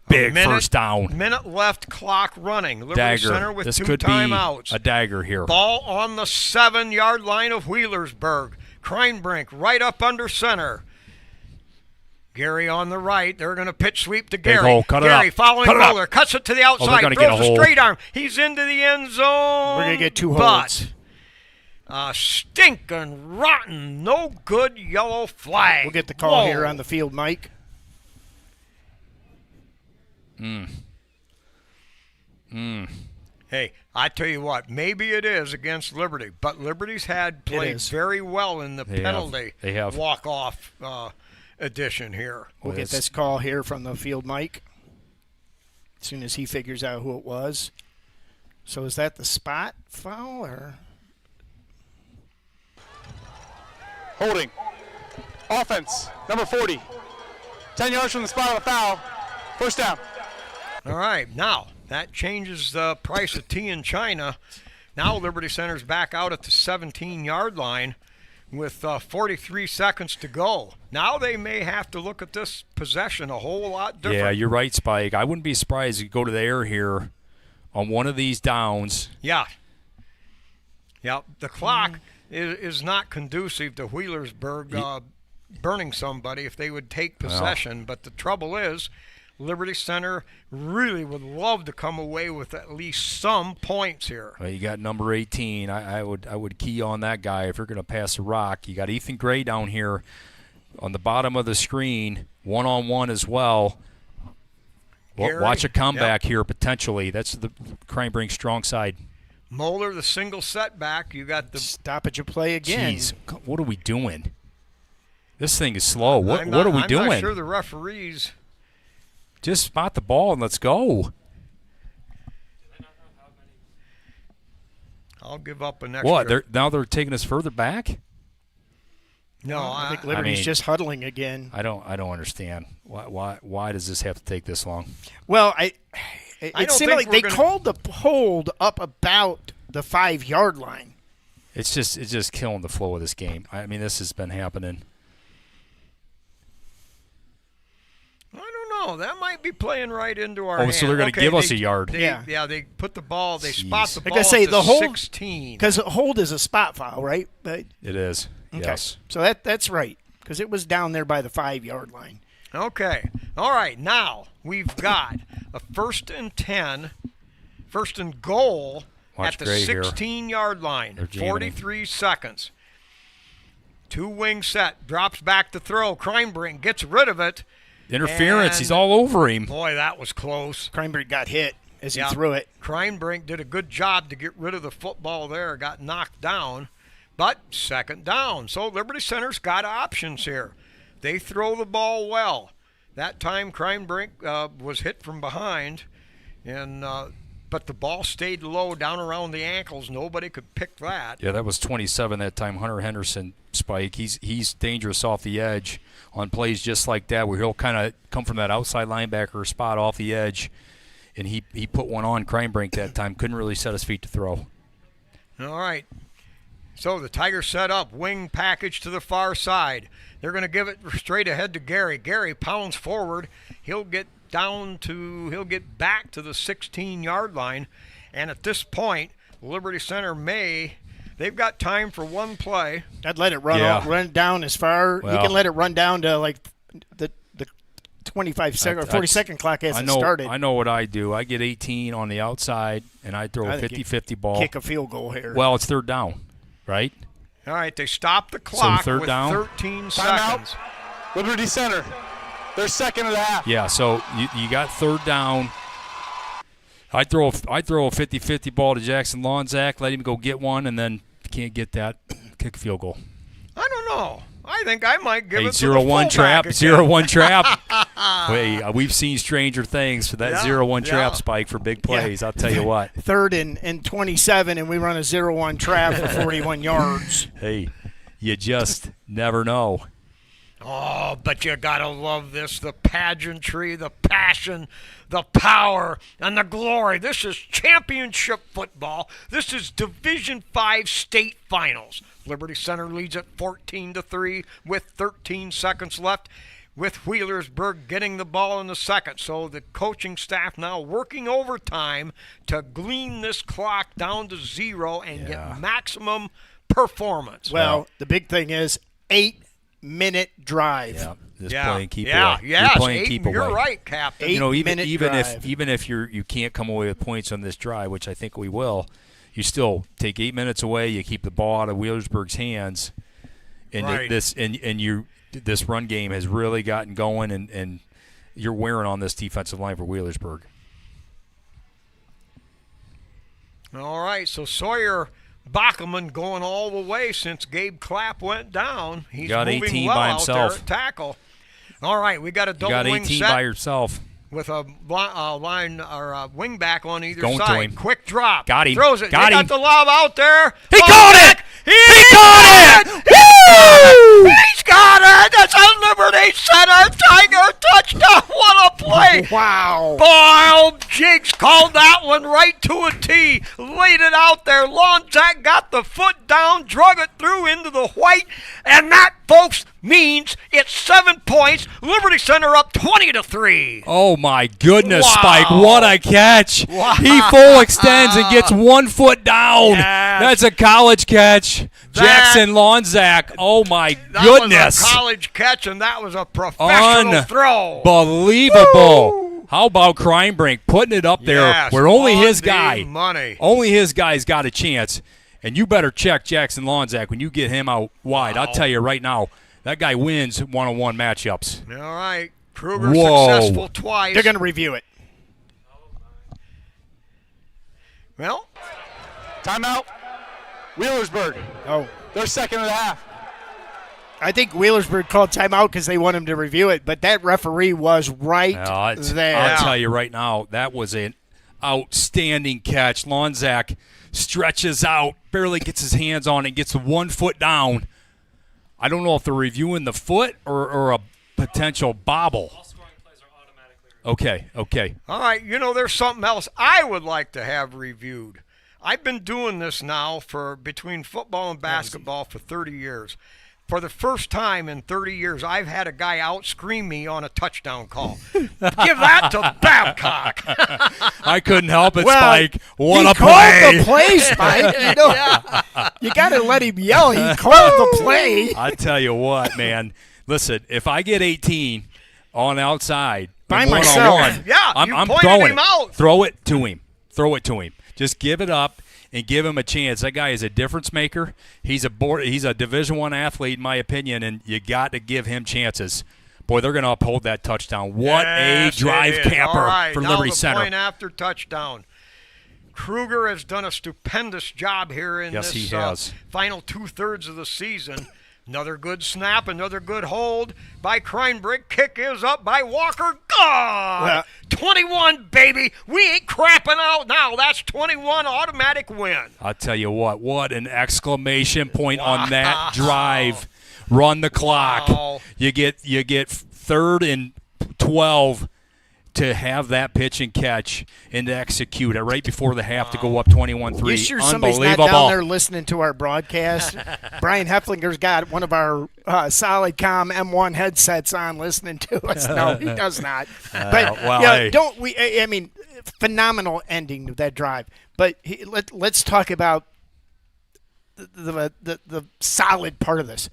Big first down. Minute left, clock running. Liberty Dagger. Center with This 2 could timeouts. be a dagger here. Ball on the 7-yard line of Wheelersburg. Kreinbrink right up under center. Gary on the right. They're going to pitch sweep to Gary. hole. Cut it Gary up. following Cut it up. Roller. Cuts it to the they're outside. gonna get a Throws a hold. straight arm. He's into the end zone. We're going to get 2 but holds. stinking rotten, no good yellow flag. We'll get the call Whoa. here on the field, Mike. Hey, I tell you what, maybe it is against Liberty, but Liberty's had played is. very well in the They have. penalty They have. walk-off edition here. We'll get this call here from the field, Mike. As soon as he figures out who it was. So is that the spot foul or? Holding. Offense, number 40. 10 yards from the spot of the foul. First down. All right, now that changes the price of tea in China. Now Liberty Center's back out at the 17-yard line with 43 seconds to go. Now they may have to look at this possession a whole lot different. Yeah, you're right, Spike. I wouldn't be surprised if you go to the air here on one of these downs. Yeah. Yeah, the clock is not conducive to Wheelersburg burning somebody if they would take possession. But the trouble is, Liberty Center really would love to come away with at least some points here. Well, you got number 18. I would key on that guy if you're going to pass a rock. You got Ethan Gray down here on the bottom of the screen, one-on-one as well. Gary, Watch a comeback here potentially. That's the Crime Brink strong side. Moeller, the single setback. You got the stoppage of play again. Jeez, what are we doing? This thing is slow. What are we I'm doing? not sure the referees. Just spot the ball and let's go. I'll give up an extra. What? Now they're taking us further back? No, I think Liberty's just huddling again. I don't understand. Why does this have to take this long? Well, it seemed like they called the hold up about the 5-yard line. It's just killing the flow of this game. I mean, this has been happening. I don't know. That might be playing right into our hand. So they're going to give us a yard. They put the ball. They spot the ball like I say, at the hold, 16. Because a hold is a spot foul, right? It is. Okay. Yes. So that's right, because it was down there by the 5-yard line. Okay. All right. Now we've got a 1st and 10, 1st and goal at the 16-yard line. 43 seconds. 2-wing set. Drops back to throw. Crime Brink gets rid of it. Interference. He's all over him. Boy, that was close. Crime Brink got hit as he threw it. Crime Brink did a good job to get rid of the football there. Got knocked down. But 2nd down. So Liberty Center's got options here. They throw the ball well. That time Crime Brink was hit from behind, but the ball stayed low down around the ankles. Nobody could pick that. Yeah, that was 27 that time. Hunter Henderson, Spike. He's dangerous off the edge on plays just like that, where he'll kind of come from that outside linebacker spot off the edge, and he put one on Crime Brink that time. Couldn't really set his feet to throw. All right. So the Tigers set up, wing package to the far side. They're going to give it straight ahead to Gary. Gary pounds forward. He'll get back to the 16-yard line. And at this point, Liberty Center they've got time for one play. I'd let it run down as far. You can let it run down to like the 25-second or 40-second clock as it started. I know what I do. I get 18 on the outside, and I throw a 50-50 ball. Kick a field goal here. Well, it's 3rd down. Right? All right, they stop the clock with 13 seconds. Liberty Center, they're 2nd of the half. Yeah, so you got 3rd down. I throw a 50-50 ball to Jackson Lonzak, let him go get one, and then if you can't get that, kick a field goal. I don't know. I think I might give it to 0-1 trap. 0-1 trap. Wait, we've seen stranger things for that 0-1 trap, Spike, for big plays. I'll tell you what. 3rd and 27, and we run a 0-1 trap for 41 yards. Hey, you just never know. Oh, but you got to love this. The pageantry, the passion, the power, and the glory. This is championship football. This is Division V state finals. Liberty Center leads at 14-3 with 13 seconds left, with Wheelersburg getting the ball in the second. So the coaching staff now working overtime to glean this clock down to 0 and get maximum performance. Well, the big thing is 8-minute drive. Yeah. Just playing keep away. Yes, You're playing keep away. You're right, Captain. Even if you can't come away with points on this drive, which I think we will, you still take 8 minutes away. You keep the ball out of Wheelersburg's hands, and this run game has really gotten going, and you're wearing on this defensive line for Wheelersburg. All right, so Sawyer Bachman going all the way since Gabe Clapp went down. He's got moving 18 well by out himself. there at tackle. All right, we got a double wing set. You got 18 by yourself. With a line or a wing back on either Going side. to him. Quick drop. Got him. Throws it. Got him. Got the lob out there. He caught it! He caught it! Woo! He's got it! It's a Liberty Center Tiger touchdown! What a play! Wow. Boy, old Jigs called that one right to a T. Laid it out there. Lonzak got the foot down, drug it through into the white, and that, folks, means it's 7 points. Liberty Center up 20-3. Oh my goodness, Wow. Spike! What a catch! Wow. He full extends and gets 1 foot down. Yes. That's a college catch. Jackson Lonzak. Oh my That goodness! was a college catch, and that was a professional throw. Unbelievable. How about Kreinbrink putting it up there Yes, where only on his the guy, money. only his guy's got a chance. And you better check Jackson Lonzak when you get him out wide. Wow. I'll tell you right now, that guy wins one-on-one matchups. All right. Kruger Whoa. successful twice. They're going to review it. Well, Timeout. Wheelersburg. Oh. They're second and a half. I think Wheelersburg called timeout because they want him to review it, but that referee was right there. I'll tell you right now, that was an outstanding catch. Lonzak stretches out, barely gets his hands on it, gets 1 foot down. I don't know if they're reviewing the foot or a potential bobble. All scoring plays are automatically reviewed. Okay. all right. You know, there's something else I would like to have reviewed. I've been doing this now for between football and basketball for 30 years. For the first time in 30 years, I've had a guy out-scream me on a touchdown call. Give that to Babcock. I couldn't help it, Well, Spike. What he a called play. the play, Spike. You know, you got to let him yell. He called the play. I tell you what, man. Listen, if I get 18 on outside, By and myself. one-on-one, Yeah, I'm you pointed throwing him it. out. Throw it to him. Throw it to him. Just give it up and give him a chance. That guy is a difference maker. He's a Division I athlete, in my opinion, and you got to give him chances. Boy, they're going to uphold that touchdown. What Yes, a drive it is. camper All right, for now Liberty the Center. point after touchdown. Kruger has done a stupendous job here in Yes, this he has. final two-thirds of the season. Another good snap, another good hold by Kreinbrink. Kick is up by Walker. God! Well- 21, baby. We ain't crapping out now. That's 21 automatic win. I'll tell you what an exclamation point on that drive. Run the clock. Wow. You get 3rd and 12 to have that pitch and catch and to execute it right before the half to go up 21-3. You sure somebody's not Unbelievable. down there listening to our broadcast? Brian Hefflinger's got one of our Solidcom M1 headsets on listening to us. No, he does not. But well, you know, hey. don't we? I mean, phenomenal ending to that drive. But let's talk about the solid part of this.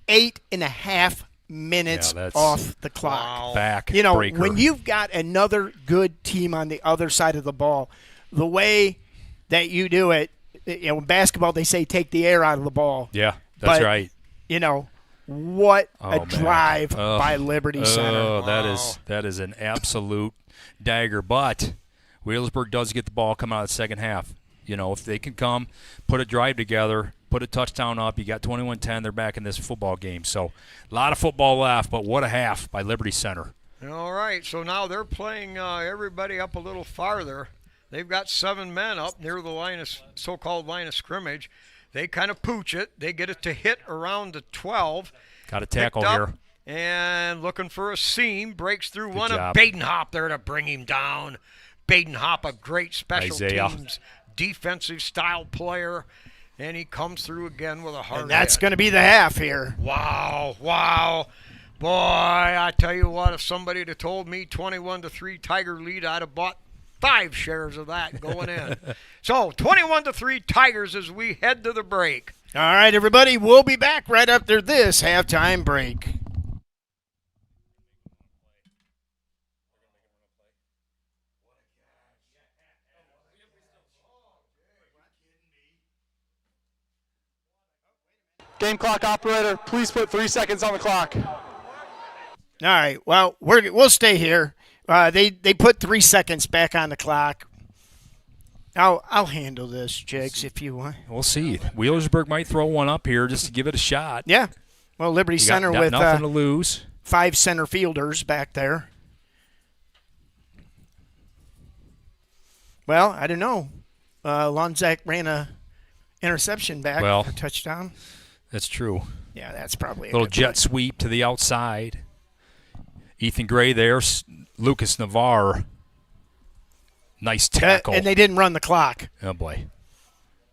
8.5 minutes Yeah, that's- off the clock. Wow. Back You know, breaker. when you've got another good team on the other side of the ball, the way that you do it, you know, in basketball they say take the air out of the ball. Yeah, that's But, right. You know, what Oh, a man. drive Ugh. by Liberty Center. Oh, that is an absolute dagger. But Wheelersburg does get the ball coming out of the second half. You know, if they can come, put a drive together, put a touchdown up, you got 21-10, they're back in this football game. So a lot of football left, but what a half by Liberty Center. All right, so now they're playing everybody up a little farther. They've got 7 men up near the line of so-called line of scrimmage. They kind of pooch it. They get it to hit around the 12. Got a tackle Picked up here. and looking for a seam. Breaks through one job. of Badenhop there to bring him down. Badenhop, a great special Isaiah. teams defensive style player, and he comes through again with a hard And that's hit. going to be the half here. Wow, wow. Boy, I tell you what, if somebody had told me 21-3 Tiger lead, I'd have bought 5 shares of that going in. So 21-3 Tigers as we head to the break. All right, everybody, we'll be back right after this halftime break. Game clock operator, please put 3 seconds on the clock. All right, well, we'll stay here. They put 3 seconds back on the clock. I'll handle this, Jigs, if you want. We'll see. Wheelersburg might throw one up here just to give it a shot. Yeah. Well, Liberty You got Center with nothing to lose. 5 center fielders back there. Well, I don't know. Lonzak ran a interception back Well, for a touchdown. That's true. Yeah, that's probably a Little good jet point. sweep to the outside. Ethan Gray there. Lucas Navarre. Nice tackle. And they didn't run the clock. Oh, boy.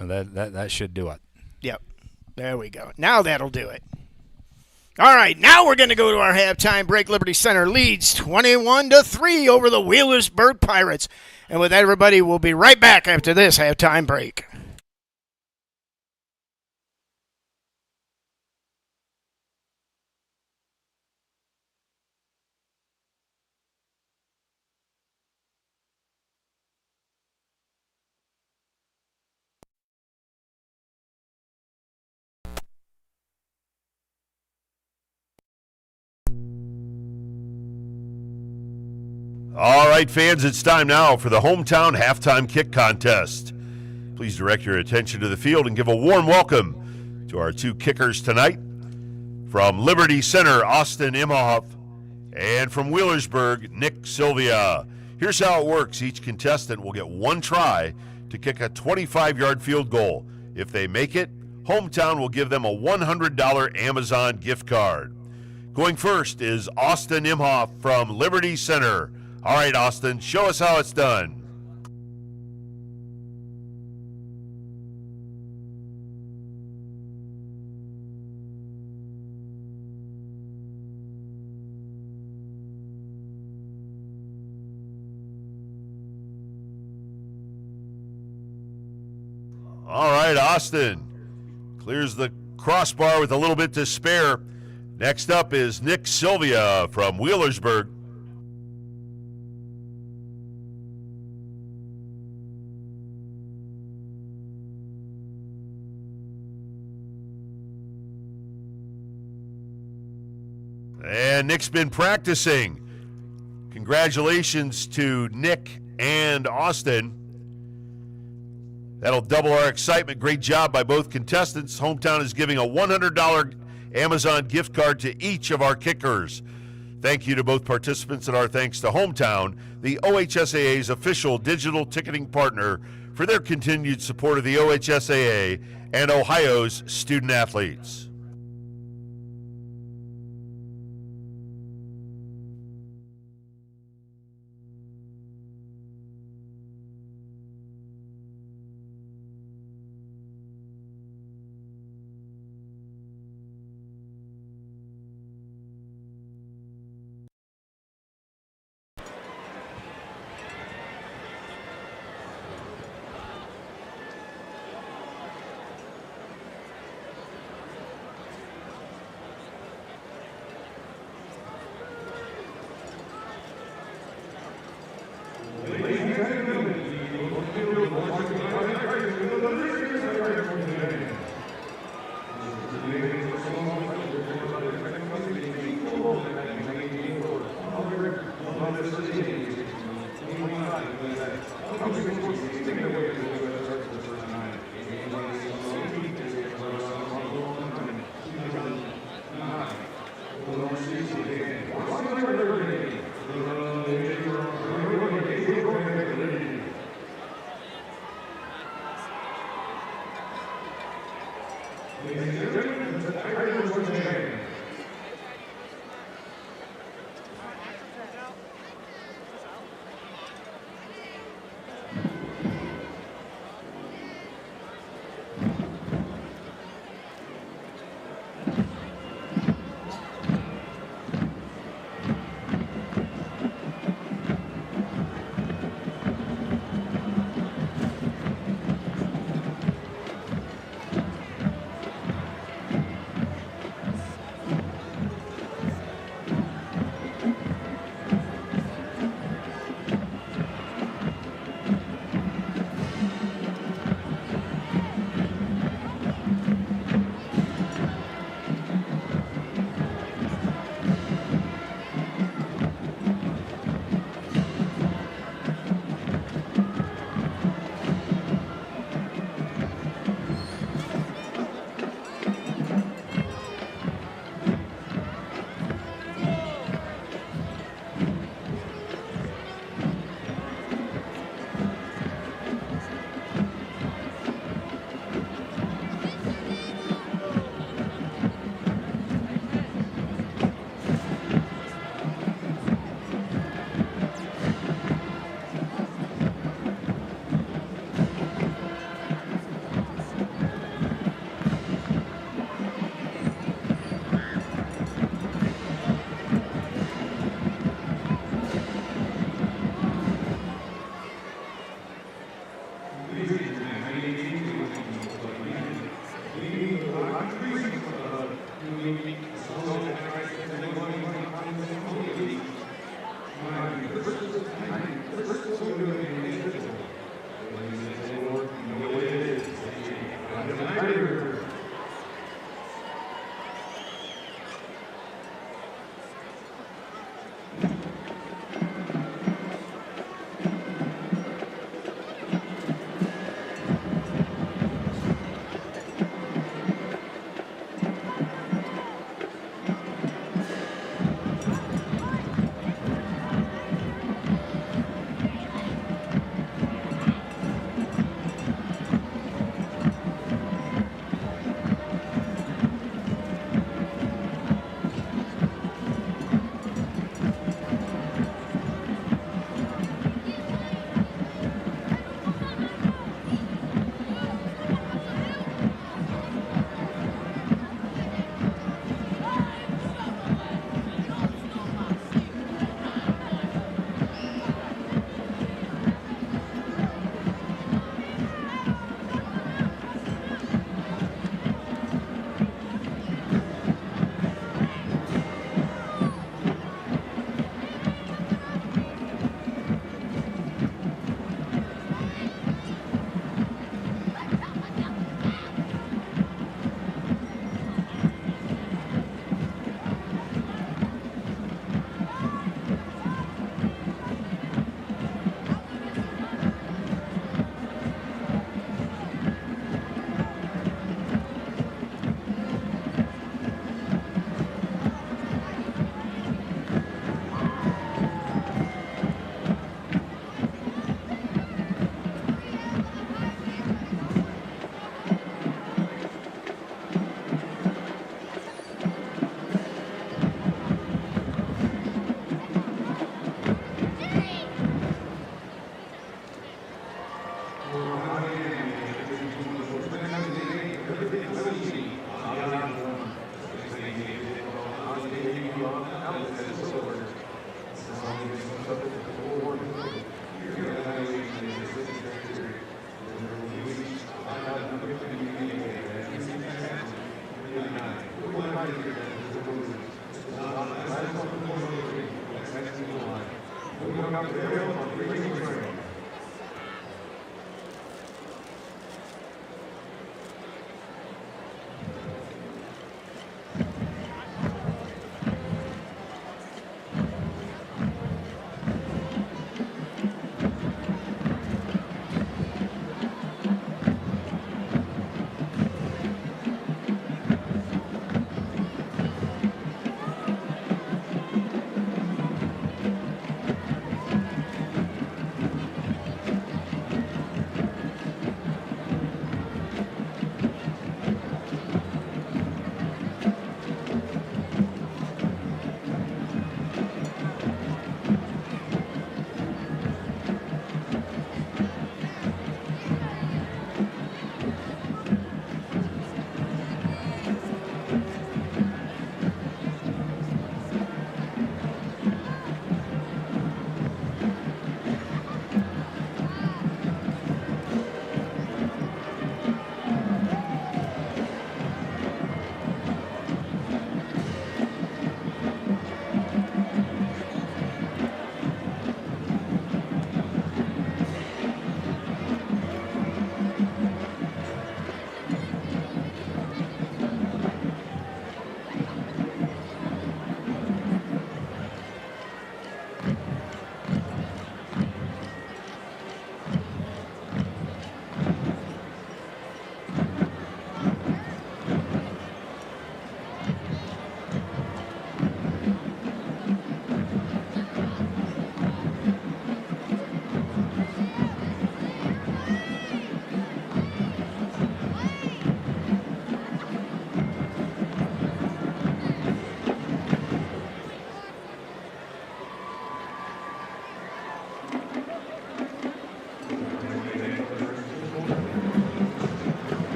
That should do it. Yep. There we go. Now that'll do it. All right, now we're going to go to our halftime break. Liberty Center leads 21-3 over the Wheelersburg Pirates. And with that, everybody, we'll be right back after this halftime break. All right, fans, it's time now for the hometown halftime kick contest. Please direct your attention to the field and give a warm welcome to our two kickers tonight. From Liberty Center, Austin Imhoff, and from Wheelersburg, Nick Sylvia. Here's how it works. Each contestant will get one try to kick a 25-yard field goal. If they make it, hometown will give them a $100 Amazon gift card. Going first is Austin Imhoff from Liberty Center. All right, Austin, show us how it's done. All right, Austin clears the crossbar with a little bit to spare. Next up is Nick Sylvia from Wheelersburg. And Nick's been practicing. Congratulations to Nick and Austin. That'll double our excitement. Great job by both contestants. Hometown is giving a $100 Amazon gift card to each of our kickers. Thank you to both participants, and our thanks to Hometown, the OHSAA's official digital ticketing partner, for their continued support of the OHSAA and Ohio's student athletes.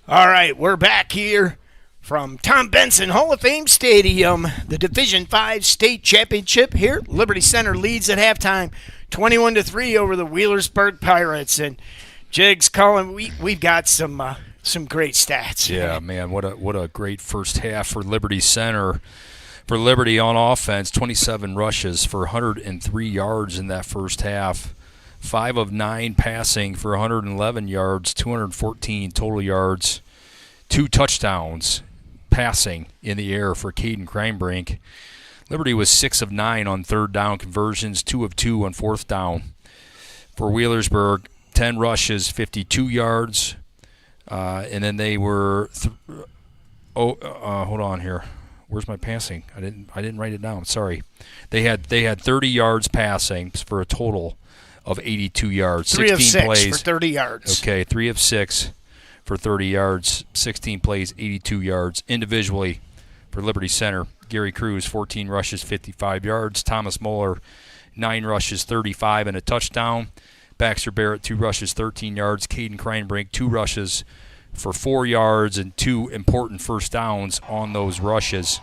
All right, we're back here from Tom Benson Hall of Fame Stadium. The Division V state championship here. Liberty Center leads at halftime, 21-3 over the Wheelersburg Pirates. And Jigs, Colin, we've got some great stats. Yeah, man, what a great first half for Liberty Center. For Liberty on offense, 27 rushes for 103 yards in that first half. 5 of 9 passing for 111 yards, 214 total yards, 2 touchdowns passing in the air for Caden Crimebrink. Liberty was 6 of 9 on third down conversions, 2 of 2 on fourth down. For Wheelersburg, 10 rushes, 52 yards, and then they were hold on here. Where's my passing? I didn't write it down. Sorry. They had 30 yards passing for a total of 82 yards. 3 of 6 plays for 30 yards. Okay, 3 of 6 for 30 yards. 16 plays, 82 yards. Individually for Liberty Center, Gary Cruz, 14 rushes, 55 yards. Thomas Moeller, 9 rushes, 35 and a touchdown. Baxter Barrett, 2 rushes, 13 yards. Caden Kreinbrink, 2 rushes for 4 yards and 2 important first downs on those rushes.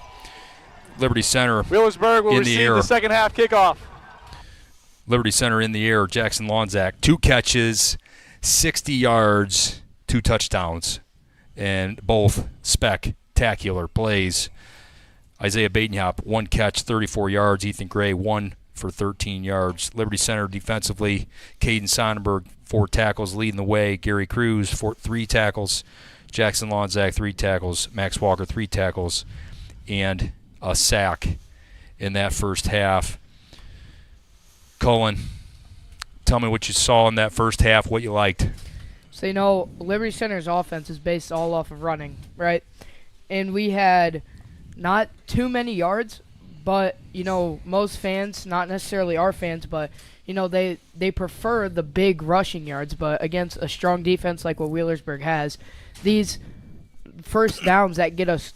Liberty Center Wheelersburg will in receive the air. the second half kickoff. Liberty Center in the air. Jackson Lonzak, 2 catches, 60 yards, 2 touchdowns, and both spectacular plays. Isaiah Badenhop, 1 catch, 34 yards. Ethan Gray, 1 for 13 yards. Liberty Center defensively, Caden Sonnenberg, 4 tackles leading the way. Gary Cruz, 3 tackles. Jackson Lonzak, 3 tackles. Max Walker, 3 tackles, and a sack in that first half. Cullen, tell me what you saw in that first half, what you liked. So, Liberty Center's offense is based all off of running, right? And we had not too many yards, but, most fans, not necessarily our fans, but, they prefer the big rushing yards. But against a strong defense like what Wheelersburg has, these first downs that get us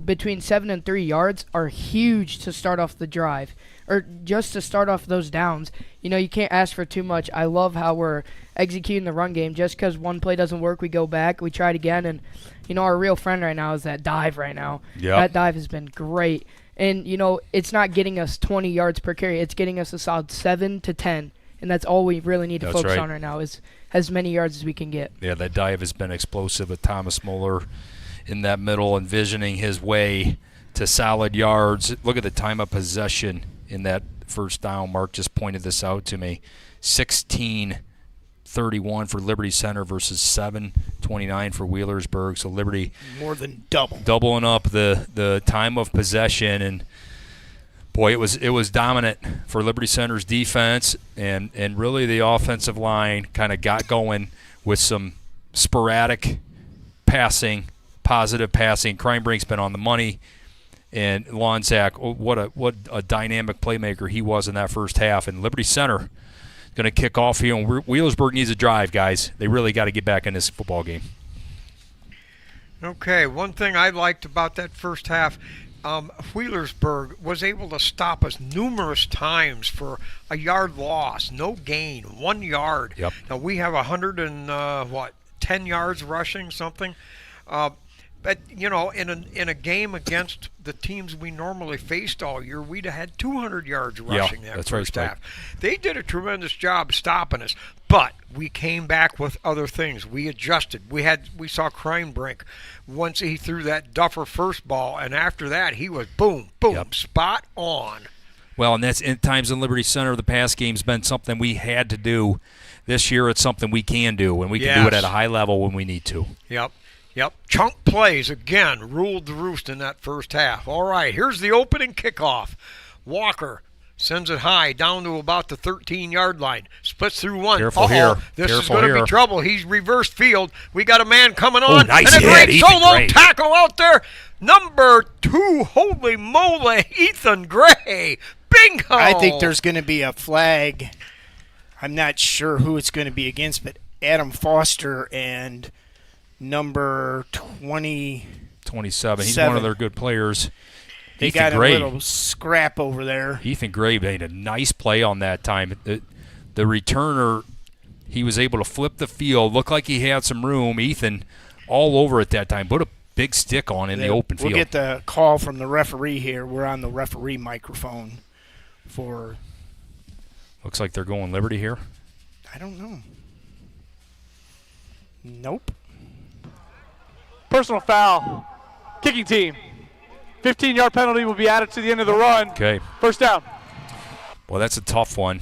between 7 and 3 yards are huge to start off the drive, or just to start off those downs. You can't ask for too much. I love how we're executing the run game. Just because one play doesn't work, we go back, we try it again, and our real friend right now is that dive right now. Yep. That dive has been great. And, it's not getting us 20 yards per carry. It's getting us a solid 7 to 10. And that's all we really need to focus on right now is as many yards as we can get. Yeah, that dive has been explosive with Thomas Moeller in that middle, envisioning his way to solid yards. Look at the time of possession in that first down. Mark just pointed this out to me. 16:31 for Liberty Center versus 7:29 for Wheelersburg. So Liberty more than doubling up the time of possession, and boy, it was dominant for Liberty Center's defense, and really the offensive line kind of got going with some sporadic passing, positive passing. Kreinbrink's been on the money, and Lonzak, what a dynamic playmaker he was in that first half. And Liberty Center going to kick off here, and Wheelersburg needs a drive, guys. They really got to get back in this football game. Okay, one thing I liked about that first half, Wheelersburg was able to stop us numerous times for a yard loss, no gain, 1 yard. Yep. Now we have 10 yards rushing, something. But in a game against the teams we normally faced all year, we'd have had 200 yards rushing that first half. They did a tremendous job stopping us, but we came back with other things. We adjusted. We saw Kreinbrink once he threw that Duffer first ball, and after that he was boom, spot on. Well, and that's at times in Liberty Center, the pass game's been something we had to do. This year it's something we can do, and we can do it at a high level when we need to. Yep. Chunk plays, again, ruled the roost in that first half. All right, here's the opening kickoff. Walker sends it high down to about the 13-yard line. Splits through one. Careful here. This is going to be trouble. He's reversed field. We got a man coming on. Nice and a hit, great solo tackle out there. Number 2, holy moly, Ethan Gray. Bingo! I think there's going to be a flag. I'm not sure who it's going to be against, but Adam Foster and number 27. He's one of their good players. They Ethan got Gray, a little scrap over there. Ethan Gray made a nice play on that time. The returner, he was able to flip the field. Looked like he had some room. Ethan all over it that time. Put a big stick on in the open field. We'll get the call from the referee here. We're on the referee microphone for... Looks like they're going Liberty here. I don't know. Nope. Personal foul. Kicking team. 15-yard penalty will be added to the end of the run. Okay. First down. Well, that's a tough one.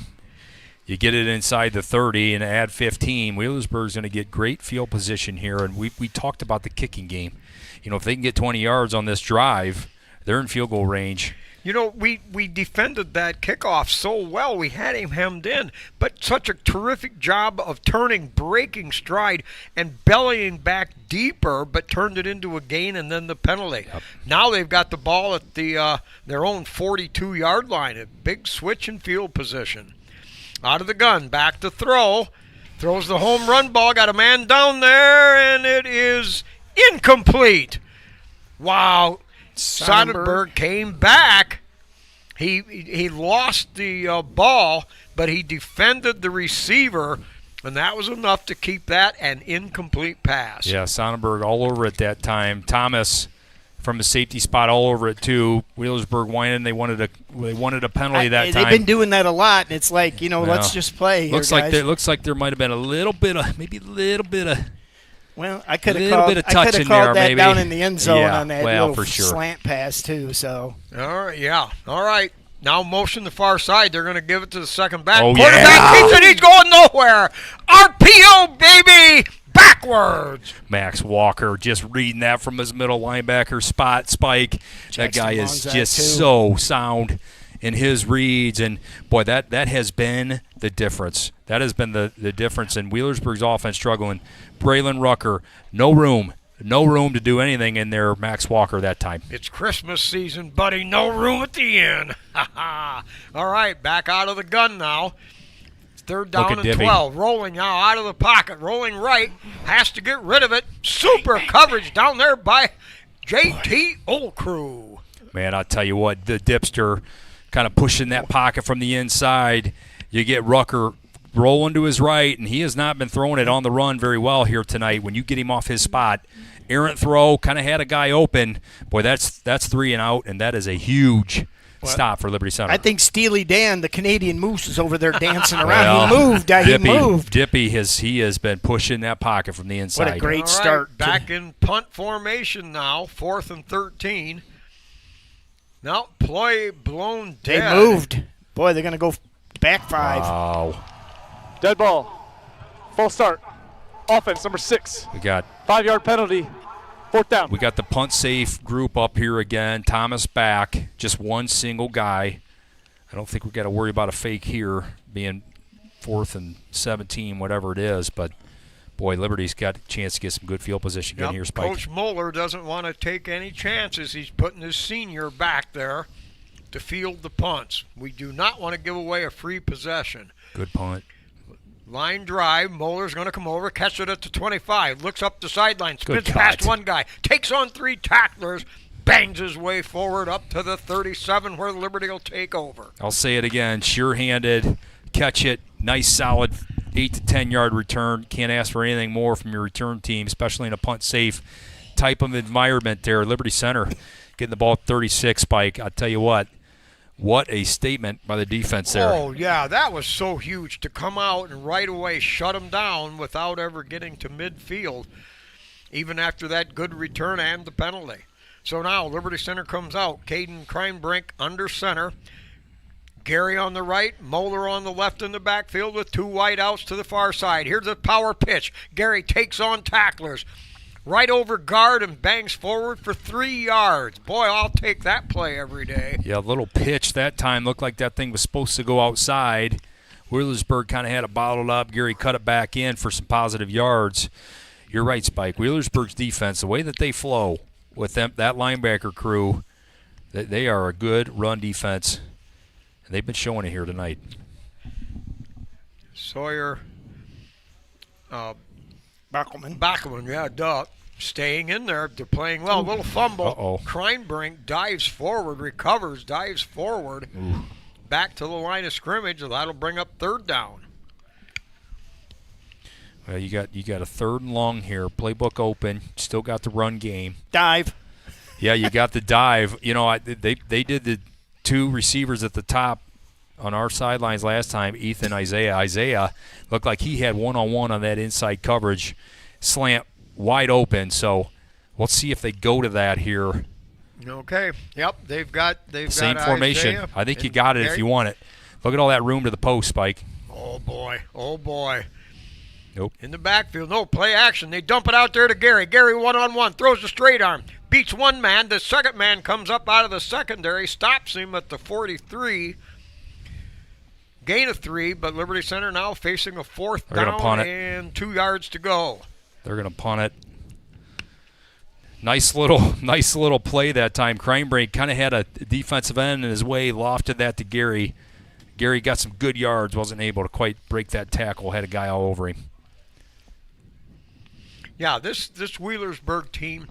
You get it inside the 30 and add 15. Wheelersburg's going to get great field position here, and we talked about the kicking game. If they can get 20 yards on this drive, they're in field goal range. We defended that kickoff so well. We had him hemmed in, but such a terrific job of breaking stride, and bellying back deeper, but turned it into a gain and then the penalty. Now they've got the ball at their own 42-yard line. A big switch in field position. Out of the gun, back to throw. Throws the home run ball, got a man down there, and it is incomplete. Wow. Sonnenberg came back. He lost the ball, but he defended the receiver, and that was enough to keep that an incomplete pass. Yeah, Sonnenberg all over it that time. Thomas from a safety spot all over it too. Wheelersburg whining. They wanted a penalty that time. They've been doing that a lot, and it's like, let's just play. Looks like there might have been a little bit of. Well, I could have called that maybe. down in the end zone on that little for sure. slant pass too. So. All right, yeah. All right. Now motion the far side. They're going to give it to the second back. Oh, Quarterback keeps it. He's going nowhere. RPO, baby. Backwards. Max Walker just reading that from his middle linebacker spot. Spike. That guy is just so sound in his reads. And, boy, that has been the difference. That has been the difference in Wheelersburg's offense struggling. Braylon Rucker, no room to do anything in there. Max Walker that time. It's Christmas season, buddy. No room at the inn. All right, back out of the gun now. Third down and 12. Rolling now out of the pocket. Rolling right. Has to get rid of it. Super coverage down there by JT Oldcrew. Man, I'll tell you what, the dipster kind of pushing that pocket from the inside. You get Rucker rolling to his right, and he has not been throwing it on the run very well here tonight. When you get him off his spot, errant throw, kind of had a guy open. Boy, that's 3 and out, and that is a huge stop for Liberty Center. I think Steely Dan, the Canadian Moose, is over there dancing around. He moved. Dippy has been pushing that pocket from the inside. What a great start. Back in punt formation now, 4th and 13. Now play blown dead. They moved. Boy, they're going to go back 5. Wow. Dead ball. Full start. Offense, number 6. We got 5-yard penalty. 4th down. We got the punt safe group up here again. Thomas back. Just one single guy. I don't think we got to worry about a fake here, being 4th and 17, whatever it is. But, boy, Liberty's got a chance to get some good field position in here, Spike. Coach Moeller doesn't want to take any chances. He's putting his senior back there to field the punts. We do not want to give away a free possession. Good punt. Line drive. Moeller's going to come over, catch it at the 25. Looks up the sideline, spins past one guy, takes on 3 tacklers, bangs his way forward up to the 37 where Liberty will take over. I'll say it again. Sure-handed, catch it, nice solid 8 to 10-yard return. Can't ask for anything more from your return team, especially in a punt-safe type of environment there. Liberty Center getting the ball at 36, Spike. I'll tell you what a statement by the defense there. Oh, yeah, that was so huge to come out and right away shut them down without ever getting to midfield, even after that good return and the penalty. So now Liberty Center comes out. Caden Kreinbrink under center. Gary on the right, Moeller on the left in the backfield with 2 wide outs to the far side. Here's a power pitch. Gary takes on tacklers. Right over guard and bangs forward for 3 yards. Boy, I'll take that play every day. Yeah, a little pitch that time. Looked like that thing was supposed to go outside. Wheelersburg kind of had it bottled up. Gary cut it back in for some positive yards. You're right, Spike. Wheelersburg's defense, the way that they flow with that linebacker crew, they are a good run defense, and they've been showing it here tonight. Sawyer. Backelman, yeah, duh. Staying in there. They're playing well. A little fumble. Uh-oh. Kreinbrink dives forward, recovers, dives forward. Ooh. Back to the line of scrimmage. That'll bring up 3rd down. Well, you got a 3rd and long here. Playbook open. Still got the run game. Dive. Yeah, you got the dive. You know, they did the 2 receivers at the top on our sidelines last time, Ethan, Isaiah. Isaiah looked like he had one-on-one on that inside coverage. Slant wide open, so we'll see if they go to that here. Okay. Yep, they've got same formation. Isaiah I think you got it if you want it. Look at all that room to the post, Spike. Oh, boy. Oh, boy. Nope. In the backfield. No, play action. They dump it out there to Gary. Gary one-on-one. Throws a straight arm. Beats one man. The second man comes up out of the secondary. Stops him at the 43. Gain of 3, but Liberty Center now facing a 4th down and 2 yards to go. They're going to punt it. Nice little play that time. Cranebreak kind of had a defensive end in his way, lofted that to Gary. Gary got some good yards, wasn't able to quite break that tackle, had a guy all over him. Yeah, this Wheelersburg team,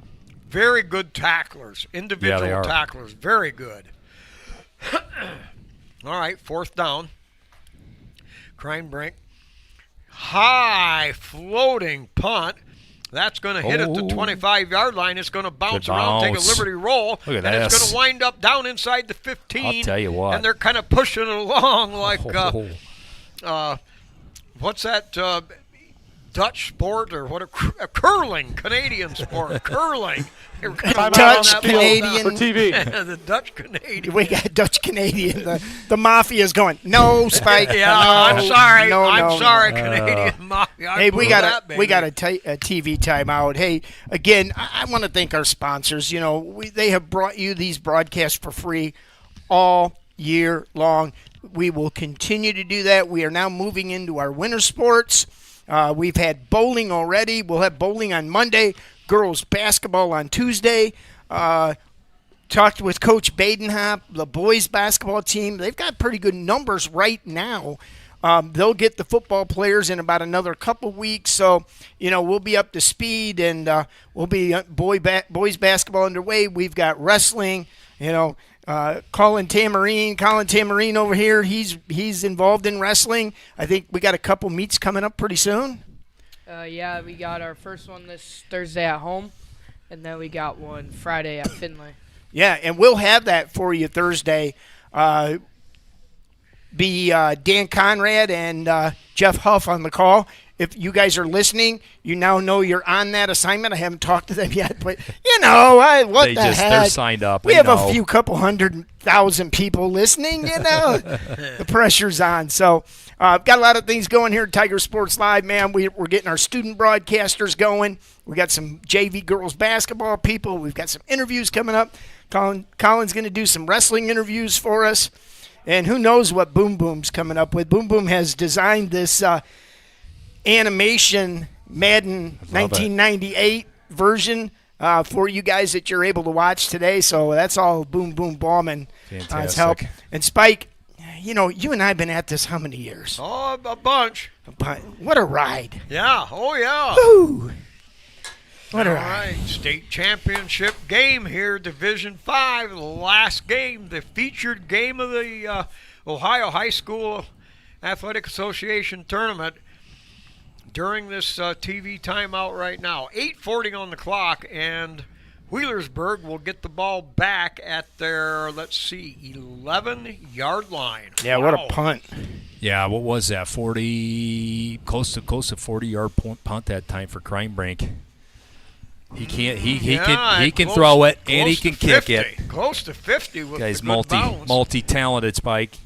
very good tacklers, individual tacklers, very good. All right, 4th down. Cranebreak. High floating punt. That's going to hit at the 25-yard line. It's going to bounce around, take a liberty roll, and it's going to wind up down inside the 15. I'll tell you what. And they're kind of pushing it along like, what's that Dutch sport or what? Curling, Canadian sport, curling. Dutch Canadian for TV. The Dutch Canadian. We got Dutch Canadian. The mafia's going, no, Spike. Yeah, no, I'm sorry. I'm sorry, Canadian mafia. Hey, we got a TV timeout. Hey, again, I want to thank our sponsors. You know, they have brought you these broadcasts for free all year long. We will continue to do that. We are now moving into our winter sports. We've had bowling already. We'll have bowling on Monday. Girls basketball on Tuesday. Talked with Coach Badenhop, the boys basketball team. They've got pretty good numbers right now. They'll get the football players in about another couple weeks. So, you know, we'll be up to speed, and we'll be boys basketball underway. We've got wrestling, you know. Colin Tamarine over here, he's involved in wrestling. I think we got a couple meets coming up pretty soon. Yeah, we got our first one this Thursday at home, and then we got one Friday at Finley. Yeah, and we'll have that for you Thursday. Dan Conrad and Jeff Huff on the call. If you guys are listening, you now know you're on that assignment. I haven't talked to them yet, but, you know, They're signed up. We have a few couple 100,000 people listening, you know. The pressure's on. So got a lot of things going here at Tiger Sports Live, man. We're getting our student broadcasters going. We got some JV girls basketball people. We've got some interviews coming up. Colin's going to do some wrestling interviews for us. And who knows what Boom Boom's coming up with. Boom Boom has designed this animation Madden 1998 version for you guys that you're able to watch today. So that's all Boom Boom Ballman help. And Spike, you know, you and I have been at this how many years? Oh, a bunch. What a ride. Yeah. Oh, yeah. Woo. What a ride. All right. State championship game here, Division 5, the last game, the featured game of the Ohio High School Athletic Association tournament. During this TV timeout right now, 8:40 on the clock, and Wheelersburg will get the ball back at their, 11-yard line. Yeah, wow. What a punt. Yeah, what was that? 40, close to 40-yard punt that time for Cranebreak. He can throw it and he can kick it. Close to 50 with Guy's the good bounce. multi-talented, Spike.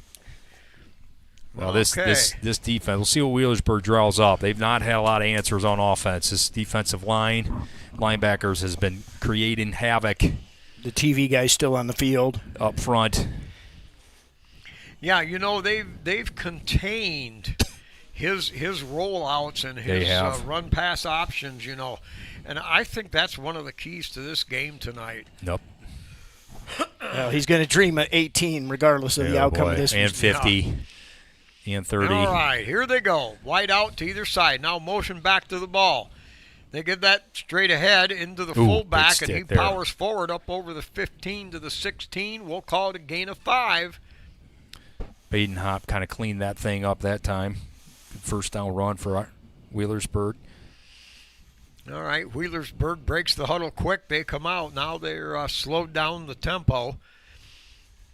Well, this defense, we'll see what Wheelersburg draws up. They've not had a lot of answers on offense. This defensive linebackers has been creating havoc. The TV guy's still on the field. Up front. Yeah, you know, they've contained his rollouts and his run-pass options, you know. And I think that's one of the keys to this game tonight. Nope. Well, he's going to dream at 18 regardless of the outcome of this. And 50. And 30. All right, here they go. Wide out to either side. Now motion back to the ball. They get that straight ahead into the fullback, and he powers forward up over the 15 to the 16. We'll call it a gain of 5. Badenhop kind of cleaned that thing up that time. First down run for Wheelersburg. All right, Wheelersburg breaks the huddle quick. They come out. Now they're slowed down the tempo.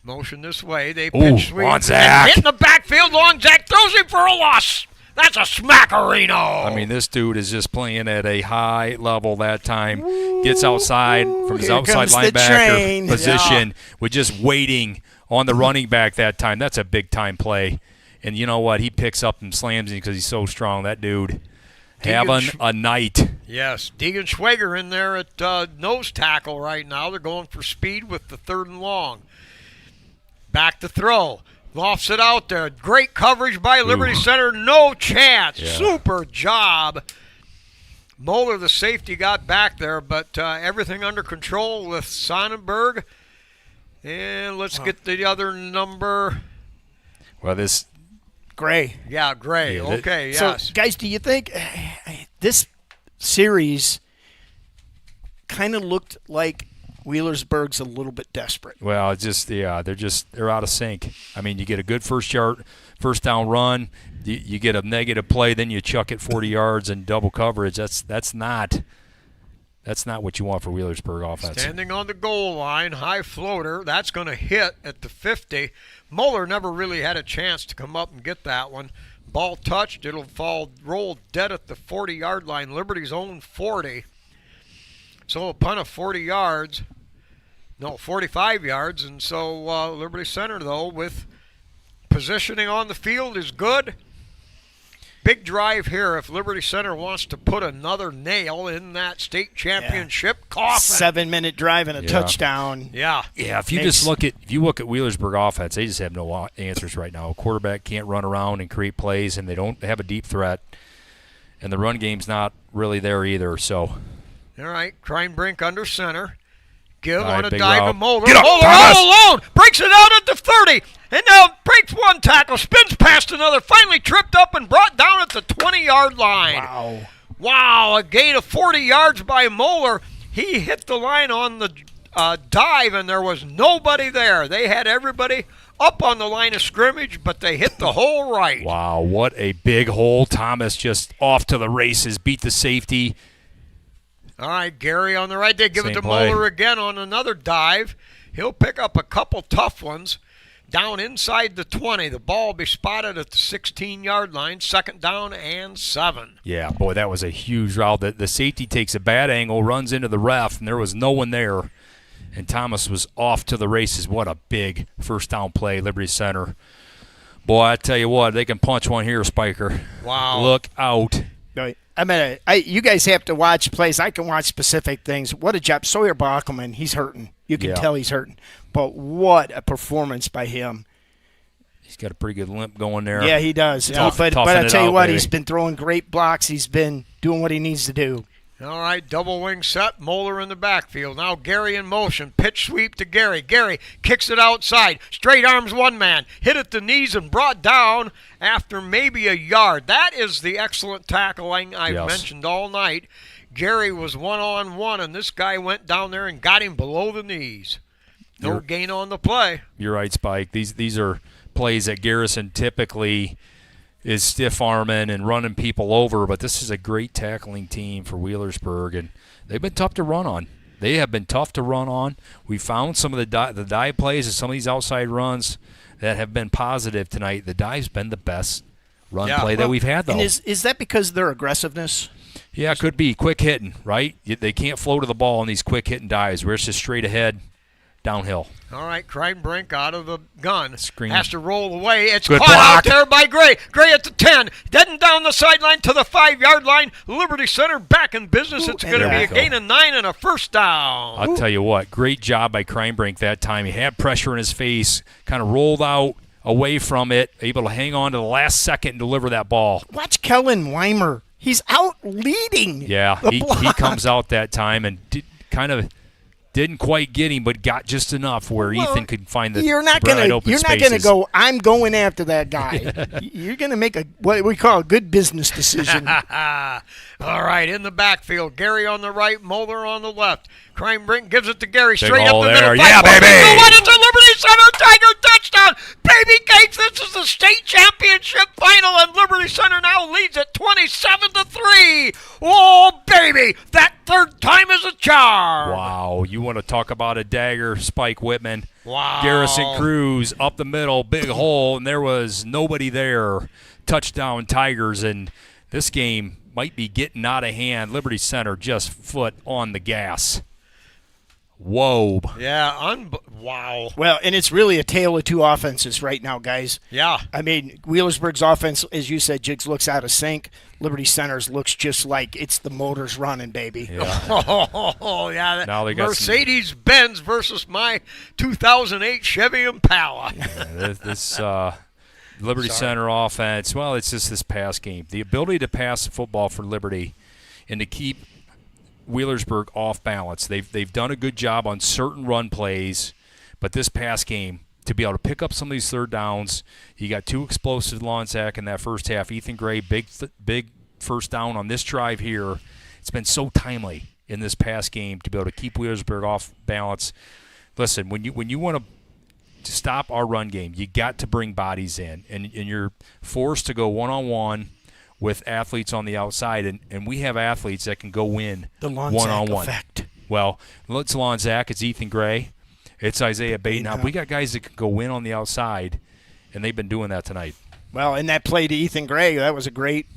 Motion this way. They pitch sweep. Lonzak. Hit in the backfield. Lonzak throws him for a loss. That's a smackerino. I mean, this dude is just playing at a high level that time. Gets outside from his outside linebacker position with just waiting on the running back that time. That's a big-time play. And you know what? He picks up and slams him because he's so strong. That dude having a night. Yes. Deegan Schwager in there at nose tackle right now. They're going for speed with the 3rd and long. Back to throw. Lofts it out there. Great coverage by Liberty Center. No chance. Yeah. Super job Moeller, the safety, got back there, but everything under control with Sonnenberg. And let's get the other number. Well, this Gray. Yeah, Gray. Yeah, Okay, So, yes. guys, do you think this series kind of looked like Wheelersburg's a little bit desperate? Well, it's just they're out of sync. I mean, you get a good first down run, you get a negative play, then you chuck it 40 yards and double coverage. That's not what you want for Wheelersburg offense. Standing on the goal line, high floater. That's going to hit at the 50. Moeller never really had a chance to come up and get that one. Ball touched. It'll roll dead at the 40-yard line. Liberty's own 40. So a punt of 40 yards. No, 45 yards. And so Liberty Center, though, with positioning on the field is good. Big drive here if Liberty Center wants to put another nail in that state championship coffin. 7-minute drive and a touchdown. Yeah. Yeah, if you look at Wheelersburg offense, they just have no answers right now. A quarterback can't run around and create plays, and they don't have a deep threat. And the run game's not really there either. So, all right, Kreinbrink under center. Give All on right, a big dive route. of Moeller. Get up, Moeller Thomas! all alone. Breaks it out at the 30. And now breaks one tackle, spins past another, finally tripped up and brought down at the 20-yard line. Wow, a gain of 40 yards by Moeller. He hit the line on the dive, and there was nobody there. They had everybody up on the line of scrimmage, but they hit the hole right. wow, what a big hole. Thomas just off to the races, beat the safety. All right, Gary on the right. They give it Same to play. Moeller again on another dive. He'll pick up a couple tough ones. Down inside the 20. The ball will be spotted at the 16-yard line. 2nd down and 7. Yeah, boy, that was a huge route. The safety takes a bad angle, runs into the ref, and there was no one there. And Thomas was off to the races. What a big first down play, Liberty Center. Boy, I tell you what, they can punch one here, Spiker. Wow. Look out. Right. I mean, you guys have to watch plays. I can watch specific things. What a job. Sawyer Bachman, he's hurting. You can tell he's hurting. But what a performance by him. He's got a pretty good limp going there. Yeah, he does. Yeah. But Toughing I it tell you out, what, baby. he's been throwing great blocks. He's been doing what he needs to do. All right, double wing set. Moeller in the backfield. Now Gary in motion. Pitch sweep to Gary. Gary kicks it outside. Straight arms one man. Hit at the knees and brought down after maybe a yard. That is the excellent tackling I've mentioned all night. Gary was one-on-one, and this guy went down there and got him below the knees. No gain on the play. You're right, Spike. These are plays that Garrison typically is stiff-arming and running people over, but this is a great tackling team for Wheelersburg, and they've been tough to run on. They have been tough to run on. We found some of the dive plays and some of these outside runs that have been positive tonight. The dive's been the best run play that we've had, though. And is that because of their aggressiveness? Yeah, it could be. Quick hitting, right? They can't flow to the ball on these quick hitting dives where it's just straight ahead, downhill. All right, Kreinbrink out of the gun. Screen. Has to roll away. It's Good caught block. out there by Gray. Gray at the 10. Heading down the sideline to the 5-yard line. Liberty Center back in business. It's going to be a gain of 9 and a first down. I'll tell you what, great job by Kreinbrink that time. He had pressure in his face, kind of rolled out away from it, able to hang on to the last second and deliver that ball. Watch Kellen Weimer. He's out leading. Yeah, the he block. comes out that time and didn't quite get him, but got just enough where Ethan could find the You're not bright gonna. open You're not spaces. gonna go. I'm going after that guy. You're gonna make what we call a good business decision. All right, in the backfield. Gary on the right, Moeller on the left. Kreinbrink gives it to Gary Big straight up hole the there. middle. Yeah, 5 points. baby. The one is a Liberty Center Tiger touchdown. Baby cakes, this is the state championship final, and Liberty Center now leads at 27-3. Oh, baby, that third time is a charm. Wow, you want to talk about a dagger, Spike Whitman. Wow. Garrison Cruz up the middle, big hole, and there was nobody there. Touchdown Tigers, and this game might be getting out of hand. Liberty Center just foot on the gas. Whoa. Yeah, wow. Well, and it's really a tale of two offenses right now, guys. Yeah. I mean, Wheelersburg's offense, as you said, Jigs, looks out of sync. Liberty Center's looks just like it's the motors running, baby. Yeah. Oh, yeah. Now they got Mercedes-Benz versus my 2008 Chevy Impala. This Liberty Center offense, well, it's just this pass game. The ability to pass the football for Liberty and to keep Wheelersburg off balance. They've done a good job on certain run plays, but this past game, to be able to pick up some of these third downs, you got 2 explosive Lonzac in that first half. Ethan Gray, big first down on this drive here. It's been so timely in this past game to be able to keep Wheelersburg off balance. Listen, when you want to stop our run game, you got to bring bodies in, and you're forced to go one-on-one with athletes on the outside, and we have athletes that can go in The one-on-one. Lonzac effect. Well, it's Lonzac, it's Ethan Gray, it's Isaiah Batenhop. We got guys that can go in on the outside, and they've been doing that tonight. Well, in that play to Ethan Gray, that was a great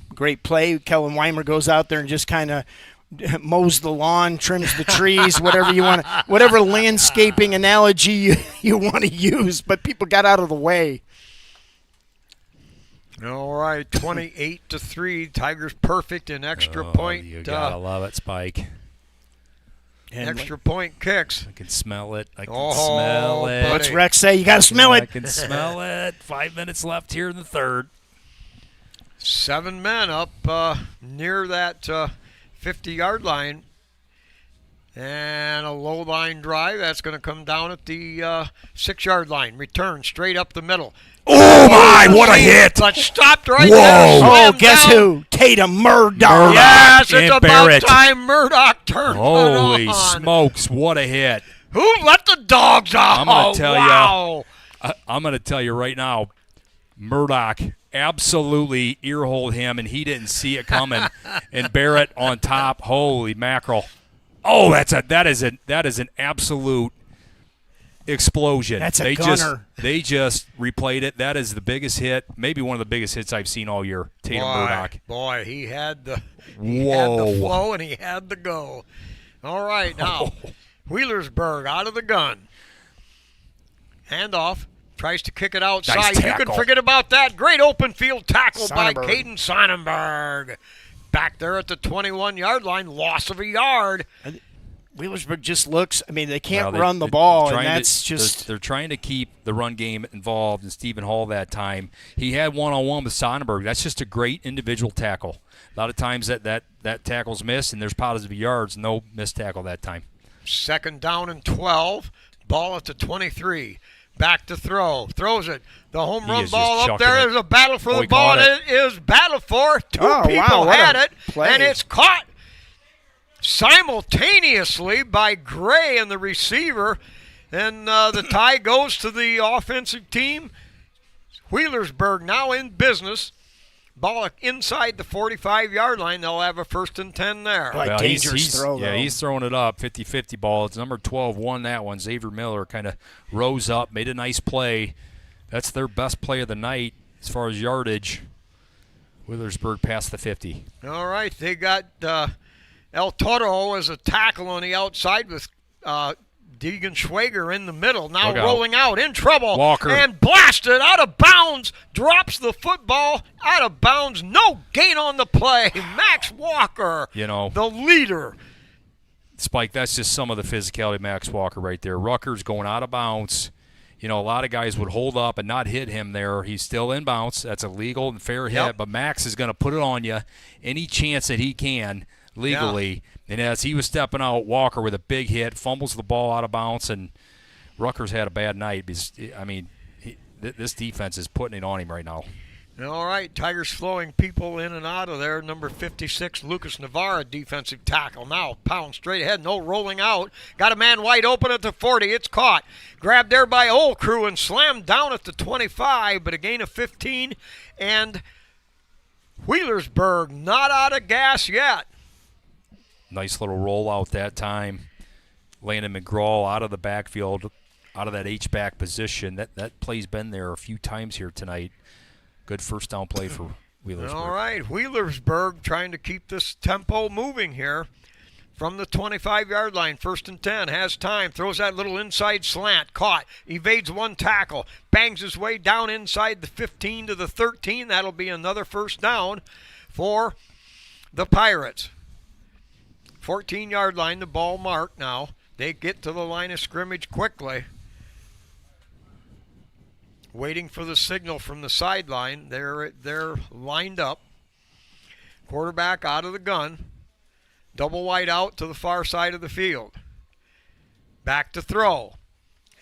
play. Kellen Weimer goes out there and just kind of mows the lawn, trims the trees, whatever you want, whatever landscaping analogy you want to use, but people got out of the way. All right, 28-3. Tigers perfect in extra point. You gotta love it, Spike. Extra point kicks. I can smell it. I can Oh, smell it. buddy. What's Rex say? You got to smell I it. can smell it. 5 minutes left here in the third. 7 men up near that 50-yard line. And a low line drive. That's going to come down at the 6-yard line. Return straight up the middle. Oh, my, what a hit. But stopped right Whoa. there. Oh, Slammed guess down. who? Tatum Murdoch. Yes, it's and about Barrett. time Murdoch turned Holy on. smokes, what a hit. Who let the dogs out? I'm going to tell wow. I'm going to tell you right now, Murdoch absolutely earholed him, and he didn't see it coming. And Barrett on top, holy mackerel. Oh, that is an absolute explosion. That's a they gunner. They just replayed it. That is the biggest hit, maybe one of the biggest hits I've seen all year. Tatum Murdoch. Boy, he had the Whoa. flow and he had the go. All right, now Wheelersburg out of the gun. Handoff. Tries to kick it outside. Nice You tackle. can forget about that. Great open field tackle by Sonnenberg. Caden Sonnenberg. Back there at the 21-yard line. Loss of a yard. Wheelersburg just looks. I mean, they can't Well, run the they're ball, and trying to- that's just. They're trying to keep the run game involved, and Stephen Hall that time. He had one-on-one with Sonnenberg. That's just a great individual tackle. A lot of times that tackle's missed, and there's positive yards. No missed tackle that time. 2nd down and 12. Ball at the 23. Back to throw. Throws it. The home He run is ball just up chucking there. it. There's a battle for Oh, the he ball. caught And it is battle for. Two Oh, people wow, what had a it. play. And it's caught simultaneously by Gray and the receiver. And the tie goes to the offensive team. Wheelersburg now in business. Ball inside the 45-yard line. They'll have a 1st and 10 there. Like Well, dangerous throw, Yeah, though. he's throwing it up, 50-50 ball. It's number 12 won that one. Xavier Miller kind of rose up, made a nice play. That's their best play of the night as far as yardage. Wheelersburg past the 50. All right, they got El Toro as a tackle on the outside with Deegan Schwager in the middle. Now Look out. rolling out, in trouble. Walker. And blasted out of bounds. Drops the football out of bounds. No gain on the play. Max Walker, You know, the leader. Spike, that's just some of the physicality of Max Walker right there. Rutgers going out of bounds. You know, a lot of guys would hold up and not hit him there. He's still in bounds. That's a legal and fair hit, Yep. but Max is going to put it on you any chance that he can legally. And as he was stepping out, Walker with a big hit, fumbles the ball out of bounds, and Rutgers had a bad night. Because, I mean, this defense is putting it on him right now. All right, Tigers flowing people in and out of there. Number 56, Lucas Navarra, defensive tackle. Now pound straight ahead, no rolling out. Got a man wide open at the 40. It's caught. Grabbed there by Old Crew and slammed down at the 25, but a gain of 15. And Wheelersburg not out of gas yet. Nice little rollout that time. Landon McGraw out of the backfield, out of that H-back position. That play's been there a few times here tonight. Good first down play for Wheelersburg. All right, Wheelersburg trying to keep this tempo moving here. From the 25-yard line, 1st and 10, has time, throws that little inside slant, caught, evades one tackle, bangs his way down inside the 15 to the 13. That'll be another 1st down for the Pirates. 14-yard line, the ball marked now. They get to the line of scrimmage quickly. Waiting for the signal from the sideline. They're lined up. Quarterback out of the gun. Double wide out to the far side of the field. Back to throw.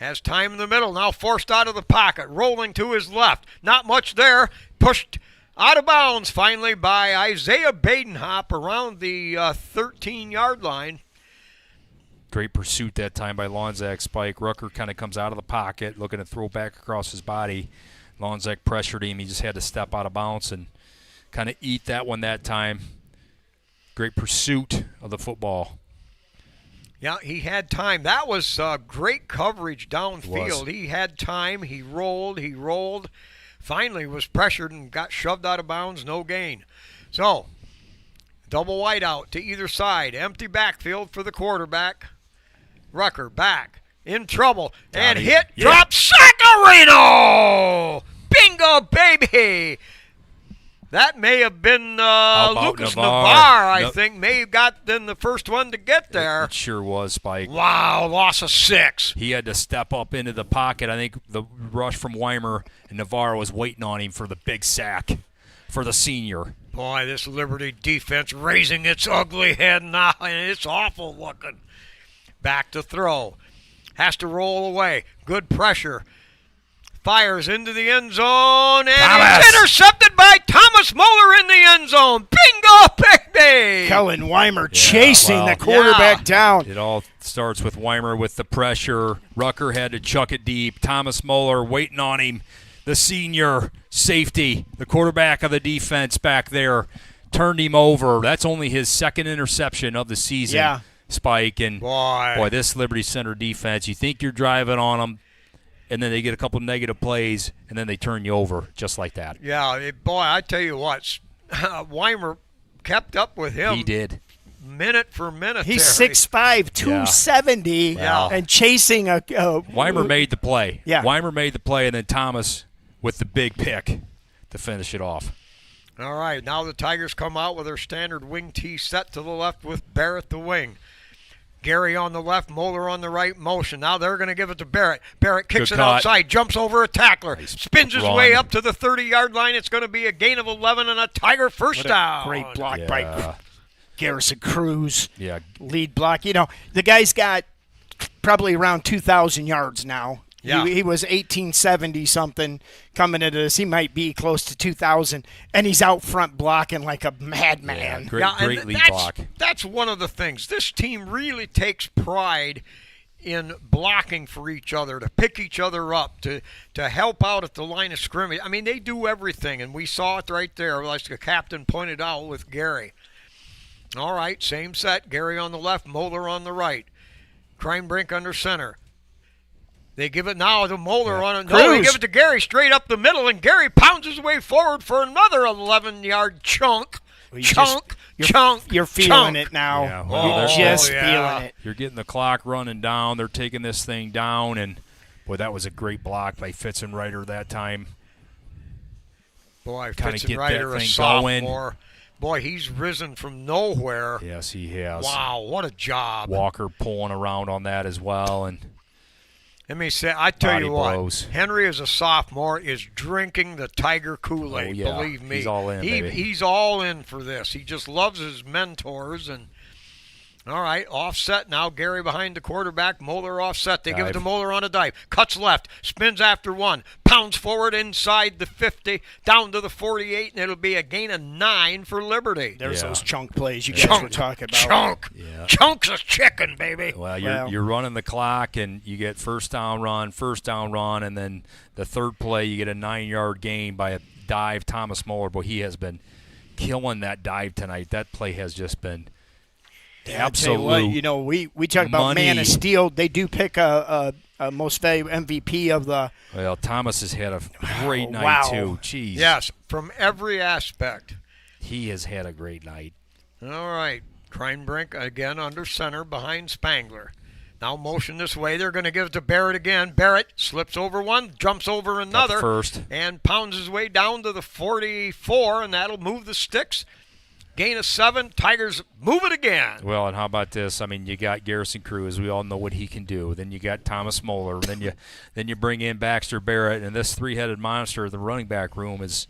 Has time in the middle. Now forced out of the pocket. Rolling to his left. Not much there. Pushed out of bounds finally by Isaiah Badenhop around the 13-yard line. Great pursuit that time by Lonzak Spike. Rucker kind of comes out of the pocket, looking to throw back across his body. Lonzak pressured him. He just had to step out of bounds and kind of eat that one that time. Great pursuit of the football. Yeah, he had time. That was great coverage downfield. He had time. He rolled. Finally was pressured and got shoved out of bounds. No gain. So, double wide out to either side. Empty backfield for the quarterback. Rucker back. In trouble. And hit. Yeah. Drop. Sacarino! Bingo, baby! That may have been Lucas Navarre, I think. May have got then the first one to get there. It sure was, Spike. Wow, loss of 6. He had to step up into the pocket. I think the rush from Weimer and Navarre was waiting on him for the big sack for the senior. Boy, this Liberty defense raising its ugly head now, and it's awful looking. Back to throw. Has to roll away. Good pressure. Fires into the end zone, and it's intercepted by Thomas Moeller in the end zone. Bingo, baby! Kellen Weimer chasing the quarterback down. It all starts with Weimer with the pressure. Rucker had to chuck it deep. Thomas Moeller waiting on him. The senior safety, the quarterback of the defense back there, turned him over. That's only his second interception of the season, Spike. And, boy, this Liberty Center defense, you think you're driving on them, and then they get a couple negative plays, and then they turn you over just like that. Yeah, boy, I tell you what, Weimer kept up with him. He did. Minute for minute. He's 6'5", 270, and chasing a Weimer made the play. Yeah. Weimer made the play, and then Thomas with the big pick to finish it off. All right, now the Tigers come out with their standard wing tee set to the left with Barrett the wing. Gary on the left, Moeller on the right, motion. Now they're going to give it to Barrett. Barrett kicks it outside, jumps over a tackler, spins his way up to the 30-yard line. It's going to be a gain of 11 and a Tiger first down. Great block by Garrison Cruz. Yeah. Lead block. You know, the guy's got probably around 2,000 yards now. Yeah. He was 1870-something coming into this. He might be close to 2,000, and he's out front blocking like a madman. Yeah, great lead block. That's one of the things. This team really takes pride in blocking for each other, to pick each other up, to help out at the line of scrimmage. I mean, they do everything, and we saw it right there, like the captain pointed out with Gary. All right, same set. Gary on the left, Moeller on the right. Kreinbrink under center. They give it now to Moeller on it. No, they give it to Gary straight up the middle, and Gary pounds his way forward for another 11-yard chunk. You're feeling it now. Yeah, you're just feeling it. You're getting the clock running down. They're taking this thing down, and, boy, that was a great block by Fitzenreiter that time. Boy, Fitzenreiter, a sophomore. Boy, he's risen from nowhere. Yes, he has. Wow, what a job. Walker pulling around on that as well, and let me say, I tell you what, Henry as a sophomore is drinking the Tiger Kool-Aid, believe me. He's all in, baby. He's all in for this. He just loves his mentors. And all right, offset now. Gary behind the quarterback. Moeller offset. They give it to Moeller on a dive. Cuts left. Spins after one. Pounds forward inside the 50, down to the 48, and it'll be a gain of 9 for Liberty. There's those chunk plays you guys were talking about. Chunk. Yeah. Chunks of chicken, baby. Well, you're running the clock, and you get first down run, and then the third play you get a 9-yard gain by a dive. Thomas Moeller, boy, he has been killing that dive tonight. That play has just been absolute. What, you know, we talk about man of steel. They do pick a most valuable MVP of the. Well, Thomas has had a great night too. Jeez. Yes, from every aspect. He has had a great night. All right, Kreinbrink again under center behind Spangler. Now motion this way. They're going to give it to Barrett again. Barrett slips over one, jumps over another, first, and pounds his way down to the 44, and that'll move the sticks. Gain of 7. Tigers move it again. Well, and how about this? I mean, you got Garrison Cruz. We all know what he can do. Then you got Thomas Moeller. Then you bring in Baxter Barrett, and this three-headed monster. The running back room is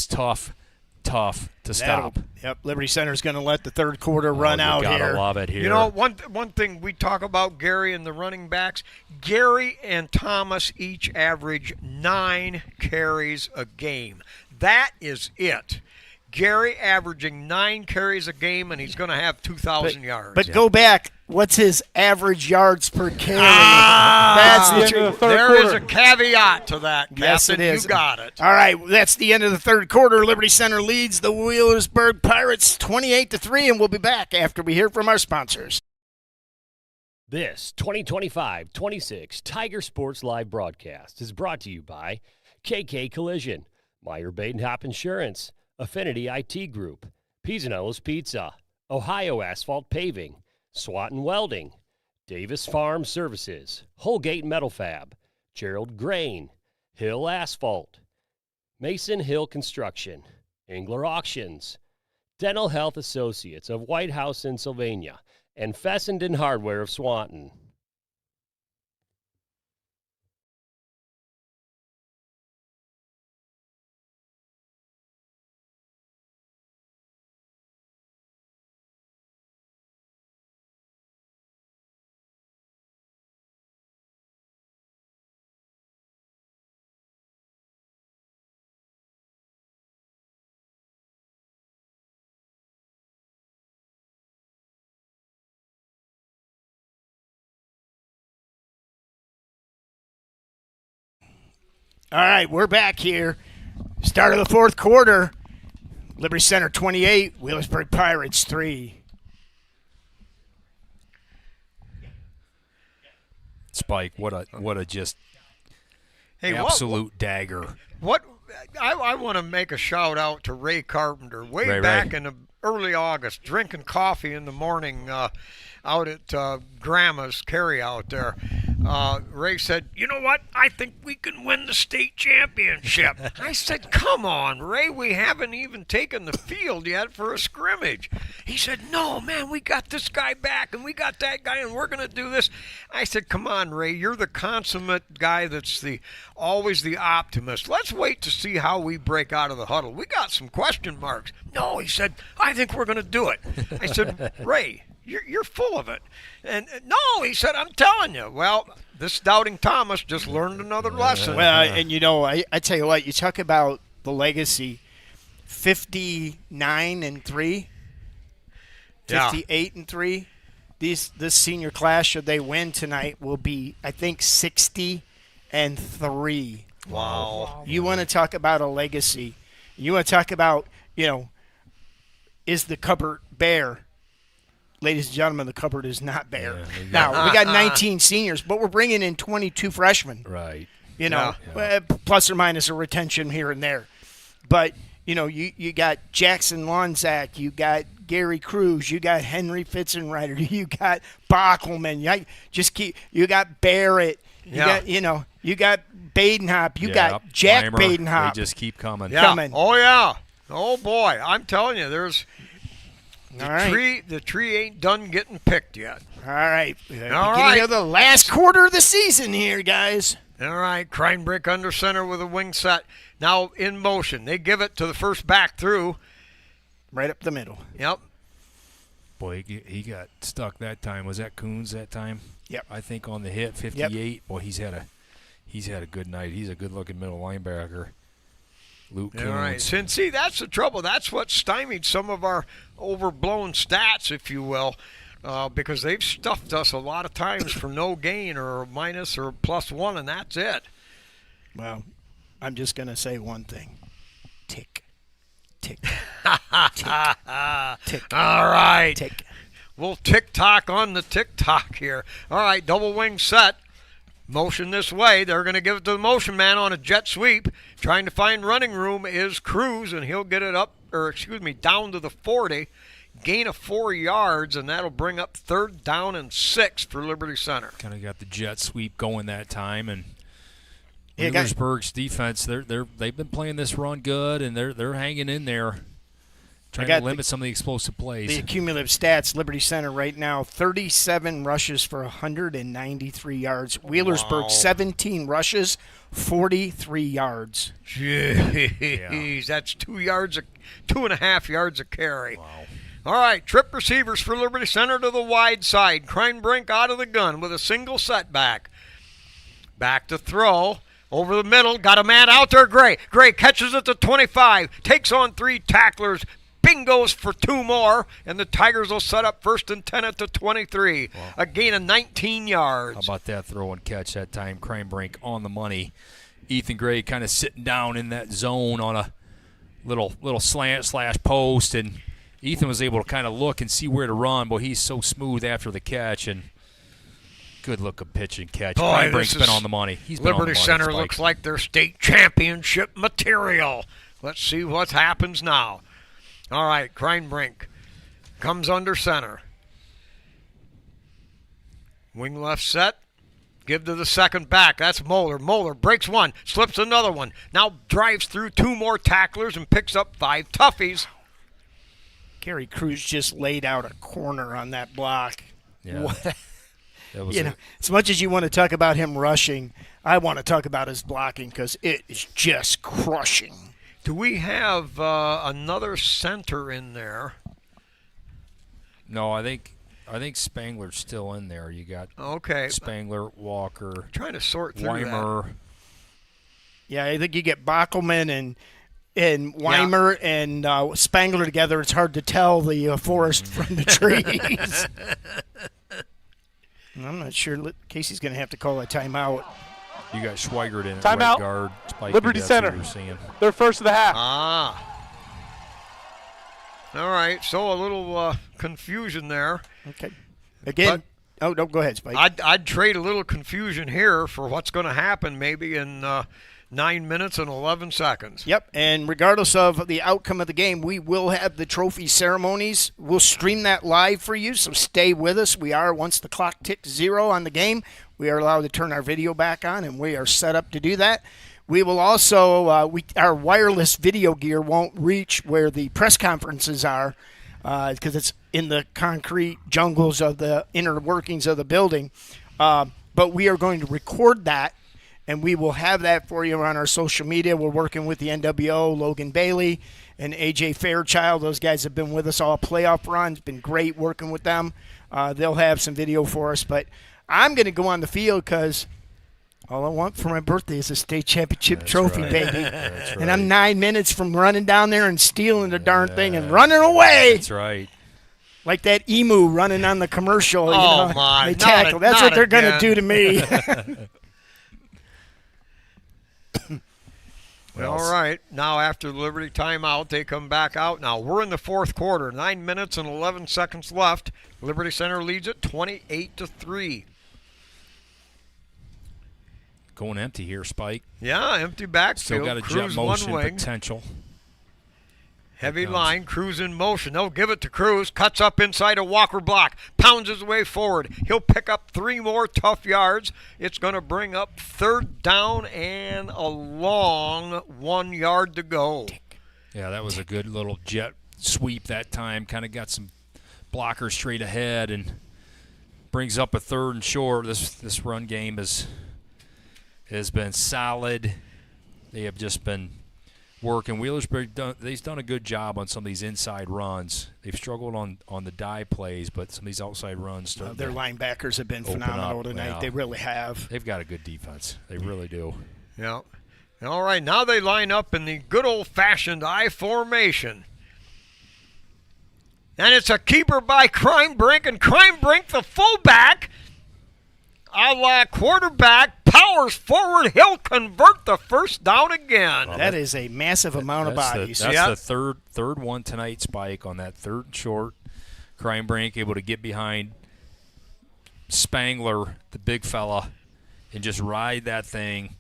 tough tough to stop. Yep, Liberty Center's going to let the third quarter run out gotta here. Love it here. You know, one thing we talk about Gary and the running backs, Gary and Thomas each average 9 carries a game. That is it. Gary averaging 9 carries a game, and he's going to have 2,000 yards. But go back. What's his average yards per carry? That's the end of the third There quarter. is a caveat to that, Captain. Yes, it is. You got it. All right, that's the end of the third quarter. Liberty Center leads the Wheelersburg Pirates 28-3, and we'll be back after we hear from our sponsors. This 2025-26 Tiger Sports Live broadcast is brought to you by KK Collision, Meyer Badenhop Insurance, Affinity IT Group, Pisanello's Pizza, Ohio Asphalt Paving, Swanton Welding, Davis Farm Services, Holgate Metal Fab, Gerald Grain, Hill Asphalt, Mason Hill Construction, Engler Auctions, Dental Health Associates of White House in Sylvania, and Fessenden Hardware of Swanton. All right, we're back here. Start of the fourth quarter. Liberty Center 28, Wheelersburg Pirates 3. Spike, what a just Hey, absolute dagger. What I want to make a shout out to Ray Carpenter. Way Ray. back in the early August, drinking coffee in the morning out at Grandma's carryout there. Ray said, "You know what? I think we can win the state championship." I said, "Come on, Ray. We haven't even taken the field yet for a scrimmage." He said, "No, man. We got this guy back, and we got that guy, and we're going to do this." I said, "Come on, Ray. You're the consummate guy that's always the optimist. Let's wait to see how we break out of the huddle. We got some question marks." "No," he said, "I think we're going to do it." I said, "Ray, you're full of it." And no, he said, "I'm telling you." Well, this doubting Thomas just learned another lesson. Well, and you know, I tell you what, you talk about the legacy, 59-3, Yeah. 58-3. This senior class, should they win tonight, will be, I think, 60-3. Wow. You want to talk about a legacy. You want to talk about, is the cupboard bare? Ladies and gentlemen, the cupboard is not bare. Now, we got 19 seniors, but we're bringing in 22 freshmen. Right. Plus or minus a retention here and there. But, you got Jackson Lonzak, you got Gary Cruz, you got Henry Fitzenreiter, you got Bockelman, you got Barrett, you got Badenhop, you got Jack Weimer, Badenhop. They just keep coming. Yeah. Coming. Oh, yeah. Oh, boy. I'm telling you, there's All right. the tree ain't done getting picked yet. All right. All Beginning right. of the last quarter of the season here, guys. All right, Kreinbrick under center with a wing set. Now in motion. They give it to the first back through. Right up the middle. Yep. Boy, he got stuck that time. Was that Coons that time? Yep. I think on the hit, 58. Boy, he's had a good night. He's a good-looking middle linebacker. Luke Coons. All right. And see, that's the trouble. That's what stymied some of our overblown stats, if you will, because they've stuffed us a lot of times for no gain or a minus or a +1, and that's it. Well, I'm just going to say one thing. Tick. Tick. Tick. Tick. All right. Tick. We'll tick-tock on the tick-tock here. All right, double wing set. Motion this way. They're going to give it to the motion man on a jet sweep. Trying to find running room is Cruz, and he'll get it down to the 40. Gain of 4 yards, and that'll bring up 3rd down and 6 for Liberty Center. Kind of got the jet sweep going that time, and Yeah, Wheelersburg's defense, they've been playing this run good, and they're hanging in there, Trying to limit some of the explosive plays. The cumulative stats, Liberty Center right now, 37 rushes for 193 yards. Wheelersburg, 17 rushes, 43 yards. Jeez, that's 2.5 yards a carry. Wow. All right, trip receivers for Liberty Center to the wide side. Kreinbrink out of the gun with a single setback. Back to throw. Over the middle, got a man out there, Gray. Gray catches it to 25, takes on 3 tacklers, bingos for 2 more, and the Tigers will set up 1st and 10 at the 23. Wow. A gain of 19 yards. How about that throw and catch that time? Kreinbrink on the money. Ethan Gray kind of sitting down in that zone on a little slant / post, and Ethan was able to kind of look and see where to run. Boy, he's so smooth after the catch, and good looking pitch and catch. Kreinbrink's been on the money. He's been Liberty on the money. Center looks like their state championship material. Let's see what happens now. All right, Kreinbrink comes under center. Wing left set. Give to the second back. That's Moeller. Moeller breaks one, slips another one. Now drives through 2 more tacklers and picks up 5 toughies. Gary Cruz just laid out a corner on that block. Yeah. As much as you want to talk about him rushing, I want to talk about his blocking because it is just crushing. Do we have another center in there? No, I think Spangler's still in there. You got Spangler, Walker, trying to sort through Weimer. that. Yeah, I think you get Bockelman and Weimer and Spangler together. It's hard to tell the forest from the trees. I'm not sure. Casey's going to have to call a timeout. You got Schweigert in at Timeout. right guard. Spike, Liberty Center. They're first of the half. All right, so a little confusion there. Okay. Again. No, go ahead, Spike. I'd trade a little confusion here for what's going to happen maybe in 9 minutes and 11 seconds. Yep, and regardless of the outcome of the game, we will have the trophy ceremonies. We'll stream that live for you, so stay with us. Once the clock ticks 0 on the game, we are allowed to turn our video back on, and we are set up to do that. We will also, our wireless video gear won't reach where the press conferences are because it's in the concrete jungles of the inner workings of the building. But we are going to record that, and we will have that for you on our social media. We're working with the NWO, Logan Bailey, and A.J. Fairchild. Those guys have been with us all playoff runs. Been great working with them. They'll have some video for us. But I'm going to go on the field because all I want for my birthday is a state championship trophy, baby. That's right. And I'm 9 minutes from running down there and stealing the darn thing and running away. That's right. Like that emu running on the commercial. My. They tackle. That's what they're going to do to me. All right. Now after the Liberty timeout, they come back out. Now we're in the 4th quarter. 9 minutes and 11 seconds left. Liberty Center leads it 28-3. Going empty here, Spike. Yeah, empty backfield. Still got a jet Cruz motion one wing. potential. Heavy line, Cruz in motion. They'll give it to Cruz. Cuts up inside a Walker block. Pounds his way forward. He'll pick up 3 more tough yards. It's going to bring up 3rd down and a long 1 yard to go. Yeah, that was a good little jet sweep that time. Kind of got some blockers straight ahead and brings up a 3rd and short. This run game has been solid. They have just been working. Wheelersburg, they've done a good job on some of these inside runs. They've struggled on the dive plays, but some of these outside runs. Their linebackers have been phenomenal tonight. Yeah. They really have. They've got a good defense. They really do. Yeah. All right, now they line up in the good old-fashioned I formation. And it's a keeper by Kreinbrink, and Kreinbrink, the fullback, a la quarterback, powers forward. He'll convert the 1st down again. That is a massive amount of bodies. That's the third one tonight, Spike, on that 3rd and short. Kreinbrink able to get behind Spangler, the big fella, and just ride that thing.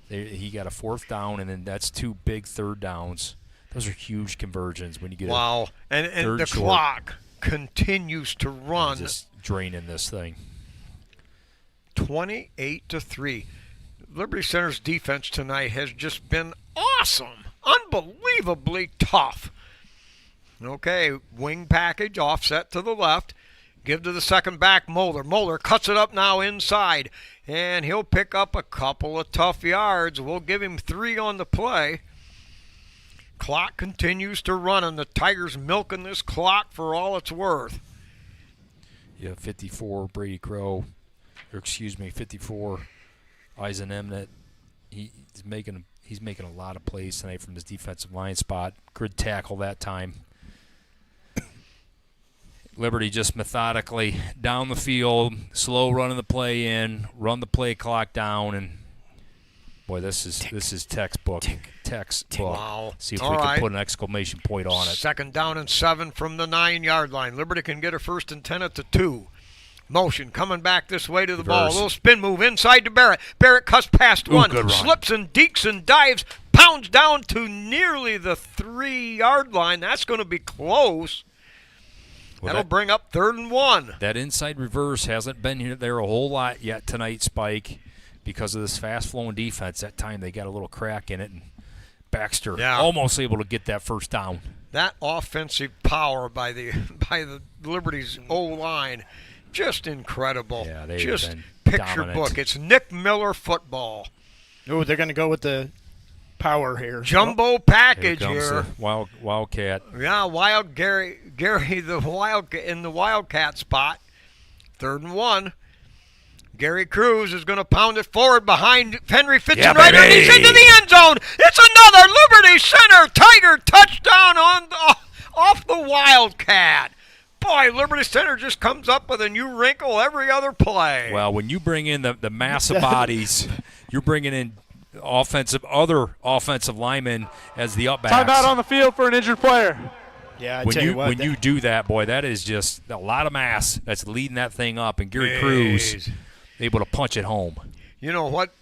He got a 4th down, and then that's 2 big 3rd downs. Those are huge conversions when you get wow. And the clock continues to run. Just draining this thing. 28-3. Liberty Center's defense tonight has just been awesome. Unbelievably tough. Okay, wing package, offset to the left. Give to the second back, Moeller. Moeller cuts it up now inside, and he'll pick up a couple of tough yards. We'll give him 3 on the play. Clock continues to run, and the Tigers milking this clock for all it's worth. Yeah, 54, Brady Crow, 54, Eisen Emnett. He's making a lot of plays tonight from his defensive line spot. Good tackle that time. Liberty just methodically down the field, slow running the play in, run the play clock down, and boy, this is textbook. Textbook. Wow. See if All we right. can put an exclamation point on it. 2nd down and 7 from the 9-yard line. Liberty can get a 1st and 10 at the 2. Motion coming back this way to the ball. A Reverse. little spin move inside to Barrett. Barrett cuts past Ooh, one, good run. slips and deeks and dives, pounds down to nearly the 3-yard line. That's going to be close. Well, That'll bring up 3rd and 1. That inside reverse hasn't been there a whole lot yet tonight, Spike, because of this fast-flowing defense. That time they got a little crack in it, and Baxter almost able to get that first down. That offensive power by the Liberty's O-line, just incredible. Yeah, they've just been picture dominant. book. It's Nick Miller football. Oh, they're going to go with the power here. Jumbo package Here comes here. the Wildcat. Yeah, Gary in the Wildcat spot. 3rd and 1. Gary Cruz is going to pound it forward behind Henry Fitzenreiter. And he's into the end zone. It's another Liberty Center Tiger touchdown off the Wildcat. Boy, Liberty Center just comes up with a new wrinkle every other play. Well, when you bring in the mass of bodies, you're bringing in other offensive linemen as the upbacks. Timeout on the field for an injured player. Yeah, When you do that, boy, that is just a lot of mass that's leading that thing up, and Gary Cruz able to punch it home. You know what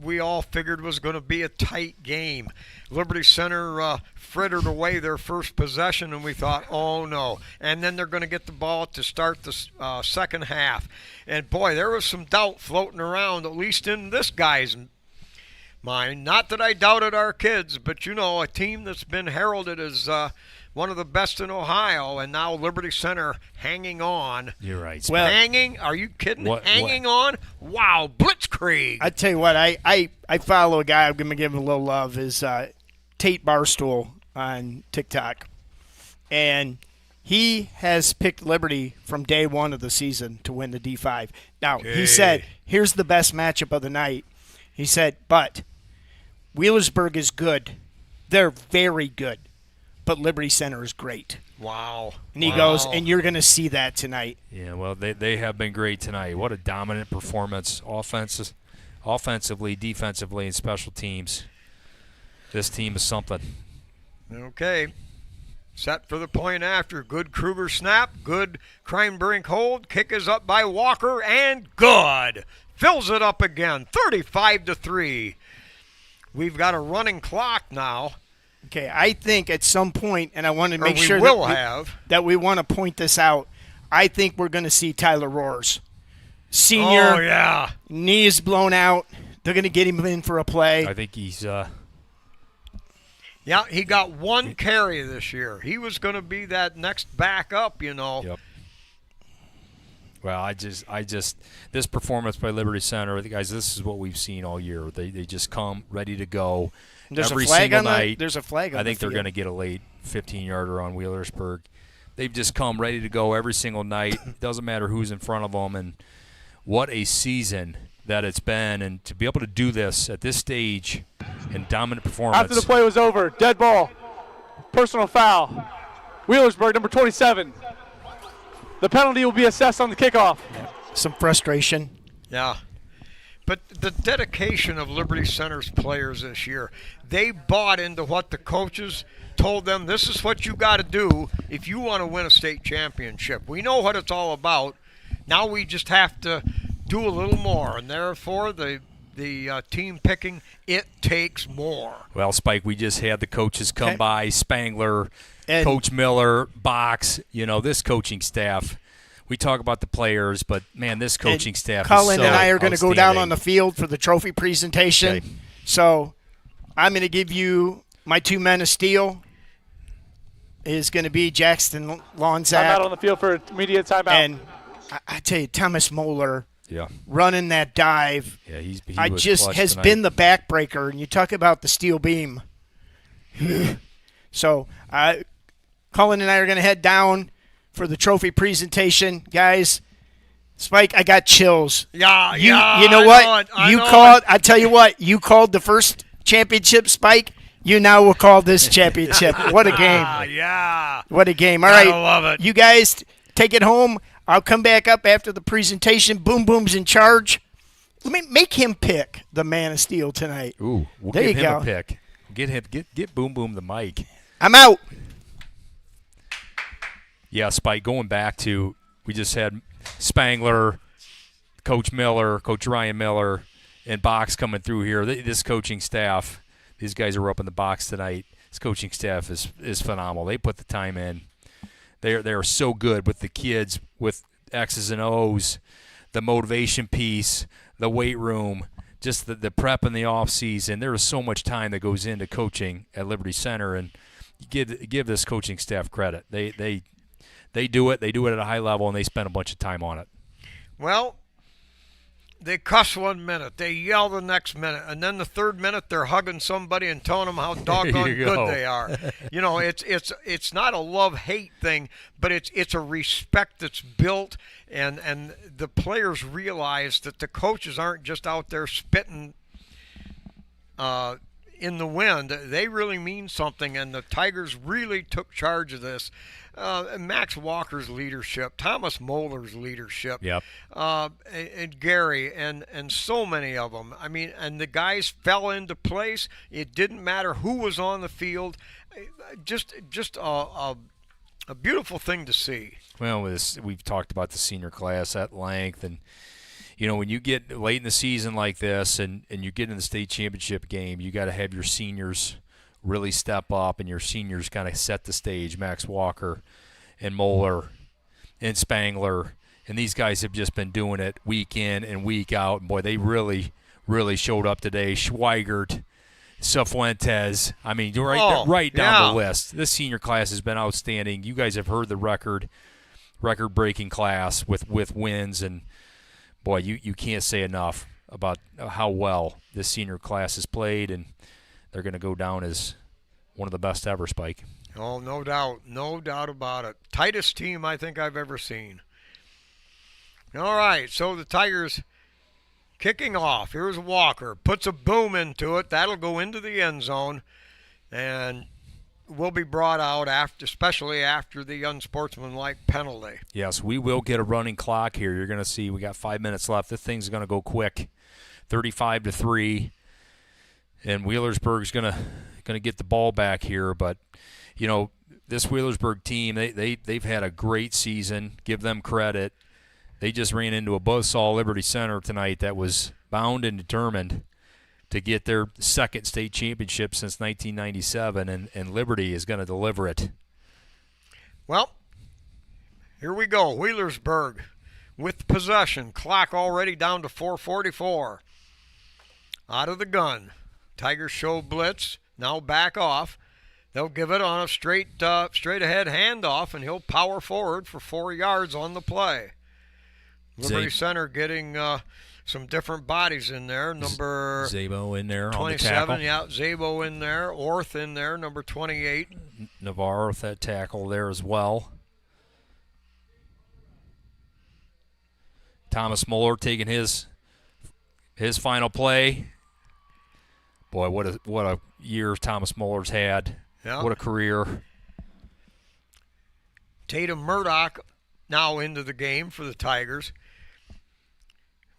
we all figured was going to be a tight game. Liberty Center frittered away their first possession, and we thought, oh no. And then they're going to get the ball to start the second half. And boy, there was some doubt floating around, at least in this guy's mind. Not that I doubted our kids, but you know, a team that's been heralded as one of the best in Ohio, and now Liberty Center hanging on. You're right. Well, hanging? Are you kidding? Hanging on? Wow, blitzkrieg. I tell you what, I follow a guy. I'm going to give him a little love. Is Tate Barstool on TikTok, and he has picked Liberty from day one of the season to win the D5. Now he said, "Here's the best matchup of the night." He said, "But Wheelersburg is good. They're very good. But Liberty Center is great." Wow. And he goes, and you're going to see that tonight. Yeah, well, they have been great tonight. What a dominant performance, offensively, defensively, and special teams. This team is something. Okay. Set for the point after. Good Kruger snap. Good Kreinbrink hold. Kick is up by Walker, and good. Fills it up again. 35-3. We've got a running clock now. Okay, I think at some point, and I want to make we sure will that we want to point this out, I think we're going to see Tyler Roars. Senior, oh, yeah. Knee is blown out. They're going to get him in for a play. I think he's Yeah, he got one carry this year. He was going to be that next backup, you know. Yep. Well, I just this performance by Liberty Center, guys, this is what we've seen all year. They just come ready to go. There's every a flag single on night. There's a flag on I think the they're field. going to get a late 15-yarder on Wheelersburg. They've just come ready to go every single night. Doesn't matter who's in front of them. And what a season that it's been. And to be able to do this at this stage in dominant performance. After the play was over, dead ball, personal foul. Wheelersburg, number 27. The penalty will be assessed on the kickoff. Some frustration. Yeah. But the dedication of Liberty Center's players this year, they bought into what the coaches told them. This is what you got to do if you want to win a state championship. We know what it's all about. Now we just have to do a little more, and therefore the team picking, it takes more. Well, Spike, we just had the coaches come by, Spangler, And Coach Miller, Box, this coaching staff. We talk about the players, but, man, this coaching staff Cullen is so and I are going to go down on outstanding. the field for the trophy presentation. Okay. So I'm going to give you my two men of steel. is going to be Jackson Lonzak. Timeout on the field for immediate timeout. And I tell you, Thomas Moeller Yeah. running that dive. Yeah, he I was just clutch has tonight. been the backbreaker, and you talk about the steel beam. So, Cullen and I are going to head down for the trophy presentation, guys. Spike, I got chills. Yeah, You yeah. know I what? know it, I You know called. I tell you what. You called the first championship, Spike. You now will call this championship. What a game! Yeah. What a game! All Gotta right, love it. You guys take it home. I'll come back up after the presentation. Boom Boom's in charge. Let me make him pick the Man of Steel tonight. Ooh, we'll There give you him go. a pick. Get Boom Boom the mic. I'm out. Yeah, Spike, going back to, we just had Spangler, Coach Miller, Coach Ryan Miller, and Box coming through here. This coaching staff, these guys are up in the box tonight. This coaching staff is phenomenal. They put the time in. They are so good with the kids, with X's and O's, the motivation piece, the weight room, just the prep in the off season. There is so much time that goes into coaching at Liberty Center, and you give this coaching staff credit. They do it. They do it at a high level, and they spend a bunch of time on it. Well, they cuss 1 minute, they yell the next minute, and then the third minute they're hugging somebody and telling them how doggone you good go. they are. You know, it's not a love-hate thing, but it's a respect that's built, and the players realize that the coaches aren't just out there spitting in the wind. They really mean something, and the Tigers really took charge of this. Max Walker's leadership, Thomas Moeller's leadership, Yep. and Gary, and so many of them. I mean, and the guys fell into place. It didn't matter who was on the field. Just a beautiful thing to see. Well, we've talked about the senior class at length, and you know, when you get late in the season like this, and you get in the state championship game, you got to have your seniors really step up, and your seniors kind of set the stage. Max Walker and Moeller and Spangler, and these guys have just been doing it week in and week out. And boy, they really, really showed up today. Schweigert, Cifuentes, I mean, right down the list. This senior class has been outstanding. You guys have heard the record-breaking class with wins, and boy, you can't say enough about how well this senior class has played, and they're going to go down as one of the best ever, Spike. Oh, no doubt about it. Tightest team I think I've ever seen. All right, so the Tigers kicking off. Here's Walker, puts a boom into it. That'll go into the end zone, and will be brought out especially after the unsportsmanlike penalty. Yes, we will get a running clock here. You're going to see we got 5 minutes left. This thing's going to go quick, 35-3, and Wheelersburg's going to get the ball back here. But you know, this Wheelersburg team, they've had a great season. Give them credit. They just ran into a buzzsaw Liberty Center tonight that was bound and determined to get their second state championship since 1997, and Liberty is going to deliver it. Well, here we go. Wheelersburg with possession. Clock already down to 4:44. Out of the gun. Tigers show blitz. Now back off. They'll give it on a straight ahead handoff, and he'll power forward for 4 yards on the play. Liberty Center getting some different bodies in there. Number Zabo in there 27, on the tackle. yeah, Zabo in there. Orth in there, number 28. Navarro with that tackle there as well. Thomas Moeller taking his final play. Boy, what a year Thomas Muller's had. Yeah. What a career. Tatum Murdoch now into the game for the Tigers.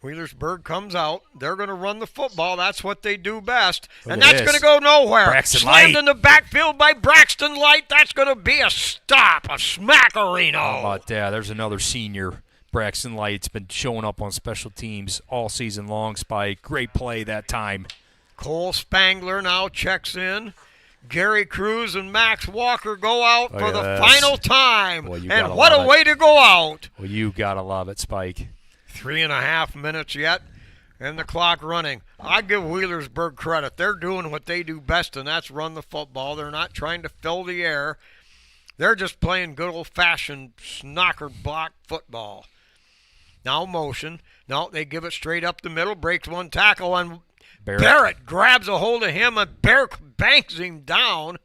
Wheelersburg comes out. They're going to run the football. That's what they do best. Look And at that's this. going to go nowhere. Braxton Slammed Light. in the backfield by Braxton Light. That's going to be a stop, a smackerino. How about that? There's another senior. Braxton Light's been showing up on special teams all season long, Spike. Great play that time. Cole Spangler now checks in. Gary Cruz and Max Walker go out Look for at the this. final time. Boy, you And gotta what a love it. way to go out. Well, you got to love it, Spike. 3.5 minutes yet, and the clock running. I give Wheelersburg credit. They're doing what they do best, and that's run the football. They're not trying to fill the air. They're just playing good old-fashioned snocker block football. Now motion. No, they give it straight up the middle, breaks one tackle, and Barrett grabs a hold of him, and Barrett banks him down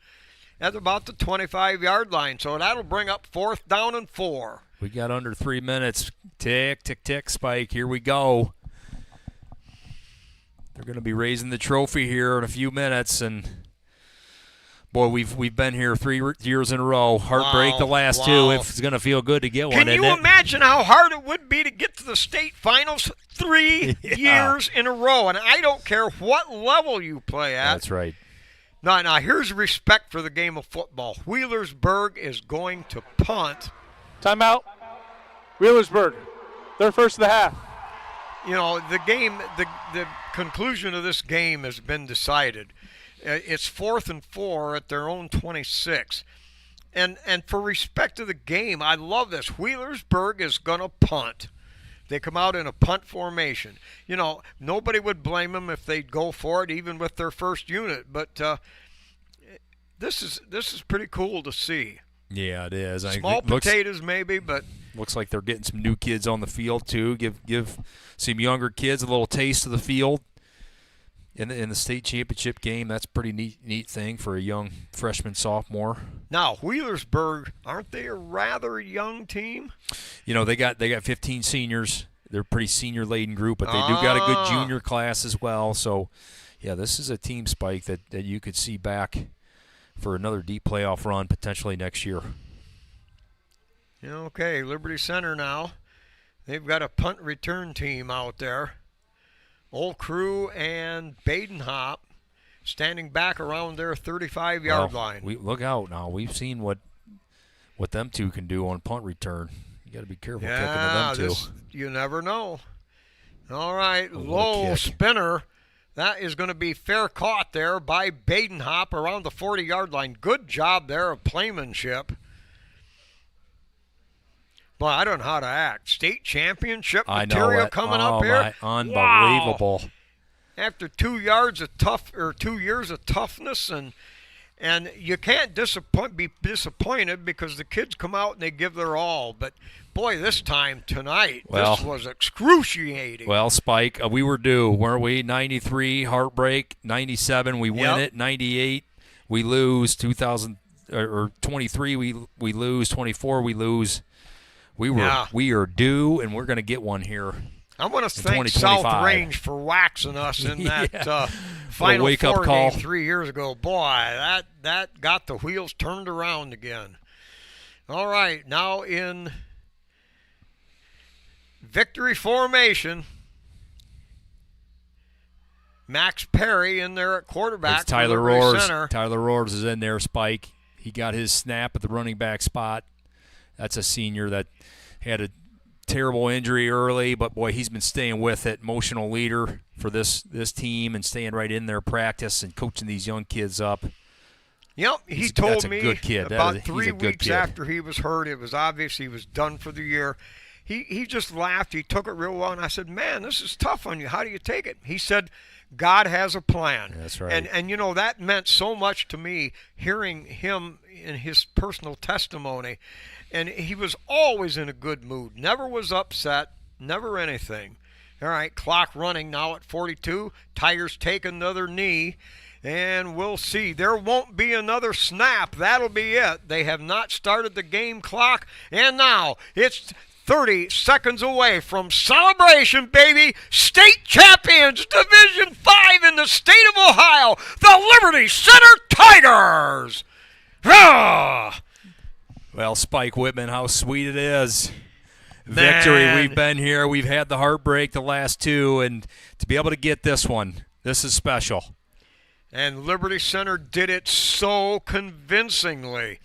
at about the 25-yard line. So that'll bring up 4th down and 4. We got under 3 minutes. Tick, tick, tick, Spike. Here we go. They're going to be raising the trophy here in a few minutes, and boy, we've been here 3 years in a row. Heartbreak the last 2. It's going to feel good to get one. Can you imagine how hard it would be to get to the state finals 3 years in a row? And I don't care what level you play at. That's right. Now, here's respect for the game of football. Wheelersburg is going to punt. Timeout. Wheelersburg. Their first of the half. You know, the game, the conclusion of this game has been decided. It's 4th and 4 at their own 26. And for respect to the game, I love this. Wheelersburg is going to punt. They come out in a punt formation. You know, nobody would blame them if they'd go for it, even with their first unit. But this is pretty cool to see. Yeah, it is. Small potatoes maybe, but looks like they're getting some new kids on the field too. Give some younger kids a little taste of the field in the state championship game. That's a pretty neat thing for a young freshman, sophomore. Now, Wheelersburg, aren't they a rather young team? You know, they got 15 seniors. They're a pretty senior-laden group, but they do got a good junior class as well. So, yeah, this is a team, Spike, that you could see back for another deep playoff run potentially next year. Okay, Liberty Center now. They've got a punt return team out there. Old Crew and Badenhop standing back around their 35-yard line. Look out now. We've seen what them two can do on punt return. You got to be careful kicking to them two. You never know. All right, low spinner. That is going to be fair caught there by Badenhop around the 40-yard line. Good job there of playmanship. Boy, I don't know how to act. State championship material coming up here. Unbelievable. Wow. After 2 years of toughness, and you can't be disappointed because the kids come out and they give their all. But boy, this time tonight, this was excruciating. Well, Spike, we were due, weren't we? 93, heartbreak. 97, we win it. 98, we lose. 23, we lose. 24, we lose. We are due, and we're going to get one here. I want to thank South Range for waxing us in that Final Four game 3 years ago. Boy, that got the wheels turned around again. All right, now in victory formation, Max Perry in there at quarterback. It's Tyler Roars. Tyler Roars is in there, Spike. He got his snap at the running back spot. That's a senior that had a terrible injury early, but boy, he's been staying with it. Emotional leader for this team and staying right in their practice and coaching these young kids up. Yep, he told me good kid. About 3 weeks after he was hurt, it was obvious he was done for the year. He just laughed. He took it real well, and I said, man, this is tough on you. How do you take it? He said, God has a plan. That's right. And you know, that meant so much to me, hearing him in his personal testimony. And he was always in a good mood, never was upset, never anything. All right, clock running now at 42. Tigers take another knee, and we'll see. There won't be another snap. That'll be it. They have not started the game clock, and now it's 30 seconds away from celebration, baby. State champions, Division 5 in the state of Ohio, the Liberty Center Tigers. Ah! Well, Spike Whitman, how sweet it is. Victory. We've been here. We've had the heartbreak the last 2, and to be able to get this one, this is special. And Liberty Center did it so convincingly.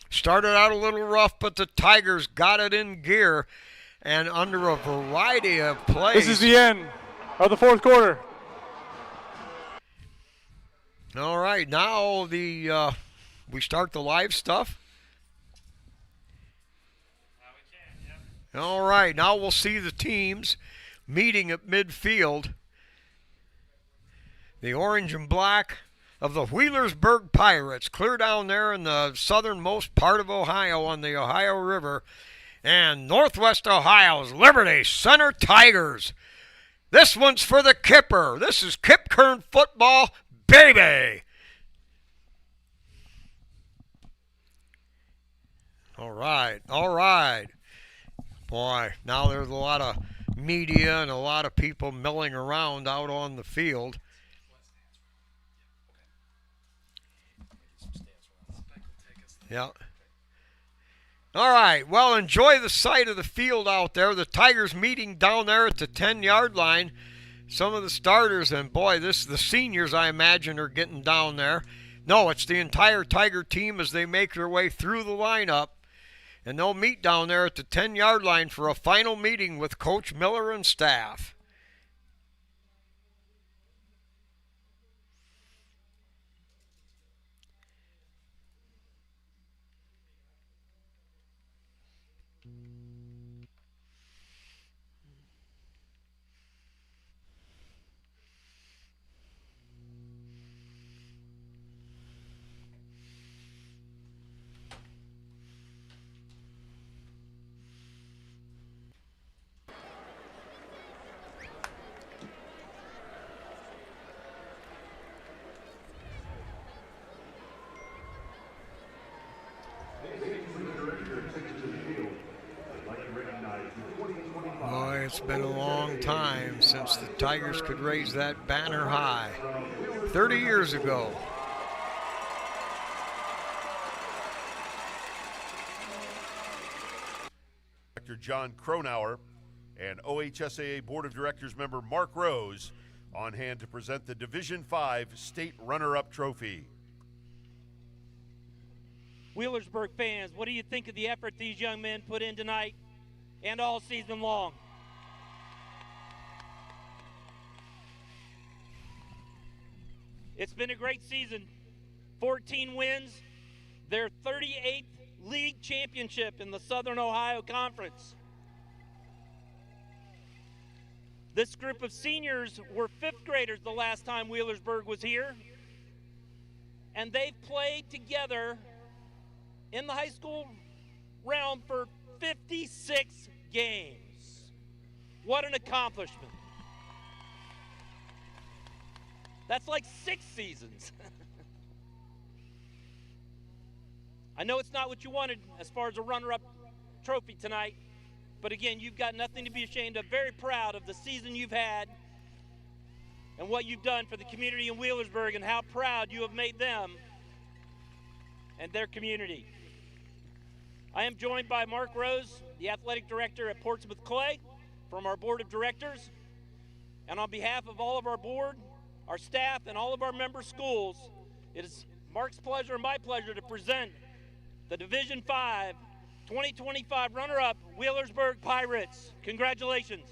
Started out a little rough, but the Tigers got it in gear, and under a variety of plays. This is the end of the fourth quarter. All right, now we start the live stuff. All right, now we'll see the teams meeting at midfield. The orange and black of the Wheelersburg Pirates, clear down there in the southernmost part of Ohio on the Ohio River, and Northwest Ohio's Liberty Center Tigers. This one's for the Kipper. This is Kip Kern football, baby. All right. Boy, now there's a lot of media and a lot of people milling around out on the field. Yeah. All right, well, enjoy the sight of the field out there. The Tigers meeting down there at the 10-yard line. Some of the starters, and boy, the seniors, I imagine, are getting down there. No, it's the entire Tiger team as they make their way through the lineup. And they'll meet down there at the 10-yard line for a final meeting with Coach Miller and staff. Boy, it's been a long time since the Tigers could raise that banner high. 30 years ago. Director John Cronauer and OHSAA Board of Directors member Mark Rose on hand to present the Division 5 State Runner-Up Trophy. Wheelersburg fans, what do you think of the effort these young men put in tonight and all season long? It's been a great season. 14 wins, their 38th league championship in the Southern Ohio Conference. This group of seniors were fifth graders the last time Wheelersburg was here, and they've played together in the high school realm for 56 games. What an accomplishment. That's like 6 seasons. I know it's not what you wanted as far as a runner-up trophy tonight, but again, you've got nothing to be ashamed of. Very proud of the season you've had and what you've done for the community in Wheelersburg and how proud you have made them and their community. I am joined by Mark Rose, the athletic director at Portsmouth Clay, from our board of directors. And on behalf of all of our board, our staff, and all of our member schools, it is Mark's pleasure and my pleasure to present the Division 5 2025 runner-up Wheelersburg Pirates. Congratulations.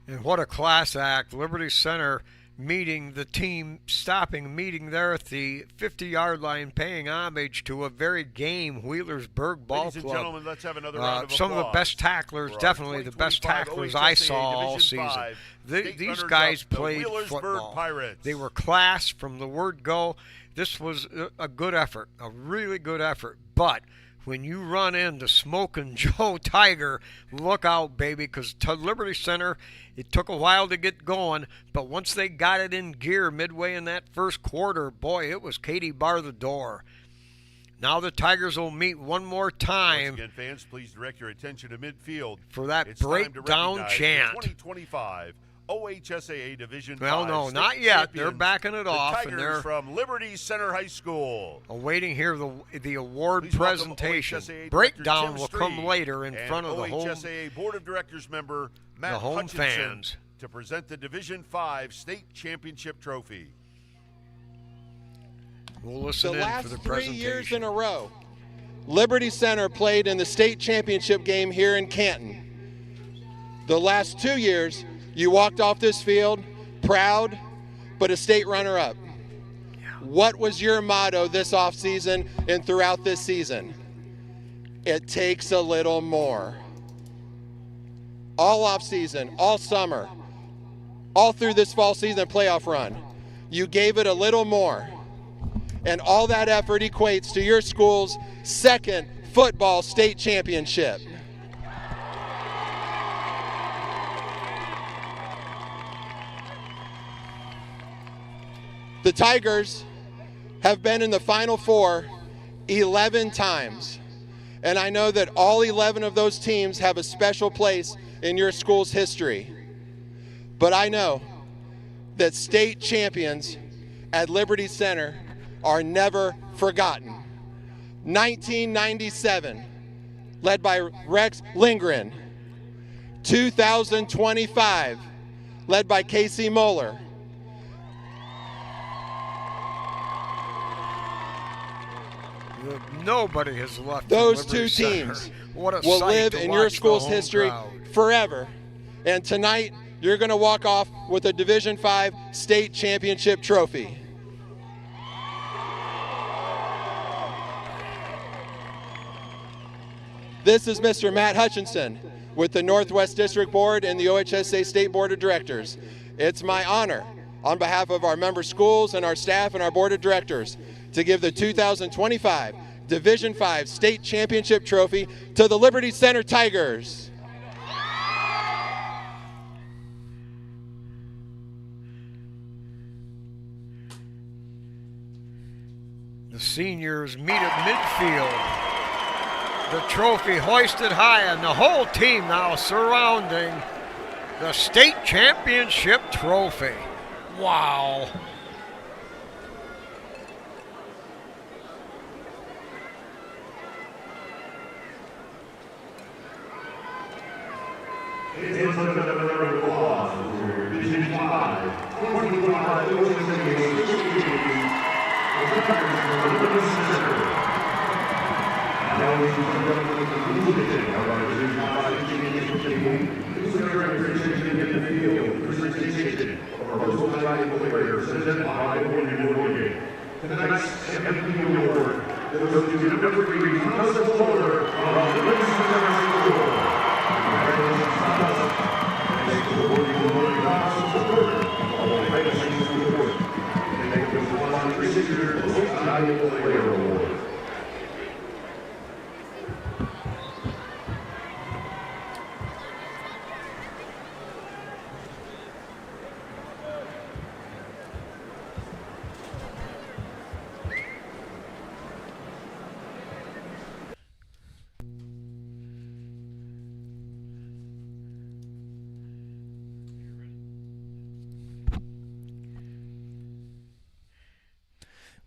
And what a class act. Liberty Center meeting the team, meeting there at the 50-yard line, paying homage to a very game Wheelersburg ball Ladies and club. gentlemen, let's have another round of some of the applause best tacklers, for our definitely the best 2025 tacklers I OHSAA saw all Division season. 5 state These runners-up, guys the played Wheelersburg football. Pirates. They were class from the word go. This was a good effort, a really good effort. But when you run into Smokin' Joe Tiger, look out, baby, because to Liberty Center, it took a while to get going, but once they got it in gear midway in that first quarter, boy, it was Katie bar the door. Now the Tigers will meet one more time. Once again, fans, please direct your attention to midfield For that It's time to breakdown recognize the chant. 2025 OHSAA Division Well, 5 no, state not yet. They're champions, backing it the off, Tigers and they're from Liberty Center High School. awaiting here the award Please welcome presentation. OHSAA Director Breakdown Tim will come Stree later in and front of the home OHSAA Board of Directors member Matt the home Hutchinson fans. to present the Division 5 state championship trophy. We'll listen The in last for the 3 presentation. years in a row, Liberty Center played in the state championship game here in Canton. The last 2 years, you walked off this field proud, but a state runner-up. What was your motto this offseason and throughout this season? It takes a little more. All offseason, all summer, all through this fall season playoff run, you gave it a little more. And all that effort equates to your school's second football state championship. The Tigers have been in the Final Four 11 times. And I know that all 11 of those teams have a special place in your school's history. But I know that state champions at Liberty Center are never forgotten. 1997, led by Rex Lindgren. 2025, led by Casey Moeller. Nobody has left. Those the Liberty two teams Center. What a will sight live to in your watch the school's home history crowd. forever. And tonight, you're going to walk off with a Division V state championship trophy. This is Mr. Matt Hutchinson with the Northwest District Board and the OHSAA State Board of Directors. It's my honor, on behalf of our member schools and our staff and our Board of Directors, to give the 2025 Division V State Championship Trophy to the Liberty Center Tigers. The seniors meet at midfield. The trophy hoisted high, and the whole team now surrounding the state championship trophy. Wow.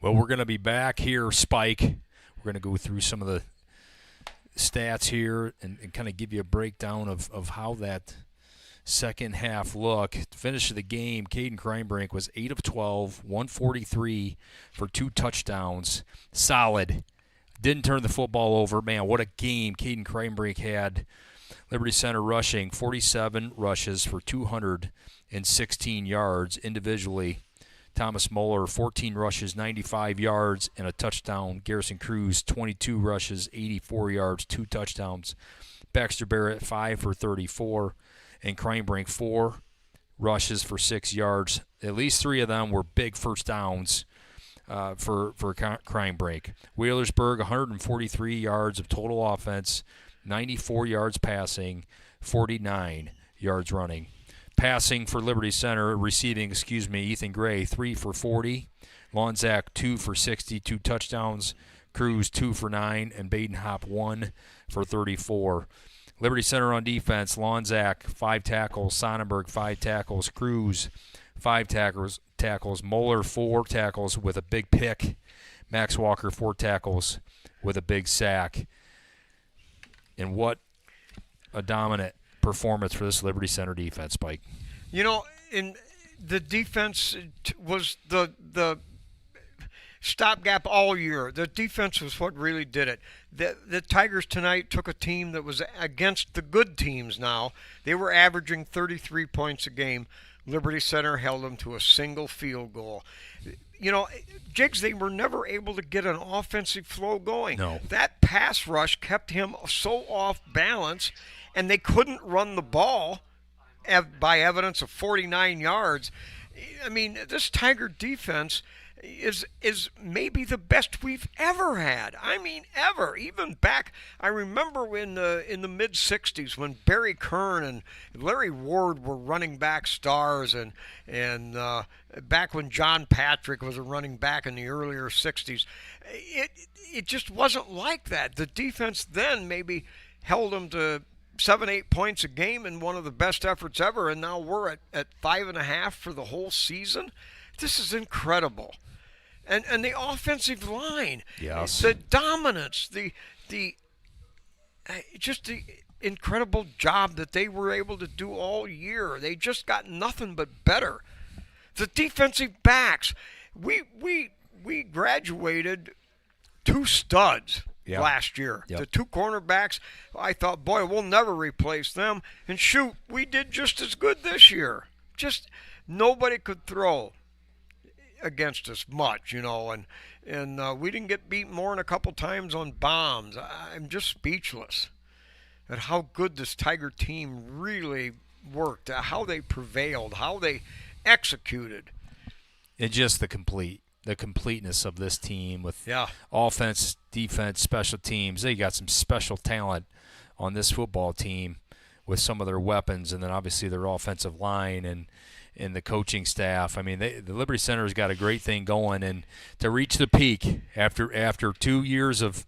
Well, we're going to be back here, Spike. We're going to go through some of the stats here and kind of give you a breakdown of how that second half look. To finish the game, Caden Crimebrink was 8 of 12, 143 for 2 touchdowns. Solid. Didn't turn the football over. Man, what a game Caden Crimebrink had. Liberty Center rushing 47 rushes for 216 yards individually. Thomas Moeller, 14 rushes, 95 yards, and a touchdown. Garrison Cruz, 22 rushes, 84 yards, 2 touchdowns. Baxter Barrett, 5 for 34. And Crimebrink, 4 rushes for 6 yards. At least 3 of them were big first downs for Crimebrink. Wheelersburg, 143 yards of total offense, 94 yards passing, 49 yards running. Passing for Liberty Center, Ethan Gray, 3 for 40. Lonzak, 2 for 60, 2 touchdowns. Cruz, 2 for 9, and Baden Hop, 1 for 34. Liberty Center on defense, Lonzak, 5 tackles. Sonnenberg, 5 tackles. Cruz, 5 tackles. Moeller, 4 tackles with a big pick. Max Walker, 4 tackles with a big sack. And what a dominant performance for this Liberty Center defense, Spike. You know, in the defense was the stopgap all year. The defense was what really did it. The Tigers tonight took a team that was against the good teams now. They were averaging 33 points a game. Liberty Center held them to a single field goal. You know, Jigs, they were never able to get an offensive flow going. No. That pass rush kept him so off balance, and they couldn't run the ball by evidence of 49 yards. I mean, this Tiger defense is maybe the best we've ever had. I mean, ever. Even back, I remember in the mid '60s when Barry Kern and Larry Ward were running back stars, and back when John Patrick was a running back in the earlier '60s, it just wasn't like that. The defense then maybe held them to 7-8 points a game in one of the best efforts ever, and now we're at 5.5 for the whole season. This is incredible. And the offensive line, yes, the dominance, the just the incredible job that they were able to do all year. They just got nothing but better. The defensive backs, we graduated 2 studs last year. Yep. The 2 cornerbacks, I thought, boy, we'll never replace them. And shoot, we did just as good this year. Just nobody could throw against us much, and we didn't get beat more than a couple times on bombs. I'm just speechless at how good this Tiger team really worked, how they prevailed, how they executed. And just the completeness of this team with Yeah. offense, defense, special teams. They got some special talent on this football team with some of their weapons, and then obviously their offensive line and the coaching staff. I mean, the Liberty Center has got a great thing going, and to reach the peak after 2 years of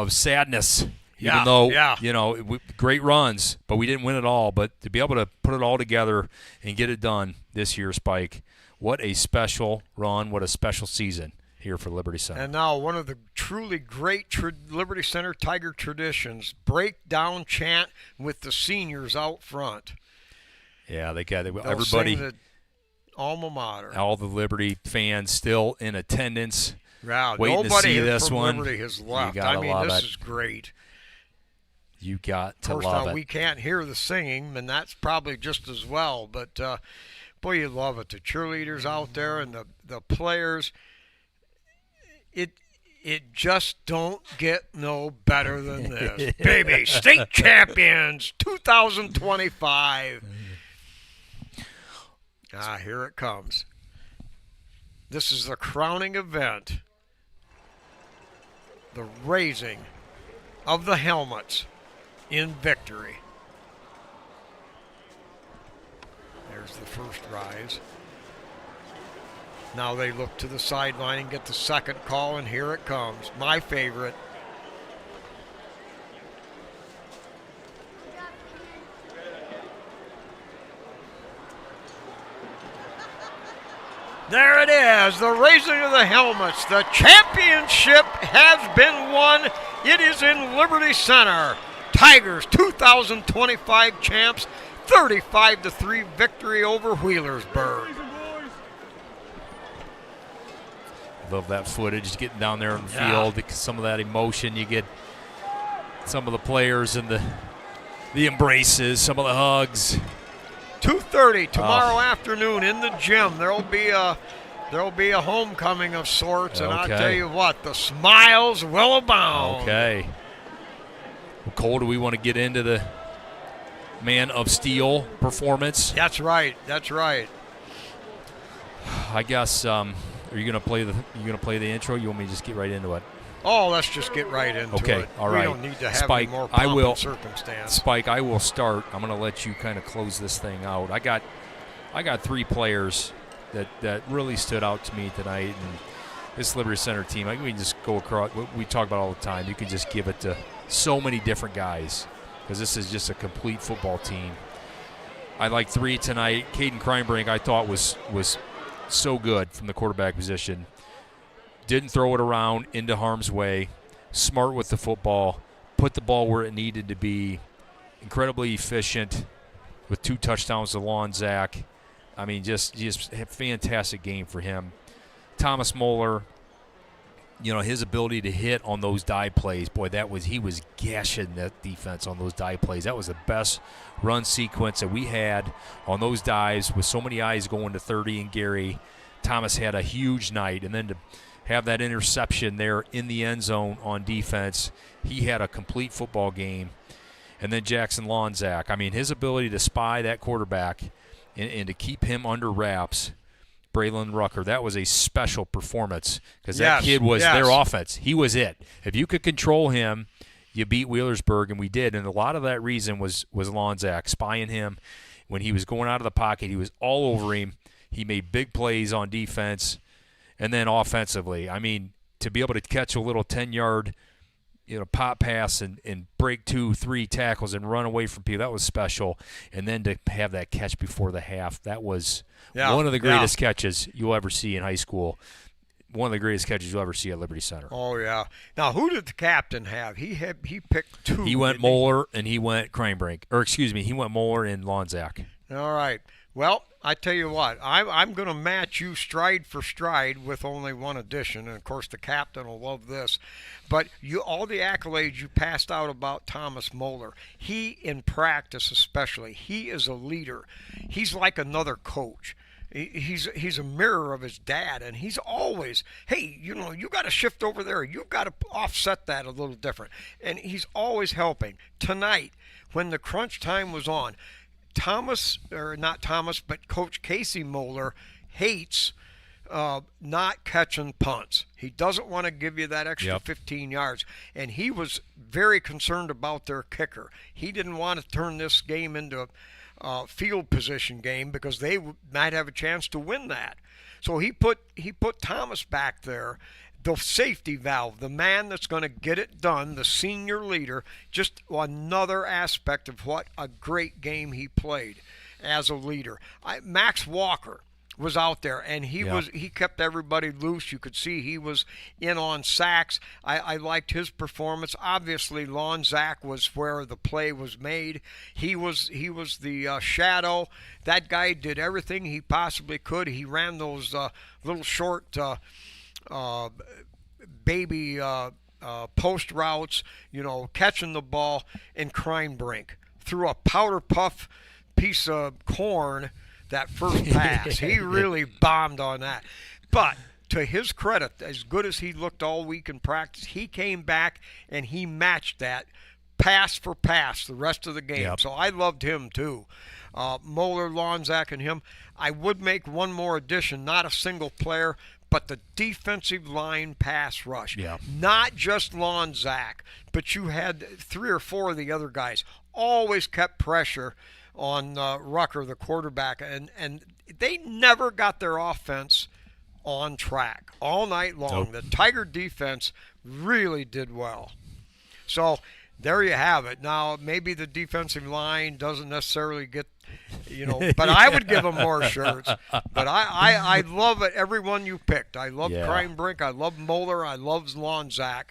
sadness, even though great runs, but we didn't win it all. But to be able to put it all together and get it done this year, Spike, what a special run, what a special season here for Liberty Center. And now one of the truly great Liberty Center Tiger traditions, breakdown chant with the seniors out front. Yeah, everybody, sing the alma mater. All the Liberty fans still in attendance. Wow, waiting to see this from one. Liberty has left. You gotta love this it. is great. You got to Of course, love now it. we can't hear the singing, and that's probably just as well. But boy, you love it. The cheerleaders out there and the players. It just don't get no better than this. Baby, state champions 2025. Here it comes. This is the crowning event. The raising of the helmets in victory. There's the first rise. Now they look to the sideline and get the second call, and here it comes. My favorite. There it is, the raising of the helmets. The championship has been won. It is in Liberty Center. Tigers 2025 champs, 35-3 victory over Wheelersburg. Love that footage, getting down there on the field, some of that emotion. You get some of the players and the embraces, some of the hugs. 2:30 tomorrow afternoon in the gym. There'll be a homecoming of sorts, and I'll tell you what, the smiles will abound. Okay. Well, Cole, do we want to get into the Man of Steel performance? That's right. That's right. I guess. Are you gonna play the intro? You want me to just get right into it? Oh, let's just get right into it. Okay, all right. We don't need to have Spike, any more pomp and circumstance. Spike, I will start. I'm going to let you kind of close this thing out. I got 3 players that really stood out to me tonight, and this Liberty Center team. I can just go across what we talk about all the time. You can just give it to so many different guys because this is just a complete football team. I like 3 tonight. Caden Kreinbrink, I thought was so good from the quarterback position. Didn't throw it around into harm's way. Smart with the football. Put the ball where it needed to be. Incredibly efficient with 2 touchdowns to Lon Zach. I mean, just a fantastic game for him. Thomas Moeller, his ability to hit on those dive plays, boy, he was gashing that defense on those dive plays. That was the best run sequence that we had on those dives with so many eyes going to 30 and Gary. Thomas had a huge night, and then to have that interception there in the end zone on defense, he had a complete football game. And then Jackson Lonzak, I mean, his ability to spy that quarterback and to keep him under wraps. Braylon Rucker, that was a special performance because that kid was their offense. He was it. If you could control him, you beat Wheelersburg, and we did. And a lot of that reason was Lonzak spying him. When he was going out of the pocket, he was all over him. He made big plays on defense. And then offensively, I mean, to be able to catch a little 10-yard pop pass and break 2-3 tackles and run away from people, that was special. And then to have that catch before the half, that was one of the greatest catches you'll ever see in high school. One of the greatest catches you'll ever see at Liberty Center. Oh, yeah. Now, who did the captain have? He picked two. He went Moeller and he went Kreinbrink. Or, excuse me, he went Moeller and Lonzak. All right. Well, I tell you what, I'm going to match you stride for stride with only one addition. And, of course, the captain will love this. But all the accolades you passed out about Thomas Moeller, he, in practice especially, he is a leader. He's like another coach. He's a mirror of his dad, and he's always, hey, you got to shift over there. You got to offset that a little different. And he's always helping. Tonight, when the crunch time was on, but Coach Casey Moeller hates not catching punts. He doesn't want to give you that extra 15 yards. And he was very concerned about their kicker. He didn't want to turn this game into field position game because they might have a chance to win that. So he put Thomas back there, the safety valve, the man that's going to get it done, the senior leader, just another aspect of what a great game he played as a leader. Max Walker was out there, and he kept everybody loose. You could see he was in on sacks. I liked his performance. Obviously, Lonzak was where the play was made. He was the shadow. That guy did everything he possibly could. He ran those little short baby post routes, catching the ball, and Kreinbrink threw a powder puff piece of corn that first pass. He really bombed on that. But to his credit, as good as he looked all week in practice, he came back and he matched that pass for pass the rest of the game. Yep. So I loved him too. Moeller, Lonzak, and him. I would make one more addition, not a single player, but the defensive line pass rush. Yeah. Not just Lonzak, but you had 3 or 4 of the other guys always kept pressure on Rucker, the quarterback, and they never got their offense on track all night long. Nope. The Tiger defense really did well. So there you have it. Now, maybe the defensive line doesn't necessarily get, but I would give them more shirts. But I love it, every one you picked. I love Kreinbrink. I love Moeller. I love Lonzak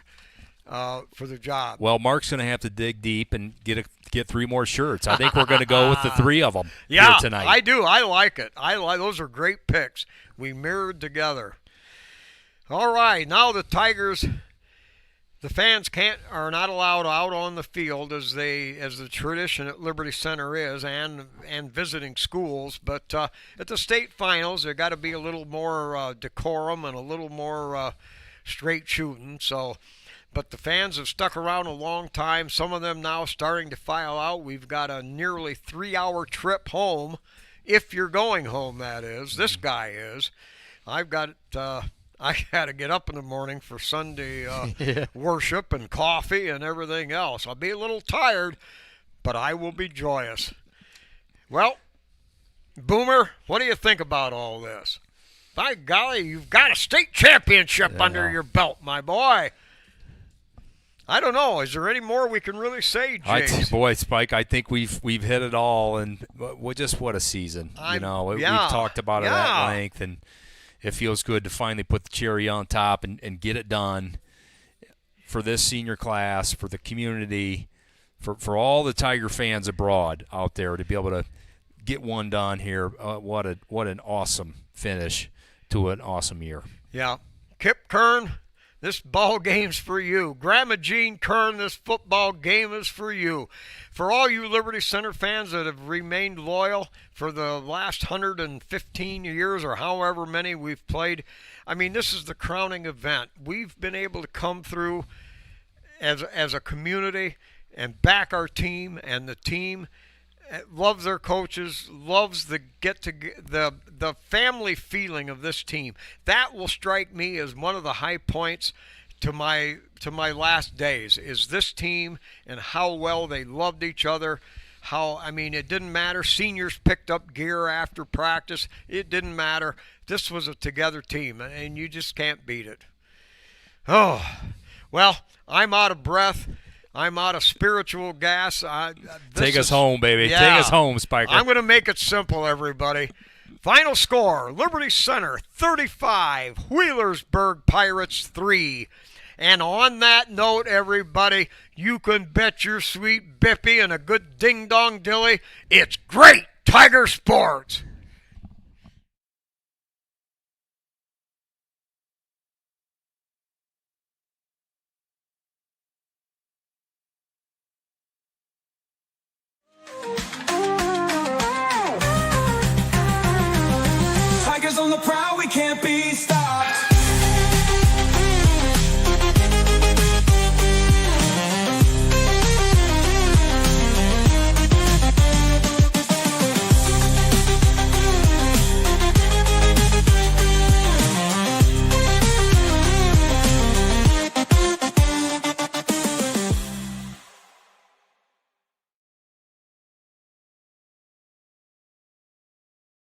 for the job. Well, Mark's going to have to dig deep and get 3 more shirts. I think we're going to go with the 3 of them here tonight. I do. I like it. Those are great picks. We mirrored together. All right, now the Tigers. The fans are not allowed out on the field as the tradition at Liberty Center is, and visiting schools. But at the state finals, there got to be a little more decorum and a little more straight shooting. So, but the fans have stuck around a long time. Some of them now starting to file out. We've got a nearly 3-hour trip home, if you're going home. That is, this guy is. I got to get up in the morning for Sunday worship and coffee and everything else. I'll be a little tired, but I will be joyous. Well, Boomer, what do you think about all this? By golly, you've got a state championship under your belt, my boy. I don't know. Is there any more we can really say, James? Boy, Spike, I think we've hit it all, and just what a season. We've talked about it at length, and it feels good to finally put the cherry on top and get it done for this senior class, for the community, for all the Tiger fans abroad out there to be able to get one done here. What an awesome finish to an awesome year. Yeah. Kip Kern, this ball game's for you. Grandma Jean Kern, this football game is for you. For all you Liberty Center fans that have remained loyal for the last 115 years or however many we've played, I mean, this is the crowning event. We've been able to come through as a community and back our team, and the team loves their coaches, loves the the family feeling of this team. That will strike me as one of the high points to my last days, is this team and how well they loved each other. It didn't matter. Seniors picked up gear after practice. It didn't matter. This was a together team, and you just can't beat it. Oh, well, I'm out of breath. I'm out of spiritual gas. Take us home, baby. Yeah, Take us home, Spiker. I'm going to make it simple, everybody. Final score, Liberty Center 35, Wheelersburg Pirates 3. And on that note, everybody, you can bet your sweet bippy and a good ding-dong dilly, it's great Tiger Sports.